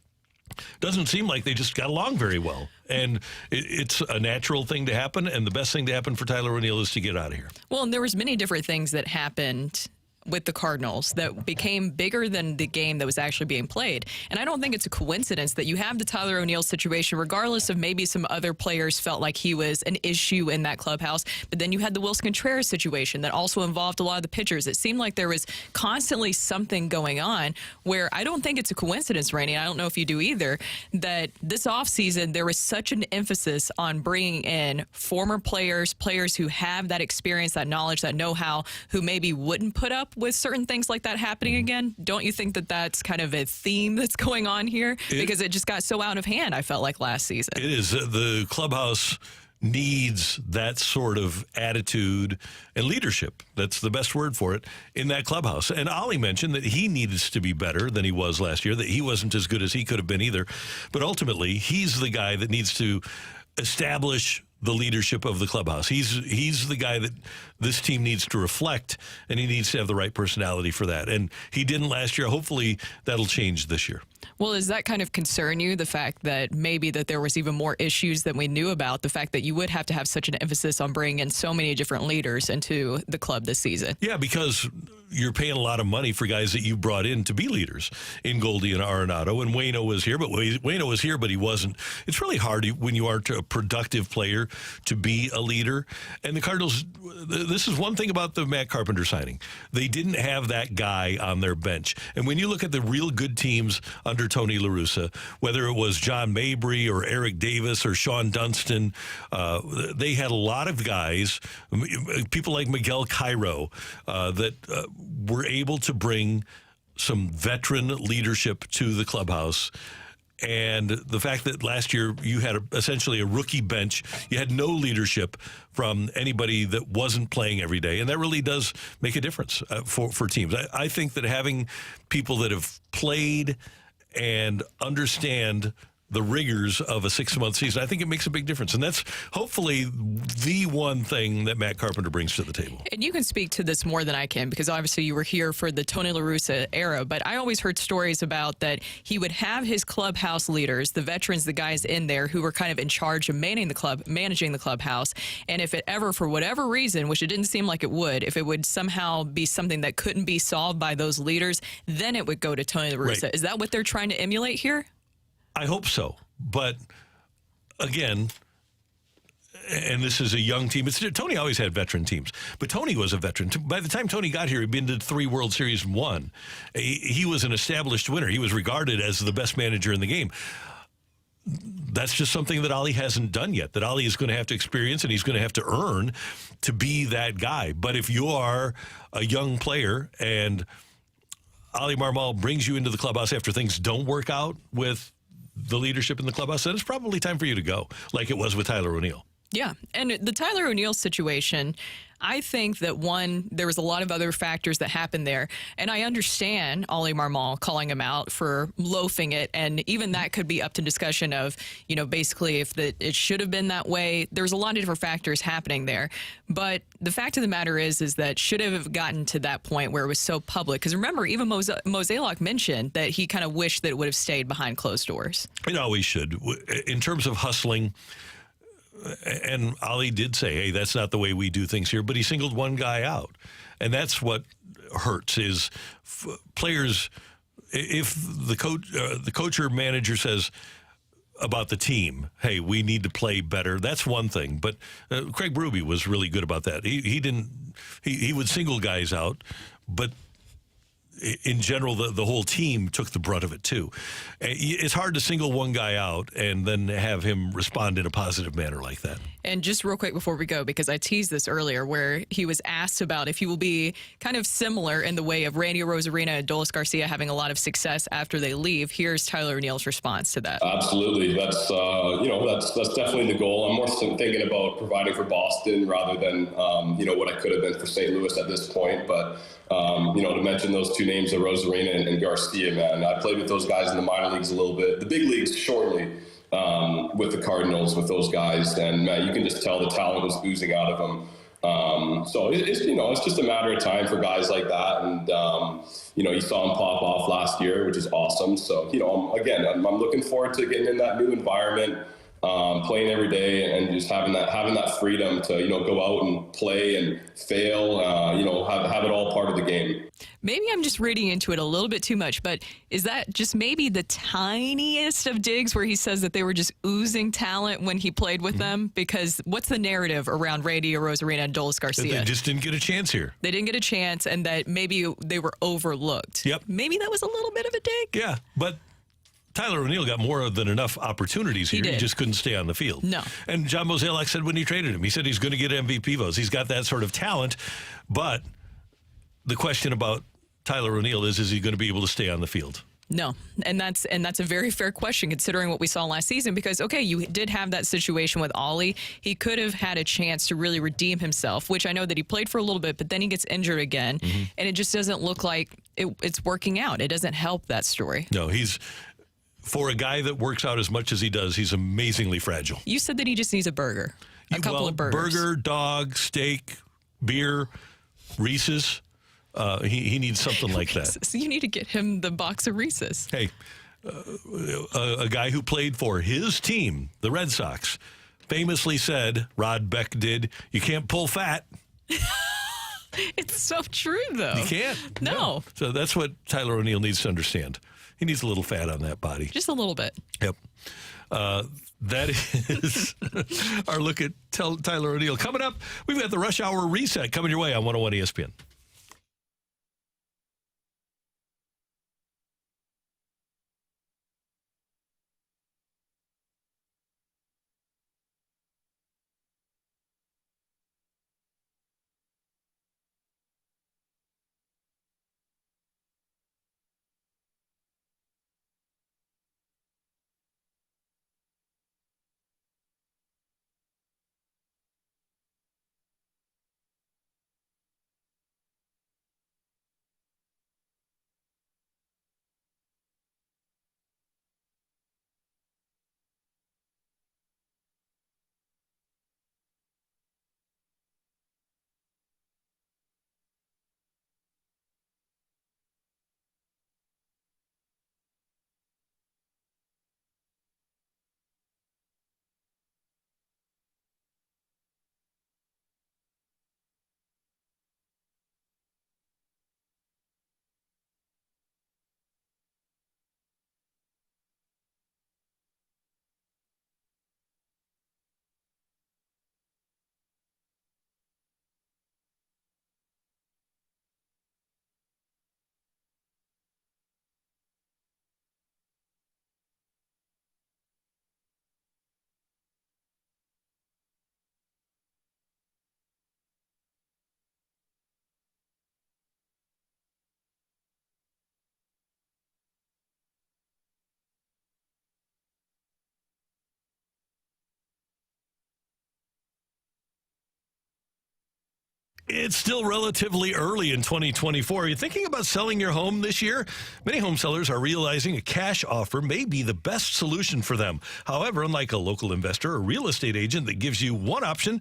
doesn't seem like they just got along very well. And it's a natural thing to happen, and the best thing to happen for Tyler O'Neill is to get out of here. Well, and there was many different things that happened with the Cardinals that became bigger than the game that was actually being played. And I don't think it's a coincidence that you have the Tyler O'Neill situation, regardless of maybe some other players felt like he was an issue in that clubhouse. But then you had the Wilson Contreras situation that also involved a lot of the pitchers. It seemed like there was constantly something going on where I don't think it's a coincidence, Rainey, I don't know if you do either, that this offseason there was such an emphasis on bringing in former players who have that experience, that knowledge, that know-how, who maybe wouldn't put up with certain things like that happening again. Don't you think that that's kind of a theme that's going on here? Because it just got so out of hand, I felt like, last season. It is. The clubhouse needs that sort of attitude and leadership. That's the best word for it in that clubhouse. And Ollie mentioned that he needs to be better than he was last year, that he wasn't as good as he could have been either. But ultimately, he's the guy that needs to establish the leadership of the clubhouse. He's the guy that this team needs to reflect, and he needs to have the right personality for that. And he didn't last year. Hopefully that'll change this year. Well, does that kind of concern you, the fact that maybe that there was even more issues than we knew about, the fact that you would have to have such an emphasis on bringing in so many different leaders into the club this season? Yeah, because you're paying a lot of money for guys that you brought in to be leaders in Goldie and Arenado, and Waino was here, but Waino was here, but he wasn't. It's really hard when you are a productive player to be a leader. And the Cardinals, this is one thing about the Matt Carpenter signing. They didn't have that guy on their bench. And when you look at the real good teams under Tony La Russa, whether it was John Mabry or Eric Davis or Sean Dunston, they had a lot of guys, people like Miguel Cairo, that were able to bring some veteran leadership to the clubhouse. And the fact that last year you had essentially a rookie bench, you had no leadership from anybody that wasn't playing every day. And that really does make a difference for teams. I think that having people that have played and understand the rigors of a 6-month season, I think it makes a big difference. And that's hopefully the one thing that Matt Carpenter brings to the table. And you can speak to this more than I can because obviously you were here for the Tony La Russa era, but I always heard stories about that he would have his clubhouse leaders, the veterans, the guys in there who were kind of in charge of managing the clubhouse. And if it ever, for whatever reason, which it didn't seem like it would, if it would somehow be something that couldn't be solved by those leaders, then it would go to Tony La Russa. Right. Is that what they're trying to emulate here? I hope so. But again, and this is a young team. Tony always had veteran teams, but Tony was a veteran. By the time Tony got here, he'd been to 3 World Series and won. He was an established winner. He was regarded as the best manager in the game. That's just something that Ollie hasn't done yet, that Ollie is going to have to experience and he's going to have to earn to be that guy. But if you are a young player and Ollie Marmol brings you into the clubhouse after things don't work out with the leadership in the clubhouse, then it's probably time for you to go, like it was with Tyler O'Neill. Yeah, and the Tyler O'Neill situation, I think that there was a lot of other factors that happened there, and I understand Ollie Marmol calling him out for loafing it, and even that could be up to discussion of, basically if it should have been that way. There's a lot of different factors happening there, but the fact of the matter is that should have gotten to that point where it was so public. Because remember, even Mozeliak mentioned that he kind of wished that it would have stayed behind closed doors. It always should. In terms of hustling, and Ollie did say, hey, that's not the way we do things here, but he singled one guy out. And that's what hurts is players, if the coach or manager says about the team, hey, we need to play better, that's one thing. But Craig Berube was really good about that. He would single guys out, but in general, the whole team took the brunt of it, too. It's hard to single one guy out and then have him respond in a positive manner like that. And just real quick before we go, because I teased this earlier, where he was asked about if he will be kind of similar in the way of Randy Arozarena and Adolis Garcia having a lot of success after they leave. Here's Tyler O'Neill's response to that. Absolutely. That's definitely the goal. I'm more thinking about providing for Boston rather than, what I could have been for St. Louis at this point. But, to mention those two names, Arozarena and Garcia, man, I played with those guys in the minor leagues a little bit, the big leagues shortly. With the Cardinals, with those guys, and you can just tell the talent was oozing out of them. So it's just a matter of time for guys like that, and you saw him pop off last year, which is awesome. So I'm looking forward to getting in that new environment, playing every day, and just having that freedom to go out and play and fail, have it all part of the game. Maybe I'm just reading into it a little bit too much, but is that just maybe the tiniest of digs where he says that they were just oozing talent when he played with them? Because what's the narrative around Randy Arozarena and Adolis Garcia? They just didn't get a chance here. They didn't get a chance, and that maybe they were overlooked. Yep. Maybe that was a little bit of a dig. Yeah, but Tyler O'Neill got more than enough opportunities here. He just couldn't stay on the field. No. And John Mozeliak said when he traded him, he said he's going to get MVP votes. He's got that sort of talent, but the question about Tyler O'Neill is he going to be able to stay on the field? No, and that's a very fair question considering what we saw last season, because, okay, you did have that situation with Ollie. He could have had a chance to really redeem himself, which I know that he played for a little bit, but then he gets injured again, and it just doesn't look like it's working out. It doesn't help that story. No, for a guy that works out as much as he does, he's amazingly fragile. You said that he just needs a burger, a couple of burgers. Burger, dog, steak, beer, Reese's. He needs something like that. So you need to get him the box of Reese's. Hey, a guy who played for his team, the Red Sox, famously said, Rod Beck did, you can't pull fat. It's so true, though. You can't. No. So that's what Tyler O'Neill needs to understand. He needs a little fat on that body. Just a little bit. Yep. That is our look at Tyler O'Neill. Coming up, we've got the Rush Hour Reset coming your way on 101 ESPN. It's still relatively early in 2024. Are you thinking about selling your home this year? Many home sellers are realizing a cash offer may be the best solution for them. However, unlike a local investor or real estate agent that gives you one option,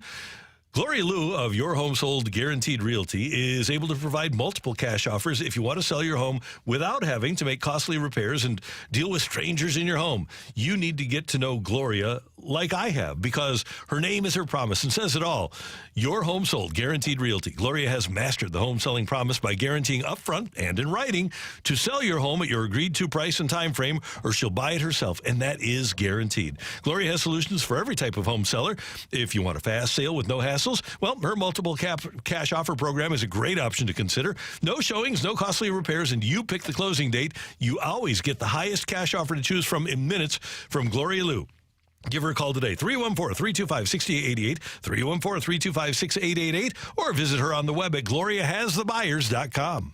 Gloria Liu of Your Home Sold Guaranteed Realty is able to provide multiple cash offers if you want to sell your home without having to make costly repairs and deal with strangers in your home. You need to get to know Gloria like I have, because her name is her promise and says it all. Your Home Sold Guaranteed Realty. Gloria has mastered the home selling promise by guaranteeing upfront and in writing to sell your home at your agreed to price and time frame, or she'll buy it herself, and that is guaranteed. Gloria has solutions for every type of home seller. If you want a fast sale with no hassles, well, her multiple cash offer program is a great option to consider. No showings, no costly repairs, and you pick the closing date. You always get the highest cash offer to choose from in minutes from Gloria Liu. Give her a call today, 314-325-6888, 314-325-6888, or visit her on the web at gloriahasthebuyers.com.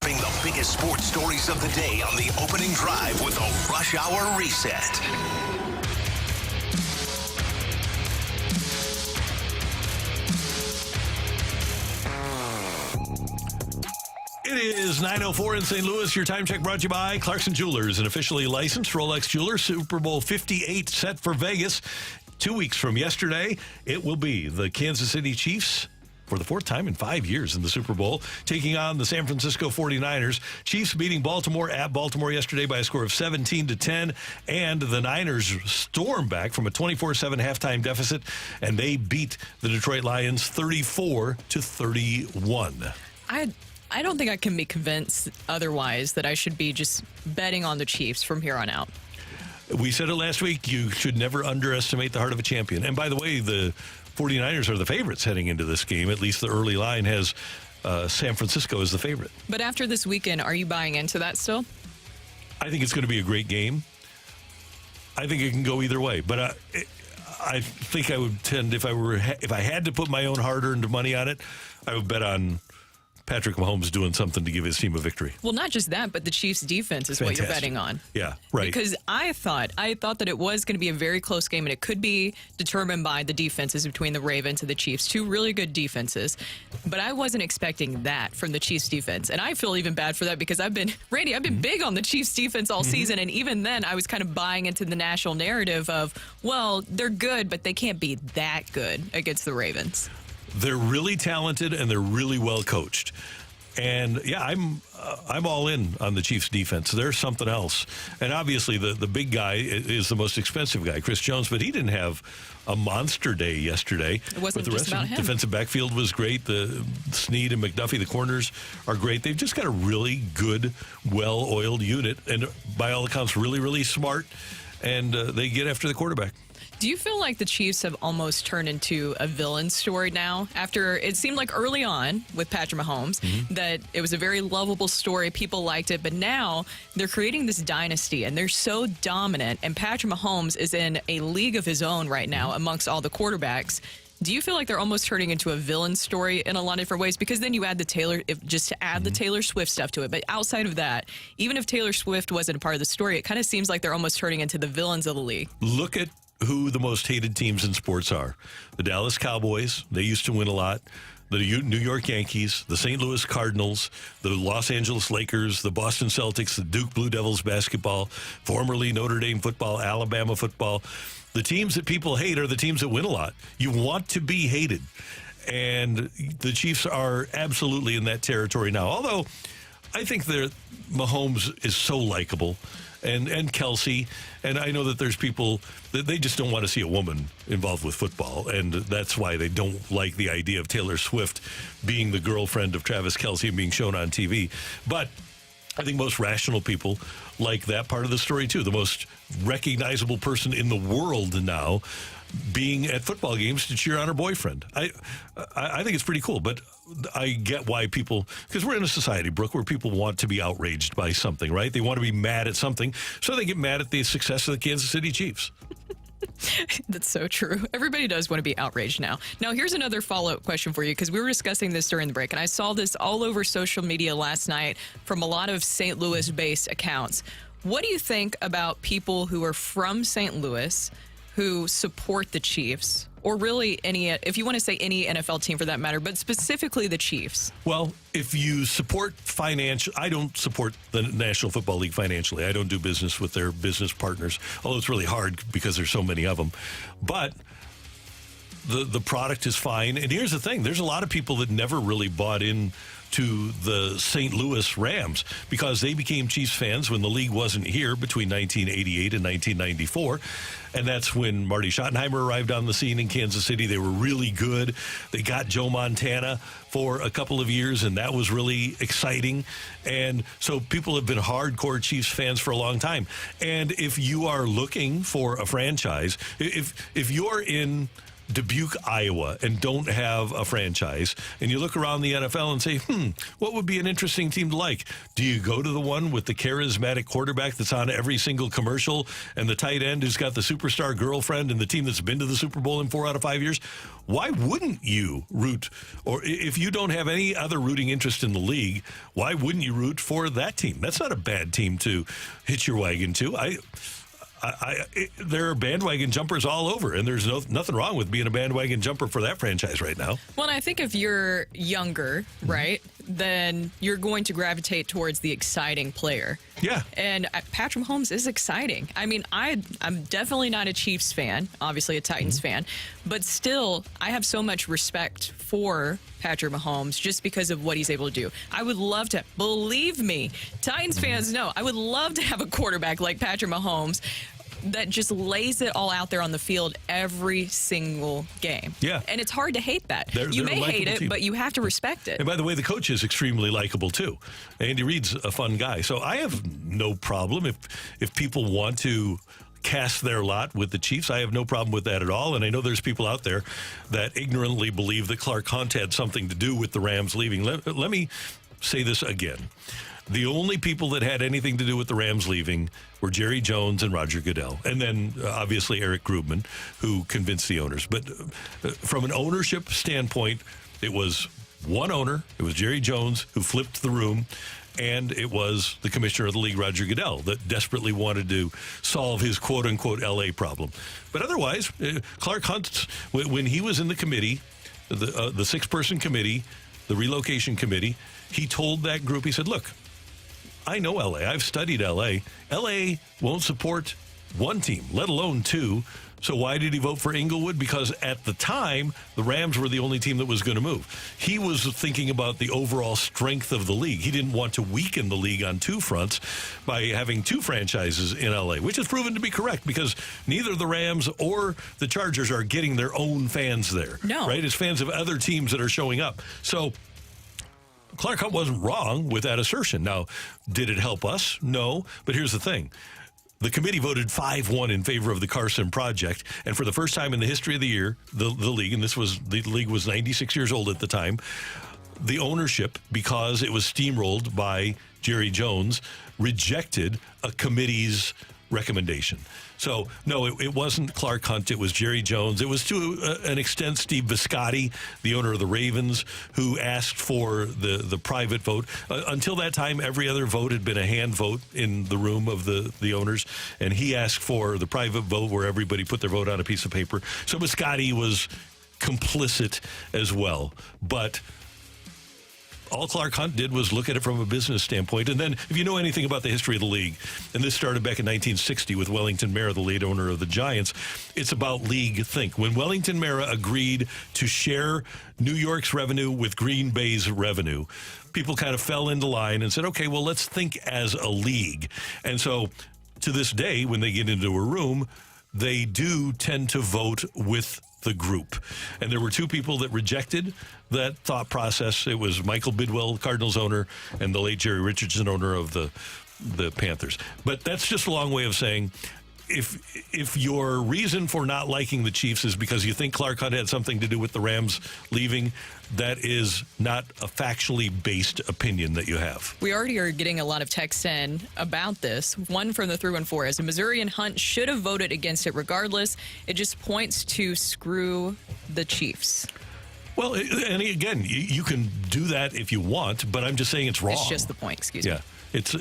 The biggest sports stories of the day on the opening drive with a Rush Hour Reset. It is 9:04 in St. Louis. Your time check brought to you by Clarkson Jewelers, an officially licensed Rolex jeweler. Super Bowl 58 set for Vegas. 2 weeks from yesterday, it will be the Kansas City Chiefs, for the fourth time in 5 years in the Super Bowl, taking on the San Francisco 49ers. Chiefs beating Baltimore at Baltimore yesterday by a score of 17-10, and the Niners stormed back from a 24-7 halftime deficit, and they beat the Detroit Lions 34-31. I don't think I can be convinced otherwise that I should be just betting on the Chiefs from here on out. We said it last week, you should never underestimate the heart of a champion. And by the way, the 49ers are the favorites heading into this game. At least the early line has San Francisco as the favorite. But after this weekend, are you buying into that still? I think it's going to be a great game. I think it can go either way. But I think I would tend, if I had to put my own hard-earned money on it, I would bet on Patrick Mahomes doing something to give his team a victory. Well, not just that, but the Chiefs' defense is what you're betting on. Yeah, right. Because I thought that it was going to be a very close game, and it could be determined by the defenses between the Ravens and the Chiefs. Two really good defenses. But I wasn't expecting that from the Chiefs' defense. And I feel even bad for that because I've been big on the Chiefs' defense all season. And even then, I was kind of buying into the national narrative of, well, they're good, but they can't be that good against the Ravens. They're really talented and they're really well coached. And yeah, I'm all in on the Chiefs defense. They're something else. And obviously the big guy is the most expensive guy, Chris Jones, but he didn't have a monster day yesterday. It wasn't but the just rest about of the him. defensive backfield was great. The Snead and McDuffie, the corners, are great. They've just got a really good, well-oiled unit, and by all accounts, really, really smart. And they get after the quarterback. Do you feel like the Chiefs have almost turned into a villain story now? After it seemed like early on with Patrick Mahomes that it was a very lovable story, people liked it, but now they're creating this dynasty and they're so dominant, and Patrick Mahomes is in a league of his own right now amongst all the quarterbacks. Do you feel like they're almost turning into a villain story in a lot of different ways? Because then you add the Taylor Swift stuff to it. But outside of that, even if Taylor Swift wasn't a part of the story, it kind of seems like they're almost turning into the villains of the league. Look at who the most hated teams in sports are. The Dallas Cowboys, they used to win a lot. The New York Yankees, the St. Louis Cardinals, the Los Angeles Lakers, the Boston Celtics, the Duke Blue Devils basketball, formerly Notre Dame football, Alabama football. The teams that people hate are the teams that win a lot. You want to be hated. And the Chiefs are absolutely in that territory now. Although I think Mahomes is so likable, and Kelsey, and I know that there's people that they just don't want to see a woman involved with football, and that's why they don't like the idea of Taylor Swift being the girlfriend of Travis Kelce and being shown on TV. But I think most rational people like that part of the story too. The most recognizable person in the world now being at football games to cheer on her boyfriend. I think it's pretty cool, but I get why people, because we're in a society, Brooke, where people want to be outraged by something, right? They want to be mad at something, so they get mad at the success of the Kansas City Chiefs. That's so true. Everybody does want to be outraged now. Now, here's another follow-up question for you, because we were discussing this during the break, and I saw this all over social media last night from a lot of St. Louis-based accounts. What do you think about people who are from St. Louis who support the Chiefs, or really any, if you want to say any NFL team for that matter, but specifically the Chiefs? Well, if you support I don't support the National Football League financially. I don't do business with their business partners, although it's really hard because there's so many of them. But the product is fine. And here's the thing. There's a lot of people that never really bought in to the St. Louis Rams because they became Chiefs fans when the league wasn't here between 1988 and 1994. And that's when Marty Schottenheimer arrived on the scene in Kansas City. They were really good. They got Joe Montana for a couple of years, and that was really exciting. And so people have been hardcore Chiefs fans for a long time. And if you are looking for a franchise, if you're in Dubuque, Iowa, and don't have a franchise, and you look around the NFL and say, what would be an interesting team to like? Do you go to the one with the charismatic quarterback that's on every single commercial and the tight end who's got the superstar girlfriend and the team that's been to the Super Bowl in 4 out of 5 years? Why wouldn't you root? Or if you don't have any other rooting interest in the league, why wouldn't you root for that team? That's not a bad team to hitch your wagon to. There are bandwagon jumpers all over, and there's nothing wrong with being a bandwagon jumper for that franchise right now. Well, and I think if you're younger, right, then you're going to gravitate towards the exciting player. Yeah. And Patrick Mahomes is exciting. I mean, I'm definitely not a Chiefs fan, obviously a Titans fan, but still, I have so much respect for Patrick Mahomes just because of what he's able to do. I would love to, believe me, Titans fans know, I would love to have a quarterback like Patrick Mahomes that just lays it all out there on the field every single game. Yeah. And it's hard to hate that. they're You may a hate likable it, team. but you have to respect it. And by the way, the coach is extremely likable too. Andy Reid's a fun guy. So I have no problem if people want to cast their lot with the Chiefs. I have no problem with that at all. And I know there's people out there that ignorantly believe that Clark Hunt had something to do with the Rams leaving. Let me say this again. The only people that had anything to do with the Rams leaving were Jerry Jones and Roger Goodell. And then, obviously, Eric Grubman, who convinced the owners. But from an ownership standpoint, it was one owner. It was Jerry Jones, who flipped the room. And it was the commissioner of the league, Roger Goodell, that desperately wanted to solve his quote-unquote L.A. problem. But otherwise, Clark Hunt, when he was in the committee, the six-person committee, the relocation committee, he told that group, he said, look, I know L.A. I've studied L.A. L.A. won't support one team, let alone two. So why did he vote for Inglewood? Because at the time, the Rams were the only team that was going to move. He was thinking about the overall strength of the league. He didn't want to weaken the league on two fronts by having two franchises in L.A., which has proven to be correct because neither the Rams or the Chargers are getting their own fans there. No. Right? It's fans of other teams that are showing up. So Clark Hunt wasn't wrong with that assertion. Now, did it help us? No. But here's the thing. The committee voted 5-1 in favor of the Carson project, and for the first time in the history of the year, the league, and the league was 96 years old at the time, the ownership, because it was steamrolled by Jerry Jones, rejected a committee's recommendation. So, no, it wasn't Clark Hunt. It was Jerry Jones. It was, to an extent, Steve Biscotti, the owner of the Ravens, who asked for the private vote. Until that time, every other vote had been a hand vote in the room of the owners, and he asked for the private vote where everybody put their vote on a piece of paper. So Biscotti was complicit as well. But all Clark Hunt did was look at it from a business standpoint. And then, if you know anything about the history of the league, and this started back in 1960 with Wellington Mara, the late owner of the Giants, it's about league think. When Wellington Mara agreed to share New York's revenue with Green Bay's revenue, people kind of fell into line and said, okay, well, let's think as a league. And so, to this day, when they get into a room, they do tend to vote with the group. And there were two people that rejected that thought process. It was Michael Bidwell, Cardinals owner, and the late Jerry Richardson, owner of the Panthers. But that's just a long way of saying, if your reason for not liking the Chiefs is because you think Clark Hunt had something to do with the Rams leaving, that is not a factually based opinion that you have. We already are getting a lot of texts in about this. One from the 314, as a Missourian, Hunt should have voted against it regardless. It just points to screw the Chiefs. Well, and again, you can do that if you want, but I'm just saying it's wrong. It's just the point, excuse me. It's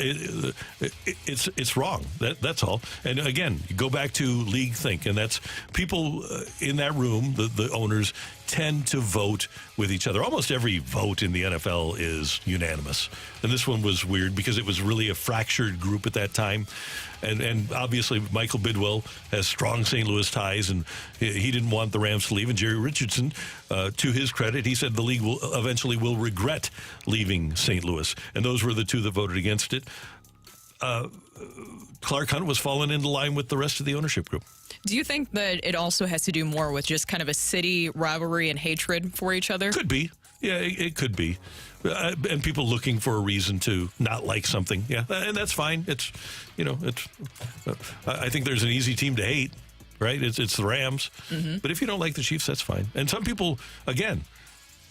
wrong. That's all. And again, you go back to league think, and that's people in that room, the owners, tend to vote with each other. Almost every vote in the NFL is unanimous. And this one was weird because it was really a fractured group at that time. And obviously, Michael Bidwell has strong St. Louis ties, and he didn't want the Rams to leave. And Jerry Richardson, to his credit, he said the league will eventually regret leaving St. Louis. And those were the two that voted against it. Clark Hunt was falling into line with the rest of the ownership group. Do you think that it also has to do more with just kind of a city rivalry and hatred for each other? Could be. Yeah, it could be. And people looking for a reason to not like something. Yeah, and that's fine. I think there's an easy team to hate, right? It's the Rams. Mm-hmm. But if you don't like the Chiefs, that's fine. And some people, again,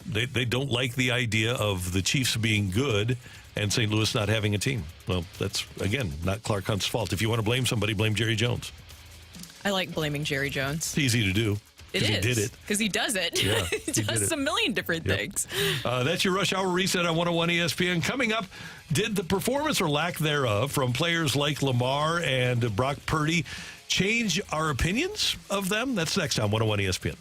they don't like the idea of the Chiefs being good and St. Louis not having a team. Well, that's, again, not Clark Hunt's fault. If you want to blame somebody, blame Jerry Jones. I like blaming Jerry Jones. It's easy to do. It is. He did it. Because he does it. Yeah, he does a million different things. That's your Rush Hour Reset on 101 ESPN. Coming up, did the performance or lack thereof from players like Lamar and Brock Purdy change our opinions of them? That's next on 101 ESPN.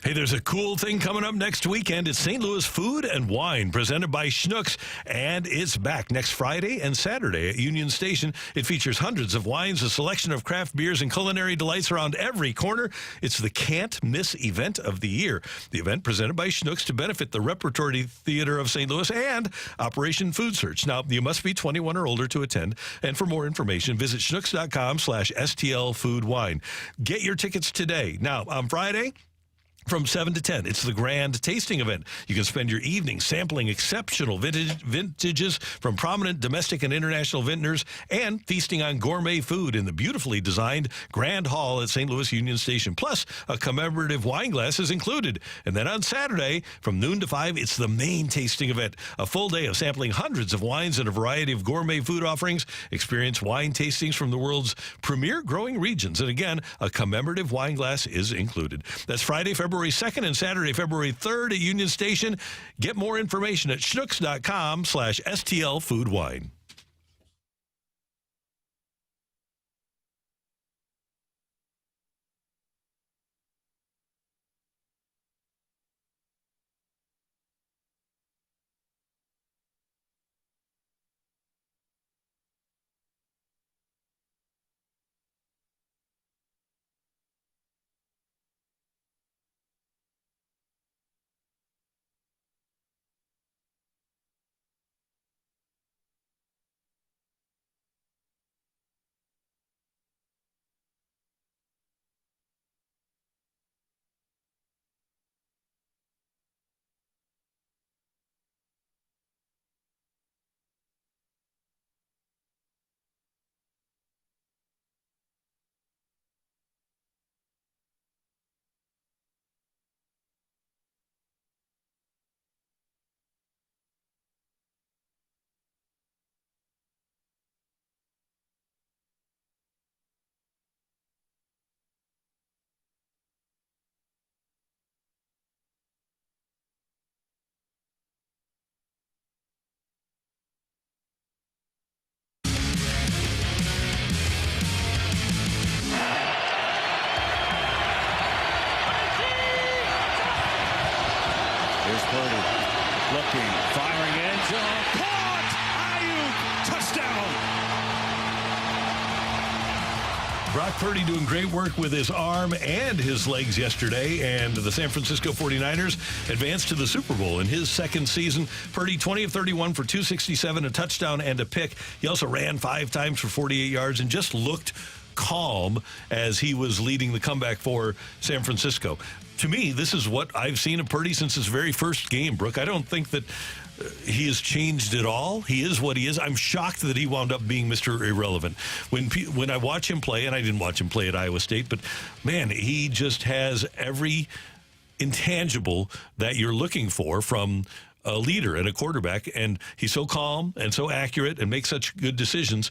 Hey, there's a cool thing coming up next weekend. It's St. Louis Food and Wine presented by Schnucks, and it's back next Friday and Saturday at Union Station. It features hundreds of wines, a selection of craft beers, and culinary delights around every corner. It's the can't-miss event of the year. The event presented by Schnucks to benefit the Repertory Theater of St. Louis and Operation Food Search. Now, you must be 21 or older to attend, and for more information, visit schnucks.com/STLFoodWine. Get your tickets today. Now, on Friday, from 7 to 10, it's the grand tasting event. You can spend your evening sampling exceptional vintages from prominent domestic and international vintners and feasting on gourmet food in the beautifully designed Grand Hall at St. Louis Union Station. Plus, a commemorative wine glass is included. And then on Saturday, from noon to 5, it's the main tasting event. A full day of sampling hundreds of wines and a variety of gourmet food offerings. Experience wine tastings from the world's premier growing regions. And again, a commemorative wine glass is included. That's Friday, February 2nd and Saturday, February 3rd at Union Station. Get more information at schnucks.com/STLFoodWine. Here's Purdy looking, firing end zone, caught! Ayuk, touchdown! Brock Purdy doing great work with his arm and his legs yesterday, and the San Francisco 49ers advanced to the Super Bowl in his second season. Purdy 20 of 31 for 267, a touchdown and a pick. He also ran 5 times for 48 yards and just looked calm as he was leading the comeback for San Francisco. To me, this is what I've seen of Purdy since his very first game, Brooke. I don't think that he has changed at all. He is what he is. I'm shocked that he wound up being Mr. Irrelevant. When I watch him play, and I didn't watch him play at Iowa State, but man, he just has every intangible that you're looking for from a leader and a quarterback, and he's so calm and so accurate and makes such good decisions.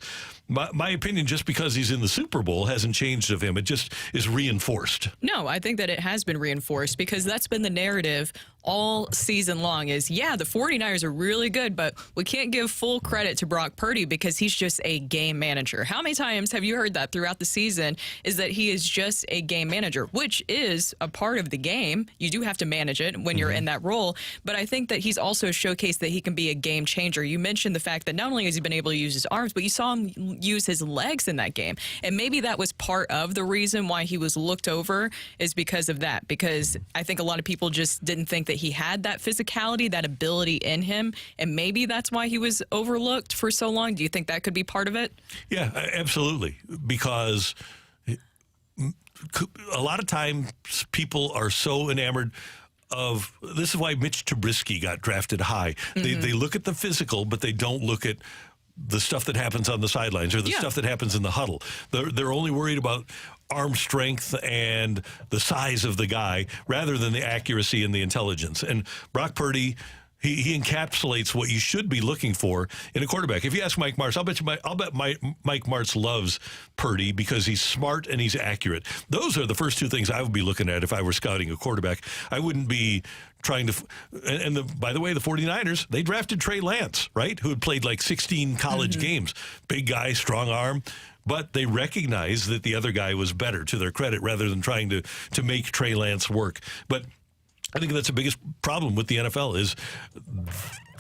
My opinion, just because he's in the Super Bowl, hasn't changed of him. It just is reinforced. No, I think that it has been reinforced because that's been the narrative all season long is, yeah, the 49ers are really good, but we can't give full credit to Brock Purdy because he's just a game manager. How many times have you heard that throughout the season is that he is just a game manager, which is a part of the game. You do have to manage it when you're in that role, but I think that he's also showcased that he can be a game changer. You mentioned the fact that not only has he been able to use his arms, but you saw him use his legs in that game. And maybe that was part of the reason why he was looked over is because of that, because I think a lot of people just didn't think that he had that physicality, that ability in him, and maybe that's why he was overlooked for so long. Do you think that could be part of it? Yeah, absolutely, because a lot of times people are so enamored of, this is why Mitch Trubisky got drafted high. They look at the physical, but they don't look at the stuff that happens on the sidelines or the stuff that happens in the huddle. They're only worried about arm strength and the size of the guy rather than the accuracy and the intelligence. And Brock Purdy, he encapsulates what you should be looking for in a quarterback. If you ask Mike Martz, I'll bet Mike Martz loves Purdy because he's smart and he's accurate. Those are the first two things I would be looking at if I were scouting a quarterback. I wouldn't be trying to, by the way, the 49ers, they drafted Trey Lance, right, who had played like 16 college games. Big guy, strong arm. But they recognized that the other guy was better, to their credit, rather than trying to make Trey Lance work. But I think that's the biggest problem with the NFL is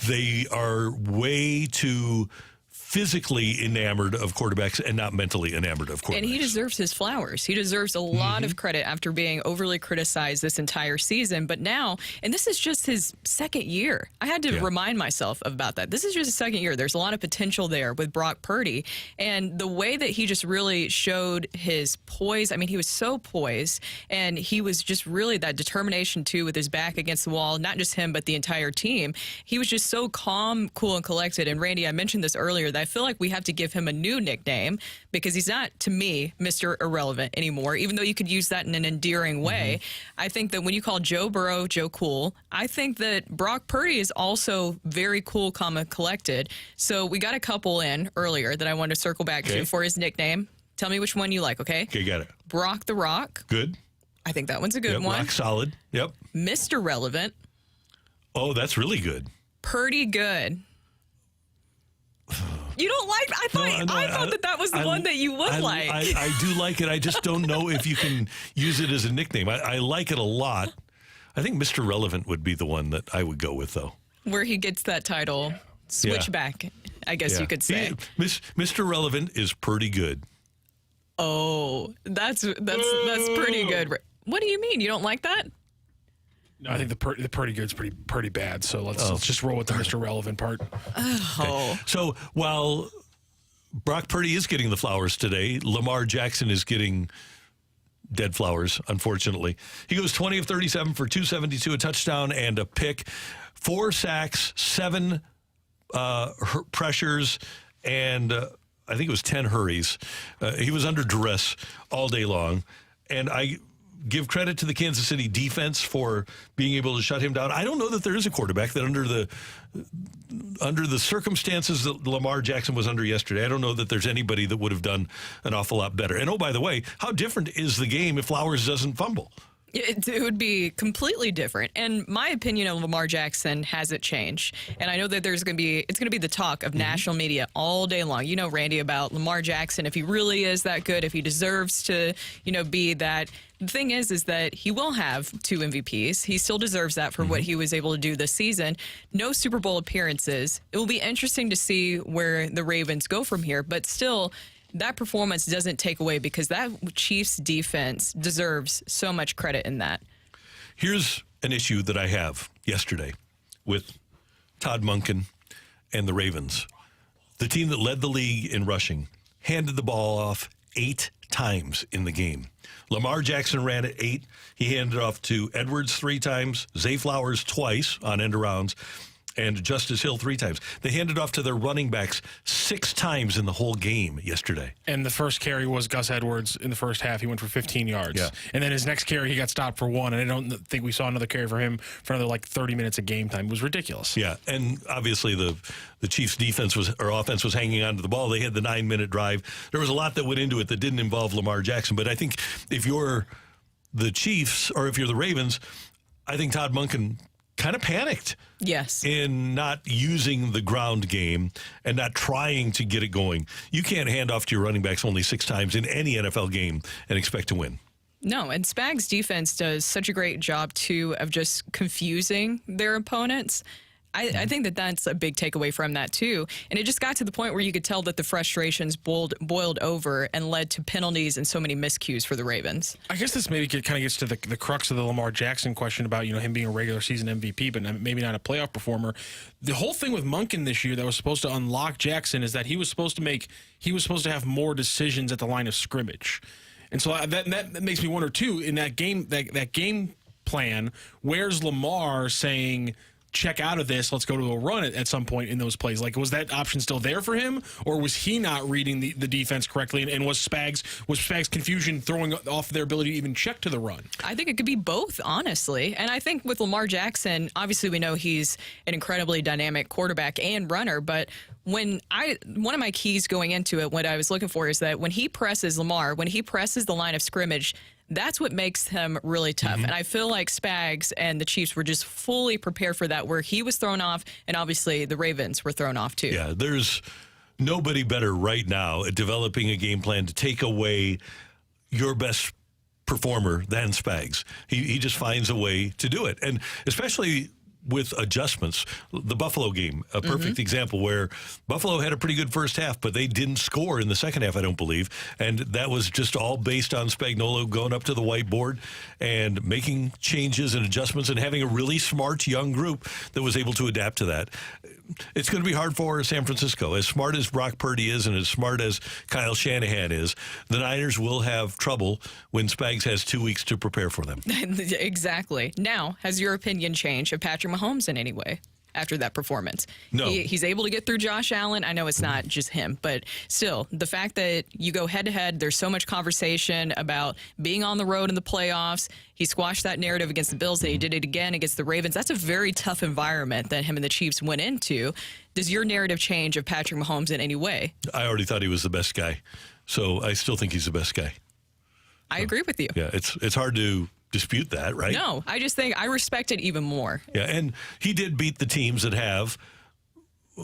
they are way too physically enamored of quarterbacks and not mentally enamored of quarterbacks. And he deserves his flowers. He deserves a lot of credit after being overly criticized this entire season. But now, and this is just his second year. I had to remind myself about that. This is just his second year. There's a lot of potential there with Brock Purdy. And the way that he just really showed his poise, I mean, he was so poised. And he was just really that determination, too, with his back against the wall. Not just him, but the entire team. He was just so calm, cool, and collected. And Randy, I mentioned this earlier, that I feel like we have to give him a new nickname because he's not, to me, Mr. Irrelevant anymore, even though you could use that in an endearing way. I think that when you call Joe Burrow Joe Cool, I think that Brock Purdy is also very cool, calm, and collected. So we got a couple in earlier that I wanted to circle back to for his nickname. Tell me which one you like, okay? Okay, got it. Brock the Rock. Good. I think that one's a good one. Rock solid. Yep. Mr. Relevant. Oh, that's really good. Purdy Good. You don't like? I thought that was the one that you would like. I do like it. I just don't know if you can use it as a nickname. I like it a lot. I think Mr. Relevant would be the one that I would go with, though. Where he gets that title, switchback, I guess you could say. Mr. Relevant is pretty good. Oh, that's pretty good. What do you mean? You don't like that? No, I think the pretty good's pretty bad. So let's just roll with the Mr. Relevant part. Oh. Okay. So while Brock Purdy is getting the flowers today, Lamar Jackson is getting dead flowers, unfortunately. He goes 20 of 37 for 272, a touchdown and a pick, 4 sacks, 7 pressures, and I think it was 10 hurries. He was under duress all day long, and I give credit to the Kansas City defense for being able to shut him down. I don't know that there is a quarterback that under the circumstances that Lamar Jackson was under yesterday, I don't know that there's anybody that would have done an awful lot better. And oh, by the way, how different is the game if Flowers doesn't fumble? It would be completely different. And my opinion of Lamar Jackson hasn't changed. And I know that it's going to be the talk of national media all day long. You know, Randy, about Lamar Jackson, if he really is that good, if he deserves to, be that. The thing is that he will have 2 MVPs. He still deserves that for what he was able to do this season. No Super Bowl appearances. It will be interesting to see where the Ravens go from here. But still, that performance doesn't take away because that Chiefs defense deserves so much credit in that. Here's an issue that I have yesterday with Todd Monken and the Ravens. The team that led the league in rushing handed the ball off 8 times in the game. Lamar Jackson ran it 8. He handed it off to Edwards 3 times, Zay Flowers twice on end arounds, and Justice Hill 3 times. They handed off to their running backs 6 times in the whole game yesterday. And the first carry was Gus Edwards in the first half. He went for 15 yards. Yeah. And then his next carry, he got stopped for 1, and I don't think we saw another carry for him for another 30 minutes of game time. It was ridiculous. Yeah, and obviously the Chiefs' offense was hanging on to the ball. They had the 9-minute drive. There was a lot that went into it that didn't involve Lamar Jackson. But I think if you're the Chiefs or if you're the Ravens, I think Todd Monken kind of panicked. Yes. In not using the ground game and not trying to get it going. You can't hand off to your running backs only 6 times in any NFL game and expect to win. No, and Spags' defense does such a great job, too, of just confusing their opponents. I think that's a big takeaway from that, too. And it just got to the point where you could tell that the frustrations boiled over and led to penalties and so many miscues for the Ravens. I guess this maybe kind of gets to the crux of the Lamar Jackson question about, him being a regular season MVP, but maybe not a playoff performer. The whole thing with Monken this year that was supposed to unlock Jackson is that he was supposed to have more decisions at the line of scrimmage. And so that makes me wonder, too, in that game plan, where's Lamar saying, check out of this, let's go to a run at some point in those plays? Was that option still there for him, or was he not reading the defense correctly, and was Spags' confusion throwing off their ability to even check to the run? I think it could be both, honestly. And I think with Lamar Jackson, obviously we know he's an incredibly dynamic quarterback and runner, but one of my keys going into it, what I was looking for is that when he presses the line of scrimmage, that's what makes him really tough. And I feel like Spags and the Chiefs were just fully prepared for that, where he was thrown off, and obviously the Ravens were thrown off too. Yeah, there's nobody better right now at developing a game plan to take away your best performer than Spags. He just finds a way to do it. And especially with adjustments, the Buffalo game, a perfect example where Buffalo had a pretty good first half, but they didn't score in the second half, I don't believe. And that was just all based on Spagnuolo going up to the whiteboard and making changes and adjustments and having a really smart young group that was able to adapt to that. It's going to be hard for San Francisco. As smart as Rocc Purdy is and as smart as Kyle Shanahan is, the Niners will have trouble when Spags has 2 weeks to prepare for them. Exactly. Now, has your opinion changed of Patrick Mahomes in any way after that performance? No. He's able to get through Josh Allen. I know it's not just him, but still, the fact that you go head-to-head, there's so much conversation about being on the road in the playoffs. He squashed that narrative against the Bills, and he did it again against the Ravens. That's a very tough environment that him and the Chiefs went into. Does your narrative change of Patrick Mahomes in any way? I already thought he was the best guy, so I still think he's the best guy. I agree with you. Yeah, it's hard to dispute that, right? No, I just think I respect it even more. Yeah, and he did beat the teams that have,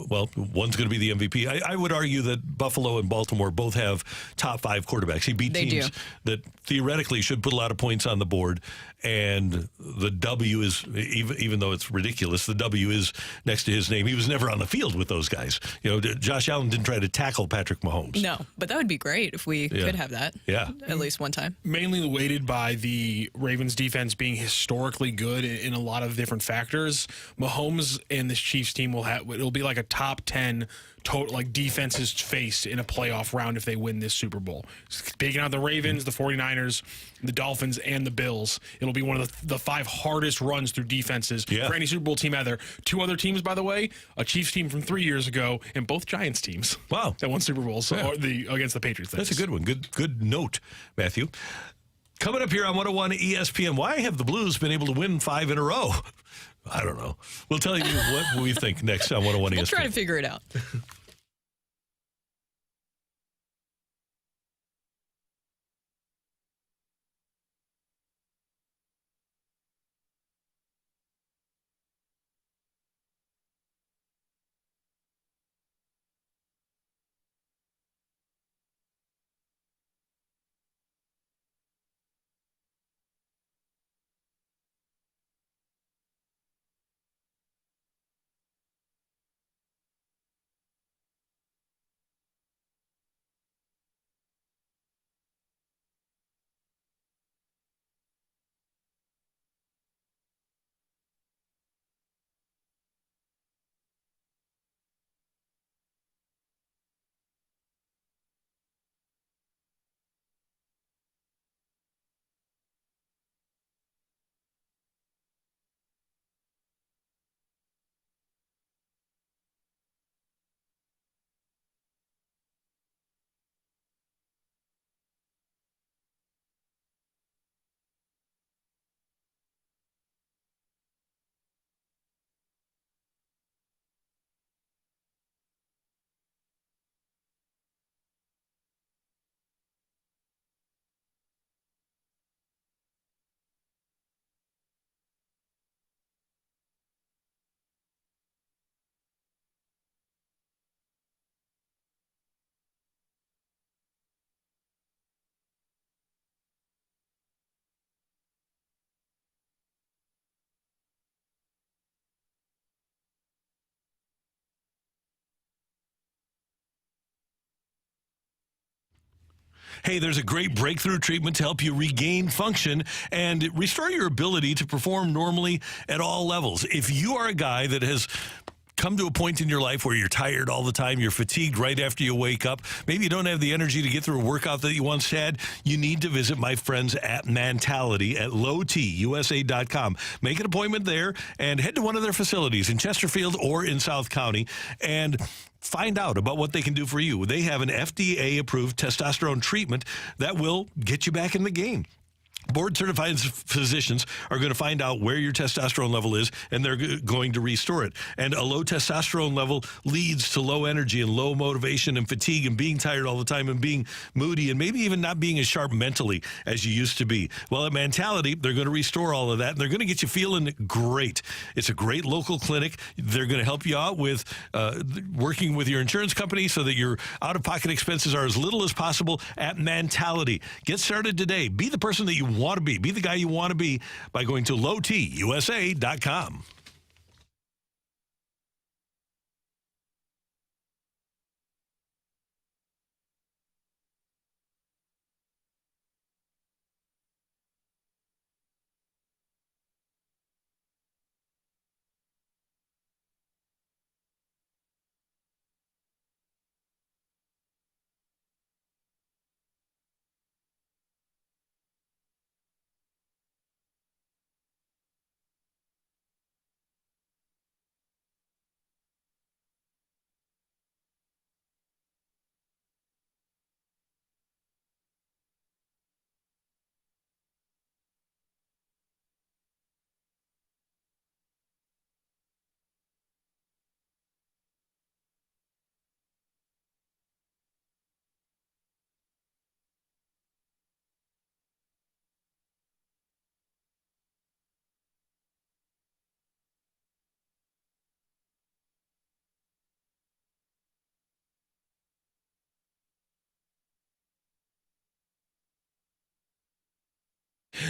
well, one's going to be the MVP. I would argue that Buffalo and Baltimore both have top 5 quarterbacks. He beat teams that theoretically should put a lot of points on the board, and the W is, even though it's ridiculous, the W is next to his name. He was never on the field with those guys. You know, Josh Allen didn't try to tackle Patrick Mahomes. No, but that would be great if we could have that. Yeah. At least one time. Mainly weighted by the Ravens defense being historically good in a lot of different factors. Mahomes and this Chiefs team it'll be like a top 10 total like defenses faced in a playoff round if they win this Super Bowl. Taking out the Ravens, the 49ers, the Dolphins, and the Bills. It'll be one of the 5 hardest runs through defenses for any Super Bowl team out there. 2 other teams, by the way, a Chiefs team from 3 years ago, and both Giants teams. Wow. That won Super Bowls against the Patriots. That's a good one. Good note, Matthew. Coming up here on 101 ESPN, why have the Blues been able to win 5 in a row? I don't know. We'll tell you what we think next on 101 ESPN. We'll try to figure it out. Hey, there's a great breakthrough treatment to help you regain function and restore your ability to perform normally at all levels. If you are a guy that has come to a point in your life where you're tired all the time, you're fatigued right after you wake up, maybe you don't have the energy to get through a workout that you once had, you need to visit my friends at Mentality at lowtusa.com. Make an appointment there and head to one of their facilities in Chesterfield or in South County and find out about what they can do for you. They have an FDA-approved testosterone treatment that will get you back in the game. Board-certified physicians are going to find out where your testosterone level is, and they're going to restore it. And a low testosterone level leads to low energy and low motivation and fatigue and being tired all the time and being moody and maybe even not being as sharp mentally as you used to be. Well, at Mentality, they're going to restore all of that, and they're going to get you feeling great. It's a great local clinic. They're going to help you out with working with your insurance company so that your out-of-pocket expenses are as little as possible at Mentality. Get started today. Be the person that you want to be. Be the guy you want to be by going to lowtusa.com.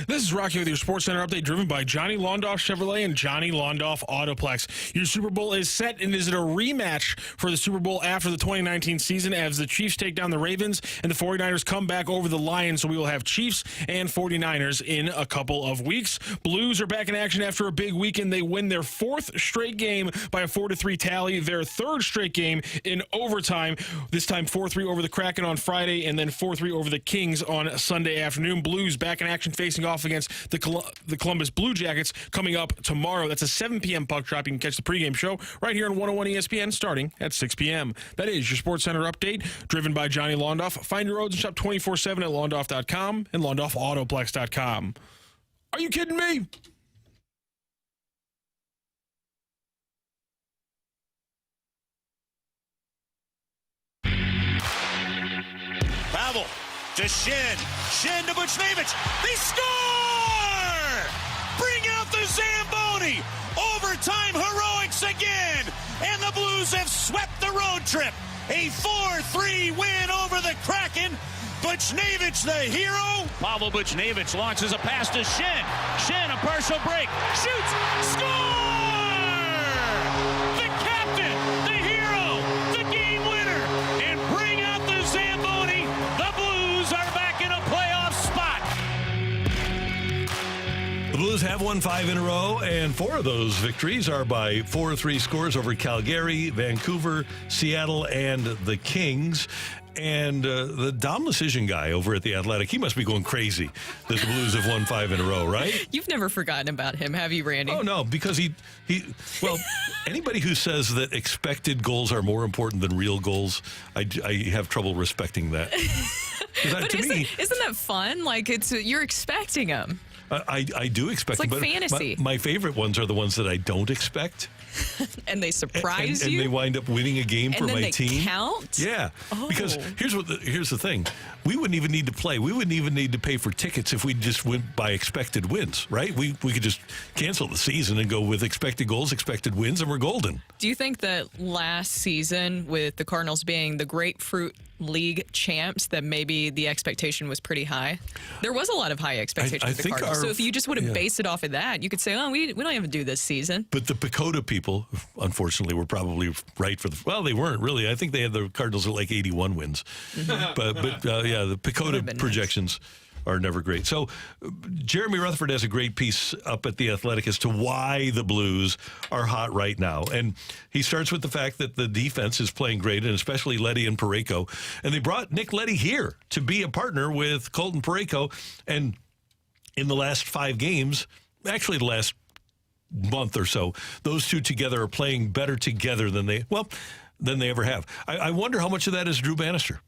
This is Rocky with your Sports Center update, driven by Johnny Londoff Chevrolet and Johnny Londoff Autoplex. Your Super Bowl is set, and is it a rematch for the Super Bowl after the 2019 season as the Chiefs take down the Ravens and the 49ers come back over the Lions? So we will have Chiefs and 49ers in a couple of weeks. Blues are back in action after a big weekend. They win their fourth straight game by a 4-3 tally, their third straight game in overtime, this time 4-3 over the Kraken on Friday, and then 4-3 over the Kings on Sunday afternoon. Blues back in action facing off against the Columbus Blue Jackets coming up tomorrow. That's a 7 p.m. puck drop. You can catch the pregame show right here on 101 ESPN starting at 6 p.m. That is your Sports Center update, driven by Johnny Londoff. Find your roads and shop 24/7 at londoff.com and londoffautoplex.com. Are you kidding me? Pavel to Shin to Buchnevich. They score! Bring out the Zamboni. Overtime heroics again. And the Blues have swept the road trip. A 4-3 win over the Kraken. Buchnevich, the hero. Pavel Buchnevich launches a pass to Shin. Shin, a partial break. Shoots. Score! The captain, the hero, the game winner. And bring out the Zamboni. The Blues are back in a playoff spot. The Blues have won 5 in a row, and 4 of those victories are by 4-3 scores over Calgary, Vancouver, Seattle, and the Kings. And the Dom Lucian guy over at The Athletic, he must be going crazy that the Blues have won 5 in a row, right? You've never forgotten about him, have you, Randy? Oh, no, because well, anybody who says that expected goals are more important than real goals, I have trouble respecting that. But isn't that fun? Like, you're expecting them. I do expect it's like them, but fantasy. My favorite ones are the ones that I don't expect. And they surprise you? And they wind up winning a game for my team. And then they count? Yeah. Oh. Because here's the thing. We wouldn't even need to play. We wouldn't even need to pay for tickets if we just went by expected wins, right? We could just cancel the season and go with expected goals, expected wins, and we're golden. Do you think that last season, with the Cardinals being the Grapefruit League champs, that maybe the expectation was pretty high? There was a lot of high expectations with the Cardinals. So if you just would have based it off of that, you could say, oh, we don't even do this season. But the Pacoda people, unfortunately, were probably right for well, they weren't really. I think they had the Cardinals at like 81 wins. Mm-hmm. But the Pacoda projections are never great. So Jeremy Rutherford has a great piece up at The Athletic as to why the Blues are hot right now. And he starts with the fact that the defense is playing great, and especially Leddy and Parayko. And they brought Nick Leddy here to be a partner with Colton Parayko. And in the last 5 games, actually the last month or so, those two together are playing better together than they ever have. I wonder how much of that is Drew Bannister.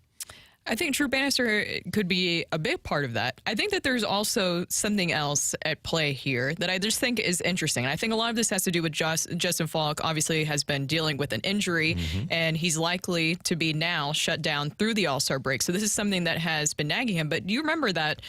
I think Drew Bannister could be a big part of that. I think that there's also something else at play here that I just think is interesting. And I think a lot of this has to do with Justin Falk. Obviously has been dealing with an injury, and he's likely to be now shut down through the All-Star break. So this is something that has been nagging him. But do you remember that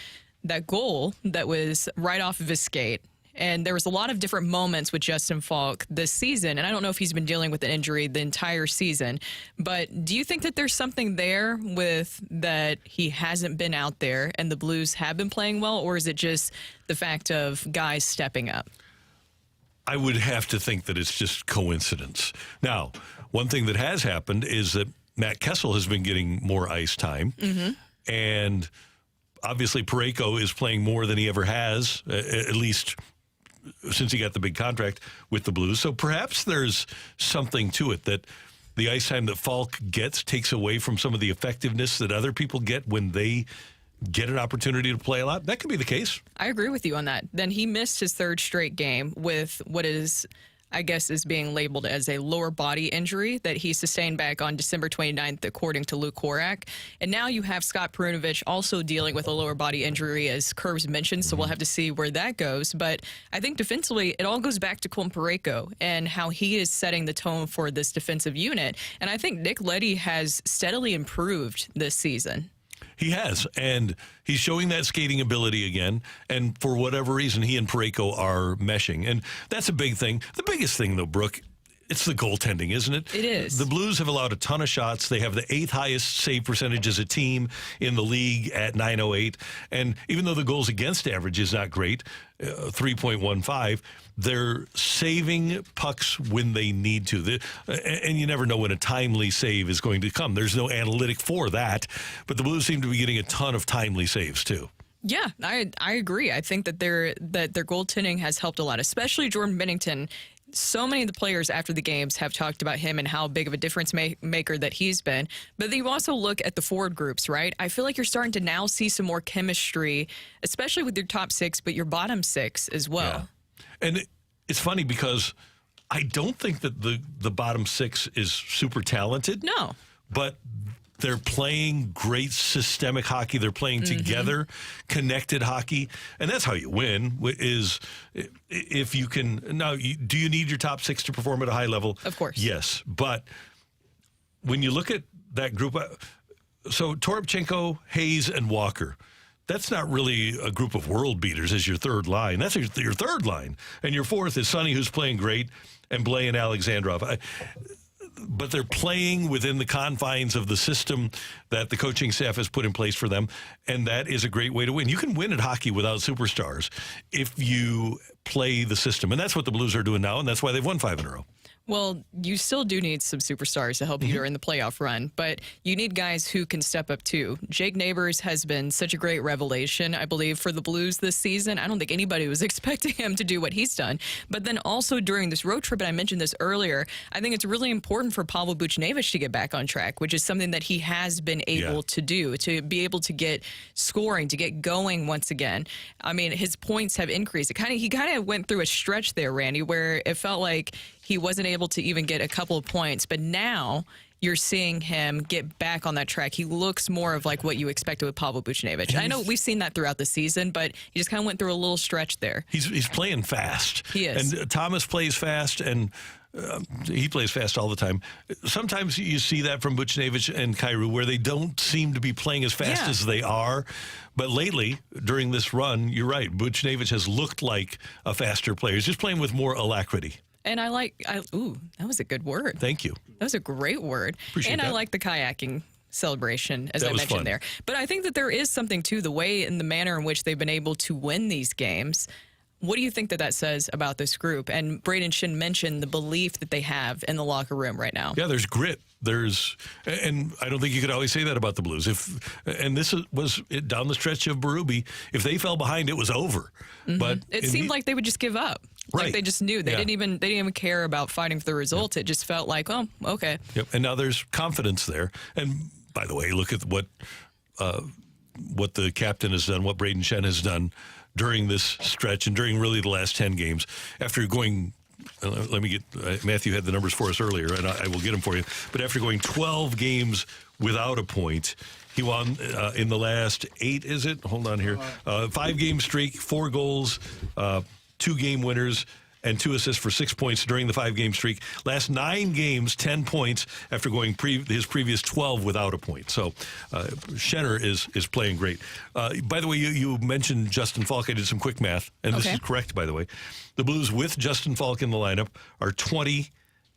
goal that was right off of his skate? And there was a lot of different moments with Justin Falk this season. And I don't know if he's been dealing with an injury the entire season. But do you think that there's something there with that he hasn't been out there and the Blues have been playing well? Or is it just the fact of guys stepping up? I would have to think that it's just coincidence. Now, one thing that has happened is that Matt Kessel has been getting more ice time. And obviously Parayko is playing more than he ever has, at least since he got the big contract with the Blues. So perhaps there's something to it that the ice time that Falk gets takes away from some of the effectiveness that other people get when they get an opportunity to play a lot. That could be the case. I agree with you on that. Then he missed his third straight game with what is, I guess, is being labeled as a lower body injury that he sustained back on December 29th, according to Luke Korak. And now you have Scott Perunovich also dealing with a lower body injury, as Kerb's mentioned, so we'll have to see where that goes. But I think defensively, it all goes back to Colton Parayko and how he is setting the tone for this defensive unit. And I think Nick Leddy has steadily improved this season. He has, and he's showing that skating ability again, and for whatever reason, he and Parayko are meshing, and that's a big thing. The biggest thing, though, Brooke, it's the goaltending, isn't it? It is. The Blues have allowed a ton of shots. They have the 8th highest save percentage as a team in the league at .908, and even though the goals against average is not great, 3.15, they're saving pucks when they need to. And you never know when a timely save is going to come. There's no analytic for that, but the Blues seem to be getting a ton of timely saves, too. Yeah, I agree. I think that their goaltending has helped a lot, especially Jordan Binnington. So many of the players after the games have talked about him and how big of a difference maker that he's been. But then you also look at the forward groups, right? I feel like you're starting to now see some more chemistry, especially with your top 6, but your bottom 6 as well. Yeah. And it's funny because I don't think that the bottom 6 is super talented. No. But they're playing great systemic hockey. They're playing together, connected hockey. And that's how you win, is if you can. Now, do you need your top 6 to perform at a high level? Of course. Yes. But when you look at that group, so Toropchenko, Hayes, and Walker, that's not really a group of world beaters as your third line. That's your third line. And your fourth is Sonny, who's playing great, and Blay and Alexandrov. But they're playing within the confines of the system that the coaching staff has put in place for them, and that is a great way to win. You can win at hockey without superstars if you play the system, and that's what the Blues are doing now, and that's why they've won 5 in a row. Well, you still do need some superstars to help you during the playoff run, but you need guys who can step up too. Jake Neighbors has been such a great revelation, I believe, for the Blues this season. I don't think anybody was expecting him to do what he's done. But then also during this road trip, and I mentioned this earlier, I think it's really important for Pavel Buchnevich to get back on track, which is something that he has been able to do, to be able to get scoring, to get going once again. I mean, his points have increased. He kind of went through a stretch there, Randy, where it felt like he wasn't able to even get a couple of points, but now you're seeing him get back on that track. He looks more of like what you expected with Pavel Buchnevich. I know we've seen that throughout the season, but he just kind of went through a little stretch there. He's playing fast. He is. And Thomas plays fast, and he plays fast all the time. Sometimes you see that from Buchnevich and Kyrou, where they don't seem to be playing as fast as they are. But lately, during this run, you're right, Buchnevich has looked like a faster player. He's just playing with more alacrity. And ooh, that was a good word. Thank you. That was a great word. Appreciate that. I like the kayaking celebration, as I mentioned fun. there. But I think that there is something to the way and the manner in which they've been able to win these games. What do you think that says about this group? And Braden Shin mentioned the belief that they have in the locker room right now. Yeah, there's grit. And I don't think you could always say that about the Blues. And this was down the stretch of Berube. If they fell behind, it was over. But it seemed like they would just give up. Right. Like they just knew. They didn't even care about fighting for the result. It just felt like, oh, okay. Yep. And now there's confidence there. And by the way, look at what the captain has done, what Braden Shen has done during this stretch and during really the last 10 games. After going, let me get, Matthew had the numbers for us earlier, and I will get them for you. But after going 12 games without a point, he won in the last 8, is it? Hold on here. 5-game streak, 4 goals, 2 game winners, and 2 assists for 6 points during the 5-game streak. Last 9 games, 10 points after going his previous 12 without a point. So Schenner is playing great. By the way, you mentioned Justin Falk. I did some quick math, and this is correct, by the way. The Blues with Justin Falk in the lineup are 20,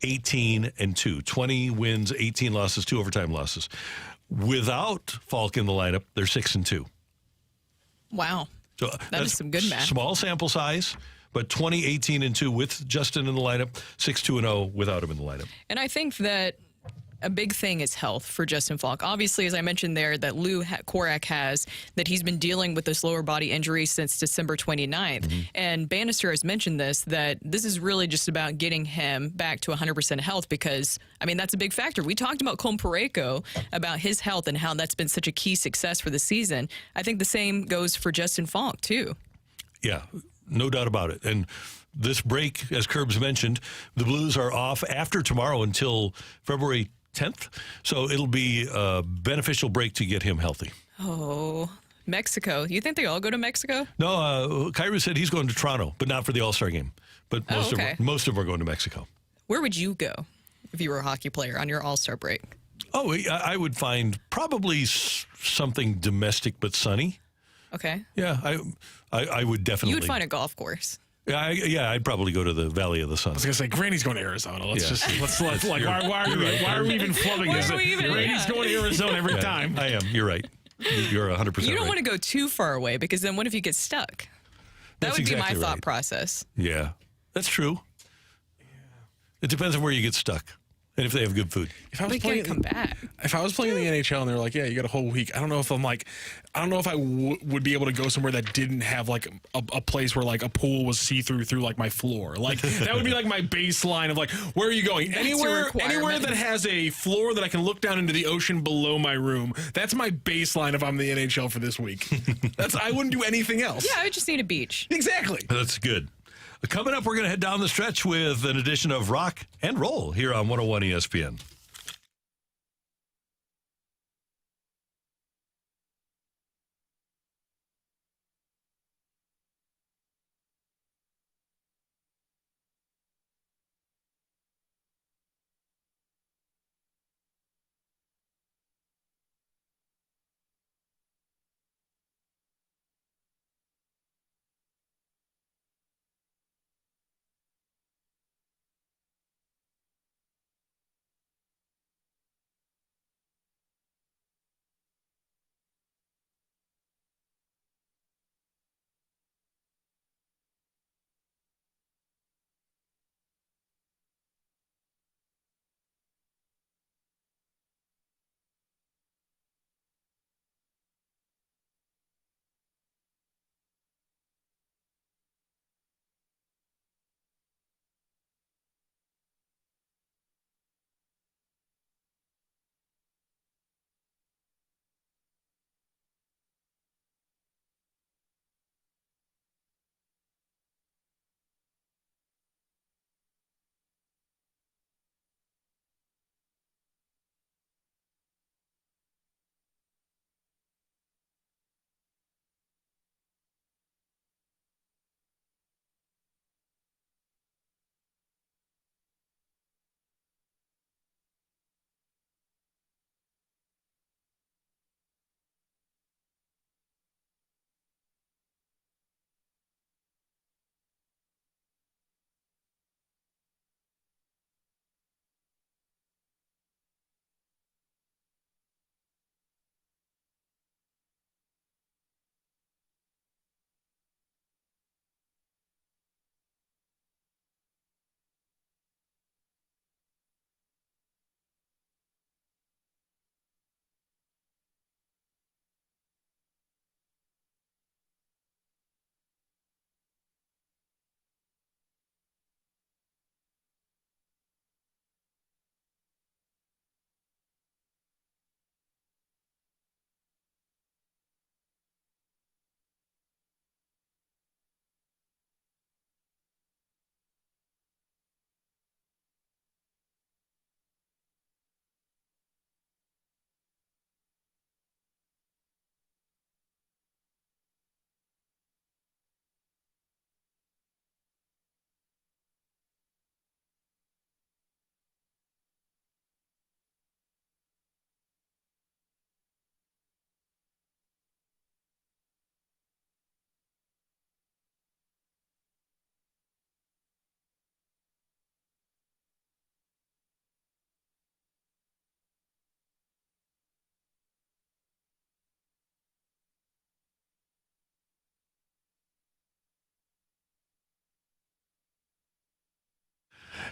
18, and 2. 20 wins, 18 losses, 2 overtime losses. Without Falk in the lineup, they're 6 and 2. Wow. So that is some good math. Small sample size, but 20, 18, and 2 with Justin in the lineup, 6-2-0 without him in the lineup. And I think that a big thing is health for Justin Falk. Obviously, as I mentioned there, that Lou Korak has, that he's been dealing with this lower body injury since December 29th. Mm-hmm. And Bannister has mentioned that this is really just about getting him back to 100% health because, I mean, that's a big factor. We talked about Colm Parayko, about his health and how that's been such a key success for the season. I think the same goes for Justin Falk, too. Yeah, no doubt about it. And this break, as Kerbs mentioned, the Blues are off after tomorrow until February 10th. So it'll be a beneficial break to get him healthy. Oh, Mexico. You think they all go to Mexico? No, Kyrou said he's going to Toronto, but not for the All-Star game. But most of them are going to Mexico. Where would you go if you were a hockey player on your All-Star break? Oh, I would find probably something domestic but sunny. Okay. Yeah, I would definitely. You would find a golf course. Yeah, I'd probably go to the Valley of the Sun. I was gonna say, Granny's going to Arizona. Let's like, why are we even flubbing this? Granny's going to Arizona every time. I am. You're right. You're 100%. You don't want to go too far away because then what if you get stuck? That would be my thought process. Yeah, that's true. Yeah. It depends on where you get stuck. And if they have good food. If I was playing, come back. If I was playing in the NHL and they're like, yeah, you got a whole week. I don't know if I would be able to go somewhere that didn't have like a place where like a pool was see-through through like my floor. Like that would be like my baseline of like, where are you going? Anywhere that has a floor that I can look down into the ocean below my room. That's my baseline if I'm the NHL for this week. I wouldn't do anything else. Yeah, I would just need a beach. Exactly. That's good. Coming up, we're going to head down the stretch with an edition of Rocc Roll here on 101 ESPN.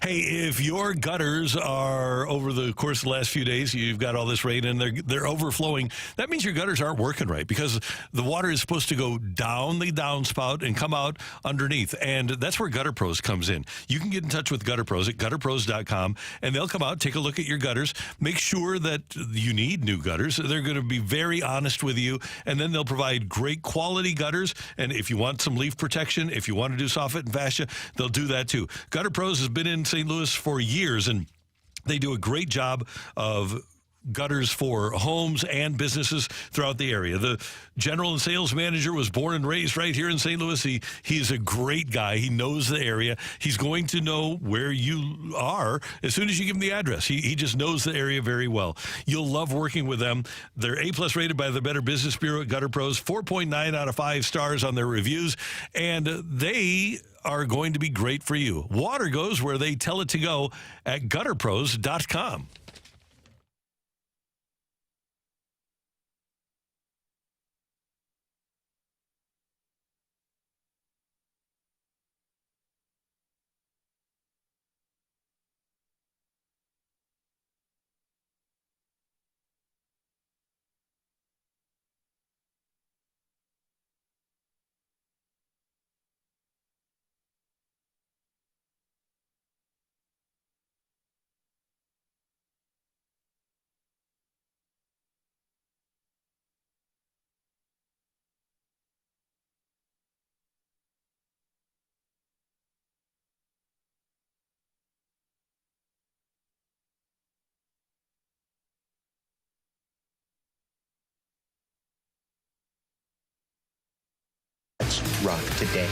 Hey, if your gutters are over the course of the last few days, you've got all this rain and they're overflowing, that means your gutters aren't working right because the water is supposed to go down the downspout and come out underneath. And that's where Gutter Pros comes in. You can get in touch with Gutter Pros at gutterpros.com, and they'll come out, take a look at your gutters, make sure that you need new gutters. They're going to be very honest with you, and then they'll provide great quality gutters. And if you want some leaf protection, if you want to do soffit and fascia, they'll do that too. Gutter Pros has been in St. Louis for years, and they do a great job of gutters for homes and businesses throughout the area. The general and sales manager was born and raised right here in St. Louis. He's a great guy. He knows the area. He's going to know where you are as soon as you give him the address. He just knows the area very well. You'll love working with them. They're A+ rated by the Better Business Bureau at Gutter Pros, 4.9 out of 5 stars on their reviews, and they are going to be great for you. Water goes where they tell it to go at gutterpros.com. Rock today.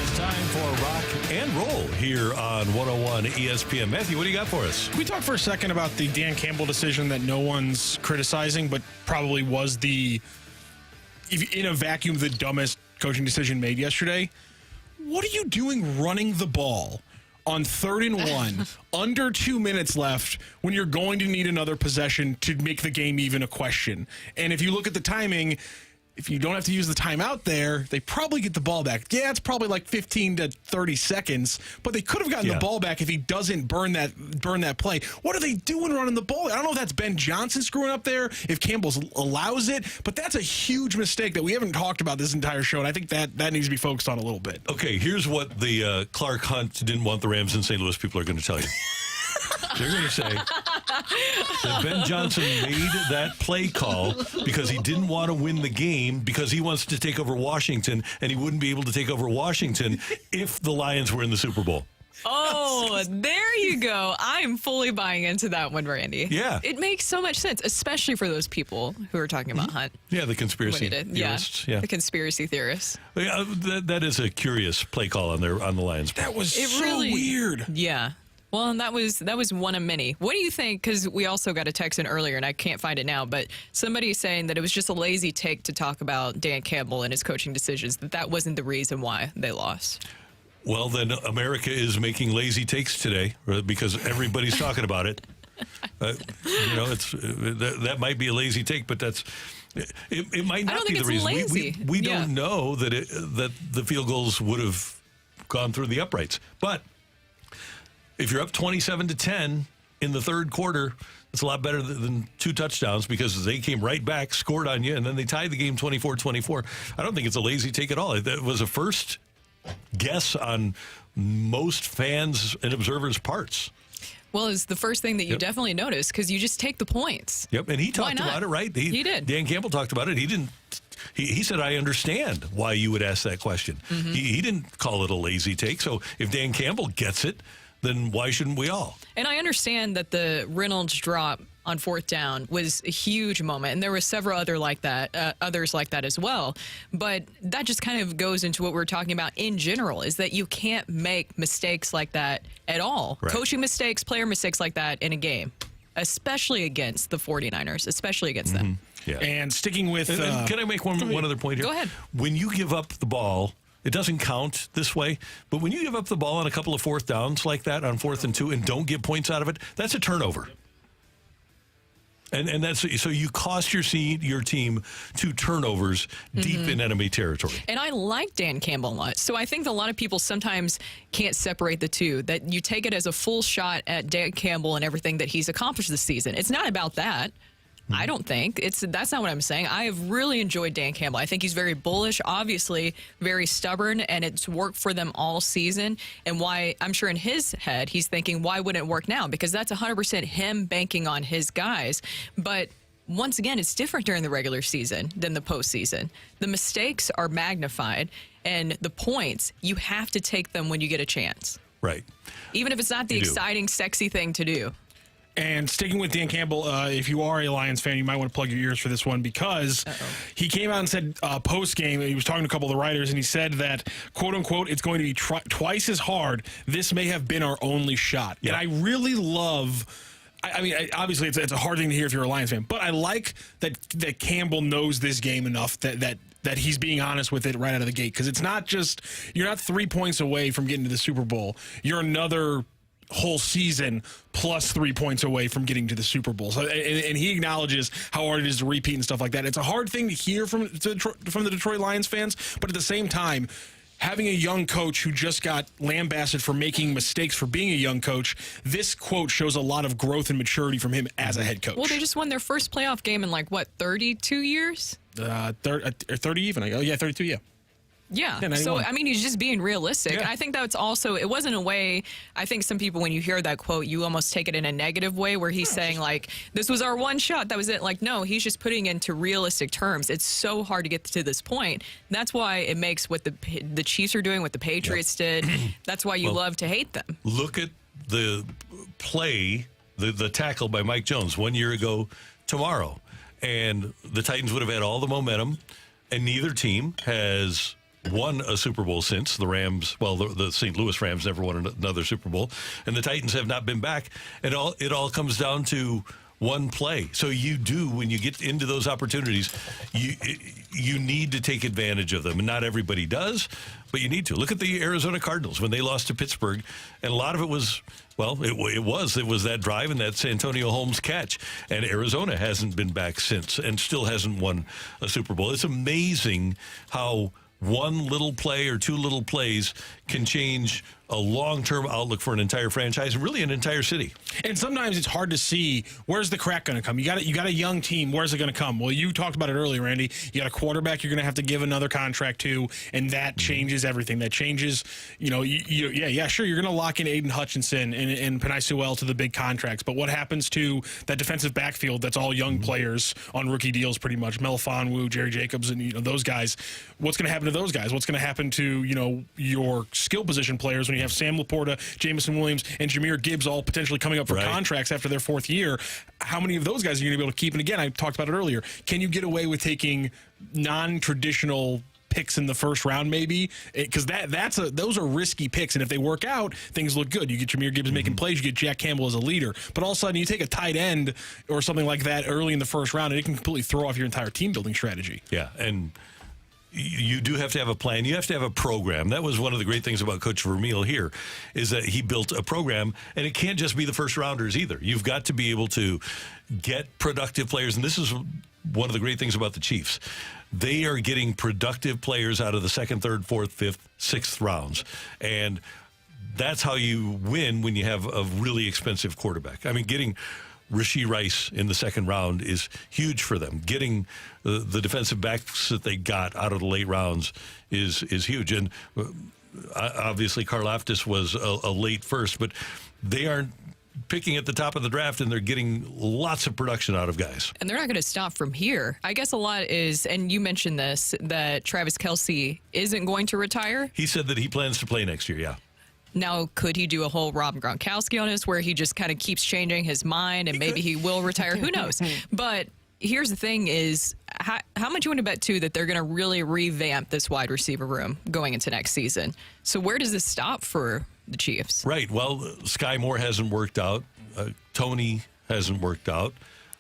It's time for Rock and Roll here on 101 ESPN. Matthew, what do you got for us? Can we talk for a second about the Dan Campbell decision that no one's criticizing, but probably was in a vacuum, the dumbest coaching decision made yesterday? What are you doing running the ball on 3rd and 1, under 2 minutes left, when you're going to need another possession to make the game even a question? And if you look at the timing, if you don't have to use the timeout there, they probably get the ball back. Yeah, it's probably like 15 to 30 seconds, but they could have gotten the ball back if he doesn't burn that play. What are they doing running the ball? I don't know if that's Ben Johnson screwing up there, if Campbell allows it, but that's a huge mistake that we haven't talked about this entire show, and I think that needs to be focused on a little bit. Okay, here's what the Clark Hunt didn't want the Rams in St. Louis people are going to tell you. They're going to say that Ben Johnson made that play call because he didn't want to win the game because he wants to take over Washington, and he wouldn't be able to take over Washington if the Lions were in the Super Bowl. Oh, there you go. I'm fully buying into that one, Randy. Yeah. It makes so much sense, especially for those people who are talking about Hunt. Yeah, the conspiracy theorists. Yeah, the conspiracy theorists. Yeah, that is a curious play call on the Lions. That was so weird. Yeah. Well, and that was one of many. What do you think? Because we also got a text in earlier, and I can't find it now, but somebody saying that it was just a lazy take to talk about Dan Campbell and his coaching decisions, that wasn't the reason why they lost. Well, then America is making lazy takes today because everybody's talking about it. That might be a lazy take, but it might not be the reason. Lazy. We don't know that the field goals would have gone through the uprights, but if you're up 27-10 in the third quarter, it's a lot better than 2 touchdowns because they came right back, scored on you, and then they tied the game 24-24. I don't think it's a lazy take at all. That was a first guess on most fans' and observers' parts. Well, it's the first thing that you definitely notice because you just take the points. Yep, and he talked about it, right? He did. Dan Campbell talked about it. He didn't. He said, I understand why you would ask that question. Mm-hmm. He didn't call it a lazy take. So if Dan Campbell gets it, then why shouldn't we all? And I understand that the Reynolds drop on 4th down was a huge moment, and there were several others like that as well. But that just kind of goes into what we're talking about in general, is that you can't make mistakes like that at all. Right. Coaching mistakes, player mistakes like that in a game, especially against the 49ers, especially against them. Yeah. And sticking with... can I make one other point here? Go ahead. When you give up the ball, it doesn't count this way, but when you give up the ball on a couple of 4th downs like that, on 4th and 2, and don't get points out of it, that's a turnover. And that's so you cost your team 2 turnovers deep in enemy territory. And I like Dan Campbell a lot. So I think a lot of people sometimes can't separate the two, that you take it as a full shot at Dan Campbell and everything that he's accomplished this season. It's not about that. I don't think that's not what I'm saying. I have really enjoyed Dan Campbell. I think he's very bullish, obviously very stubborn, and it's worked for them all season. And why, I'm sure in his head, he's thinking, why wouldn't it work now? Because that's 100% him banking on his guys. But once again, it's different during the regular season than the postseason. The mistakes are magnified, and the points, you have to take them when you get a chance. Right. Even if it's not the exciting, sexy thing to do. And sticking with Dan Campbell, if you are a Lions fan, you might want to plug your ears for this one, because he came out and said post-game, he was talking to a couple of the writers, and he said that, quote-unquote, it's going to be twice as hard. This may have been our only shot. Yeah. And I really love... I mean, obviously, it's a hard thing to hear if you're a Lions fan, but I like that Campbell knows this game enough that he's being honest with it right out of the gate, because it's not just... You're not 3 points away from getting to the Super Bowl. You're another whole season plus 3 points away from getting to the Super Bowl. So, and he acknowledges how hard it is to repeat and stuff like that. It's a hard thing to hear from the Detroit Lions fans, but at the same time, having a young coach who just got lambasted for making mistakes for being a young coach, this quote shows a lot of growth and maturity from him as a head coach. Well, they just won their first playoff game in 32 years? 30 even. Oh, yeah, 32, yeah. Yeah. So, I mean, he's just being realistic. Yeah. And I think that's also, it wasn't a way, I think some people, when you hear that quote, you almost take it in a negative way, where he's saying, this was our one shot, that was it. No, he's just putting into realistic terms. It's so hard to get to this point. That's why it makes what the Chiefs are doing, what the Patriots did. That's why you love to hate them. Look at the play, the tackle by Mike Jones 1 year ago tomorrow. And the Titans would have had all the momentum, and neither team has won a Super Bowl since. The Rams, the St. Louis Rams never won another Super Bowl, and the Titans have not been back. And it all comes down to one play. So you do, when you get into those opportunities, you need to take advantage of them, and not everybody does, but you need to. Look at the Arizona Cardinals when they lost to Pittsburgh, and a lot of it was, it was that drive and that Santonio Holmes catch, and Arizona hasn't been back since and still hasn't won a Super Bowl. It's amazing how one little play or two little plays can change a long-term outlook for an entire franchise and really an entire city. And sometimes it's hard to see, where's the crack going to come? You got a young team. Where's it going to come? Well, you talked about it earlier, Randy. You got a quarterback you're going to have to give another contract to, and that changes everything. That changes, sure, you're going to lock in Aiden Hutchinson and Penei Sewell to the big contracts, but what happens to that defensive backfield that's all young players on rookie deals pretty much? Melifonwu, Jerry Jacobs, and those guys. What's going to happen to those guys? What's going to happen to, your skill position players when you have Sam Laporta, Jameson Williams, and Jahmyr Gibbs all potentially coming up for contracts after their fourth year? How many of those guys are you going to be able to keep? And again, I talked about it earlier. Can you get away with taking non-traditional picks in the first round, maybe? Because those are risky picks, and if they work out, things look good. You get Jahmyr Gibbs making plays, you get Jack Campbell as a leader, but all of a sudden you take a tight end or something like that early in the first round, and it can completely throw off your entire team-building strategy. Yeah, and you do have to have a plan. You have to have a program. That was one of the great things about Coach Vermeil here, is that he built a program, and it can't just be the first rounders either. You've got to be able to get productive players, and this is one of the great things about the Chiefs. They are getting productive players out of the second, third, fourth, fifth, sixth rounds, and that's how you win when you have a really expensive quarterback. I mean, getting Rashee Rice in the second round is huge for them. Getting the defensive backs that they got out of the late rounds is huge. And obviously Karlaftis was a late first, but they aren't picking at the top of the draft, and they're getting lots of production out of guys. And they're not going to stop from here. I guess a lot is, and you mentioned this, that Travis Kelce isn't going to retire. He said that he plans to play next year, yeah. Now, could he do a whole Rob Gronkowski on us where he just kind of keeps changing his mind and maybe he will retire? Who knows? But here's the thing is, how much you want to bet, too, that they're going to really revamp this wide receiver room going into next season? So where does this stop for the Chiefs? Right. Well, Sky Moore hasn't worked out. Tony hasn't worked out.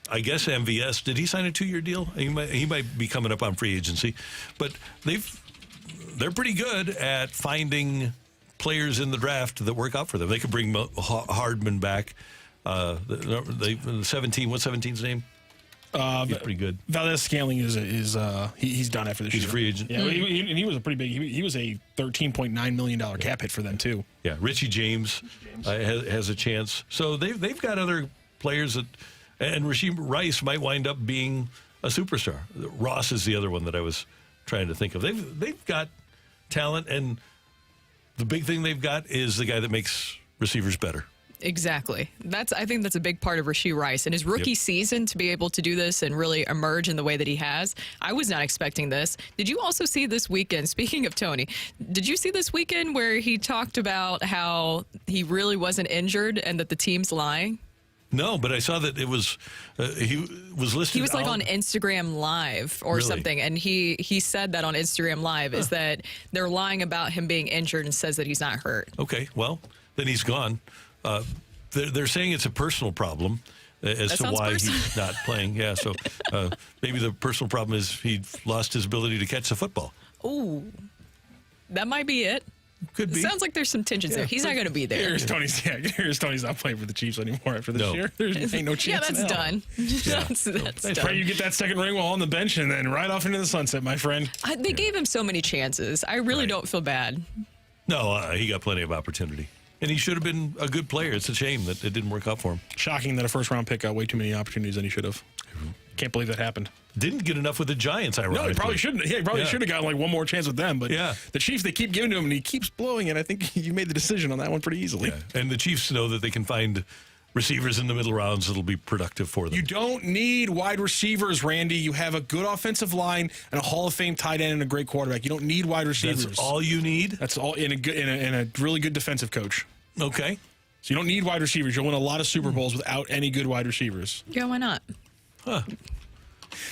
I guess MVS, did he sign a 2-year deal? He might be coming up on free agency. But they're pretty good at finding players in the draft that work out for them. They could bring Hardman back. 17, what's 17's name? He's pretty good. Valdez-Scantling he's done after this year. He's a free agent. Yeah, and he was a pretty big. He was a $13.9 million cap hit for them too. Yeah, Richie James has a chance. So they've got other players that, and Rashee Rice might wind up being a superstar. Ross is the other one that I was trying to think of. They've got talent, and the big thing they've got is the guy that makes receivers better. Exactly. I think that's a big part of Rashee Rice and his rookie season to be able to do this and really emerge in the way that he has. I was not expecting this. Did you also see this weekend, speaking of Tony, did you see this weekend where he talked about how he really wasn't injured and that the team's lying? No, but I saw that it was he was listed. He was like on Instagram Live or something, and he said that on Instagram Live is that they're lying about him being injured and says that he's not hurt. Okay, well, then he's gone. They're saying it's a personal problem as to why he's not playing. Yeah, so maybe the personal problem is he lost his ability to catch the football. Ooh, that might be it. Could be. Sounds like there's some tensions there. He's not going to be there. Here's Tony's not playing for the Chiefs anymore after this year. There ain't no chance. Yeah, that's done. That's done. Pray you get that second ring while on the bench and then right off into the sunset, my friend. They gave him so many chances. I really don't feel bad. No, he got plenty of opportunity. And he should have been a good player. It's a shame that it didn't work out for him. Shocking that a first-round pick got way too many opportunities than he should have. Can't believe that happened. Didn't get enough with the Giants, ironically. No, he probably shouldn't. He probably should have gotten like one more chance with them. But the Chiefs, they keep giving to him, and he keeps blowing it. I think you made the decision on that one pretty easily. Yeah. And the Chiefs know that they can find receivers in the middle rounds that'll be productive for them. You don't need wide receivers, Randy. You have a good offensive line and a Hall of Fame tight end and a great quarterback. You don't need wide receivers. That's all you need? That's all in a really good defensive coach. Okay. So you don't need wide receivers. You'll win a lot of Super Bowls without any good wide receivers. Yeah, why not? Huh.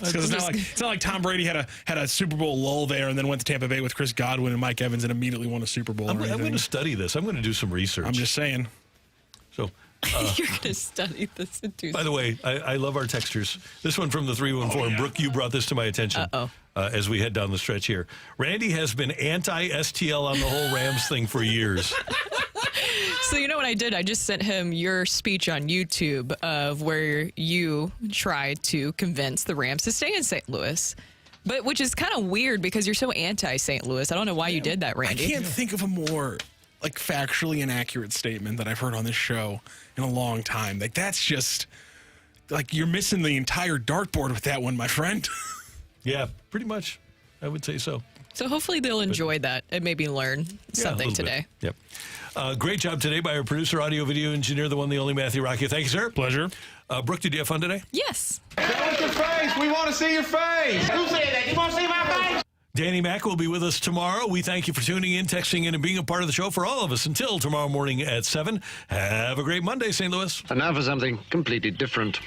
It's not like Tom Brady had a Super Bowl lull there and then went to Tampa Bay with Chris Godwin and Mike Evans and immediately won a Super Bowl. I'm going to study this. I'm going to do some research. I'm just saying. So you're going to study this. By the way, I love our texters. This one from the 314. Brooke, you brought this to my attention as we head down the stretch here. Randy has been anti-STL on the whole Rams thing for years. So you know what I did? I just sent him your speech on YouTube of where you tried to convince the Rams to stay in St. Louis. But which is kind of weird because you're so anti-St. Louis. I don't know why you did that, Randy. I can't think of a more factually inaccurate statement that I've heard on this show in a long time. Like that's just you're missing the entire dartboard with that one, my friend. Yeah, pretty much. I would say so. So hopefully they'll enjoy that and maybe learn something today. Yep. Great job today by our producer, audio, video engineer, the one, the only Matthew Rocc. Thank you, sir. Pleasure. Brooke, did you have fun today? Yes. Show us your face. We want to see your face. Who said that? You want to see my face? Danny Mac will be with us tomorrow. We thank you for tuning in, texting in, and being a part of the show for all of us until tomorrow morning at 7. Have a great Monday, St. Louis. And now for something completely different.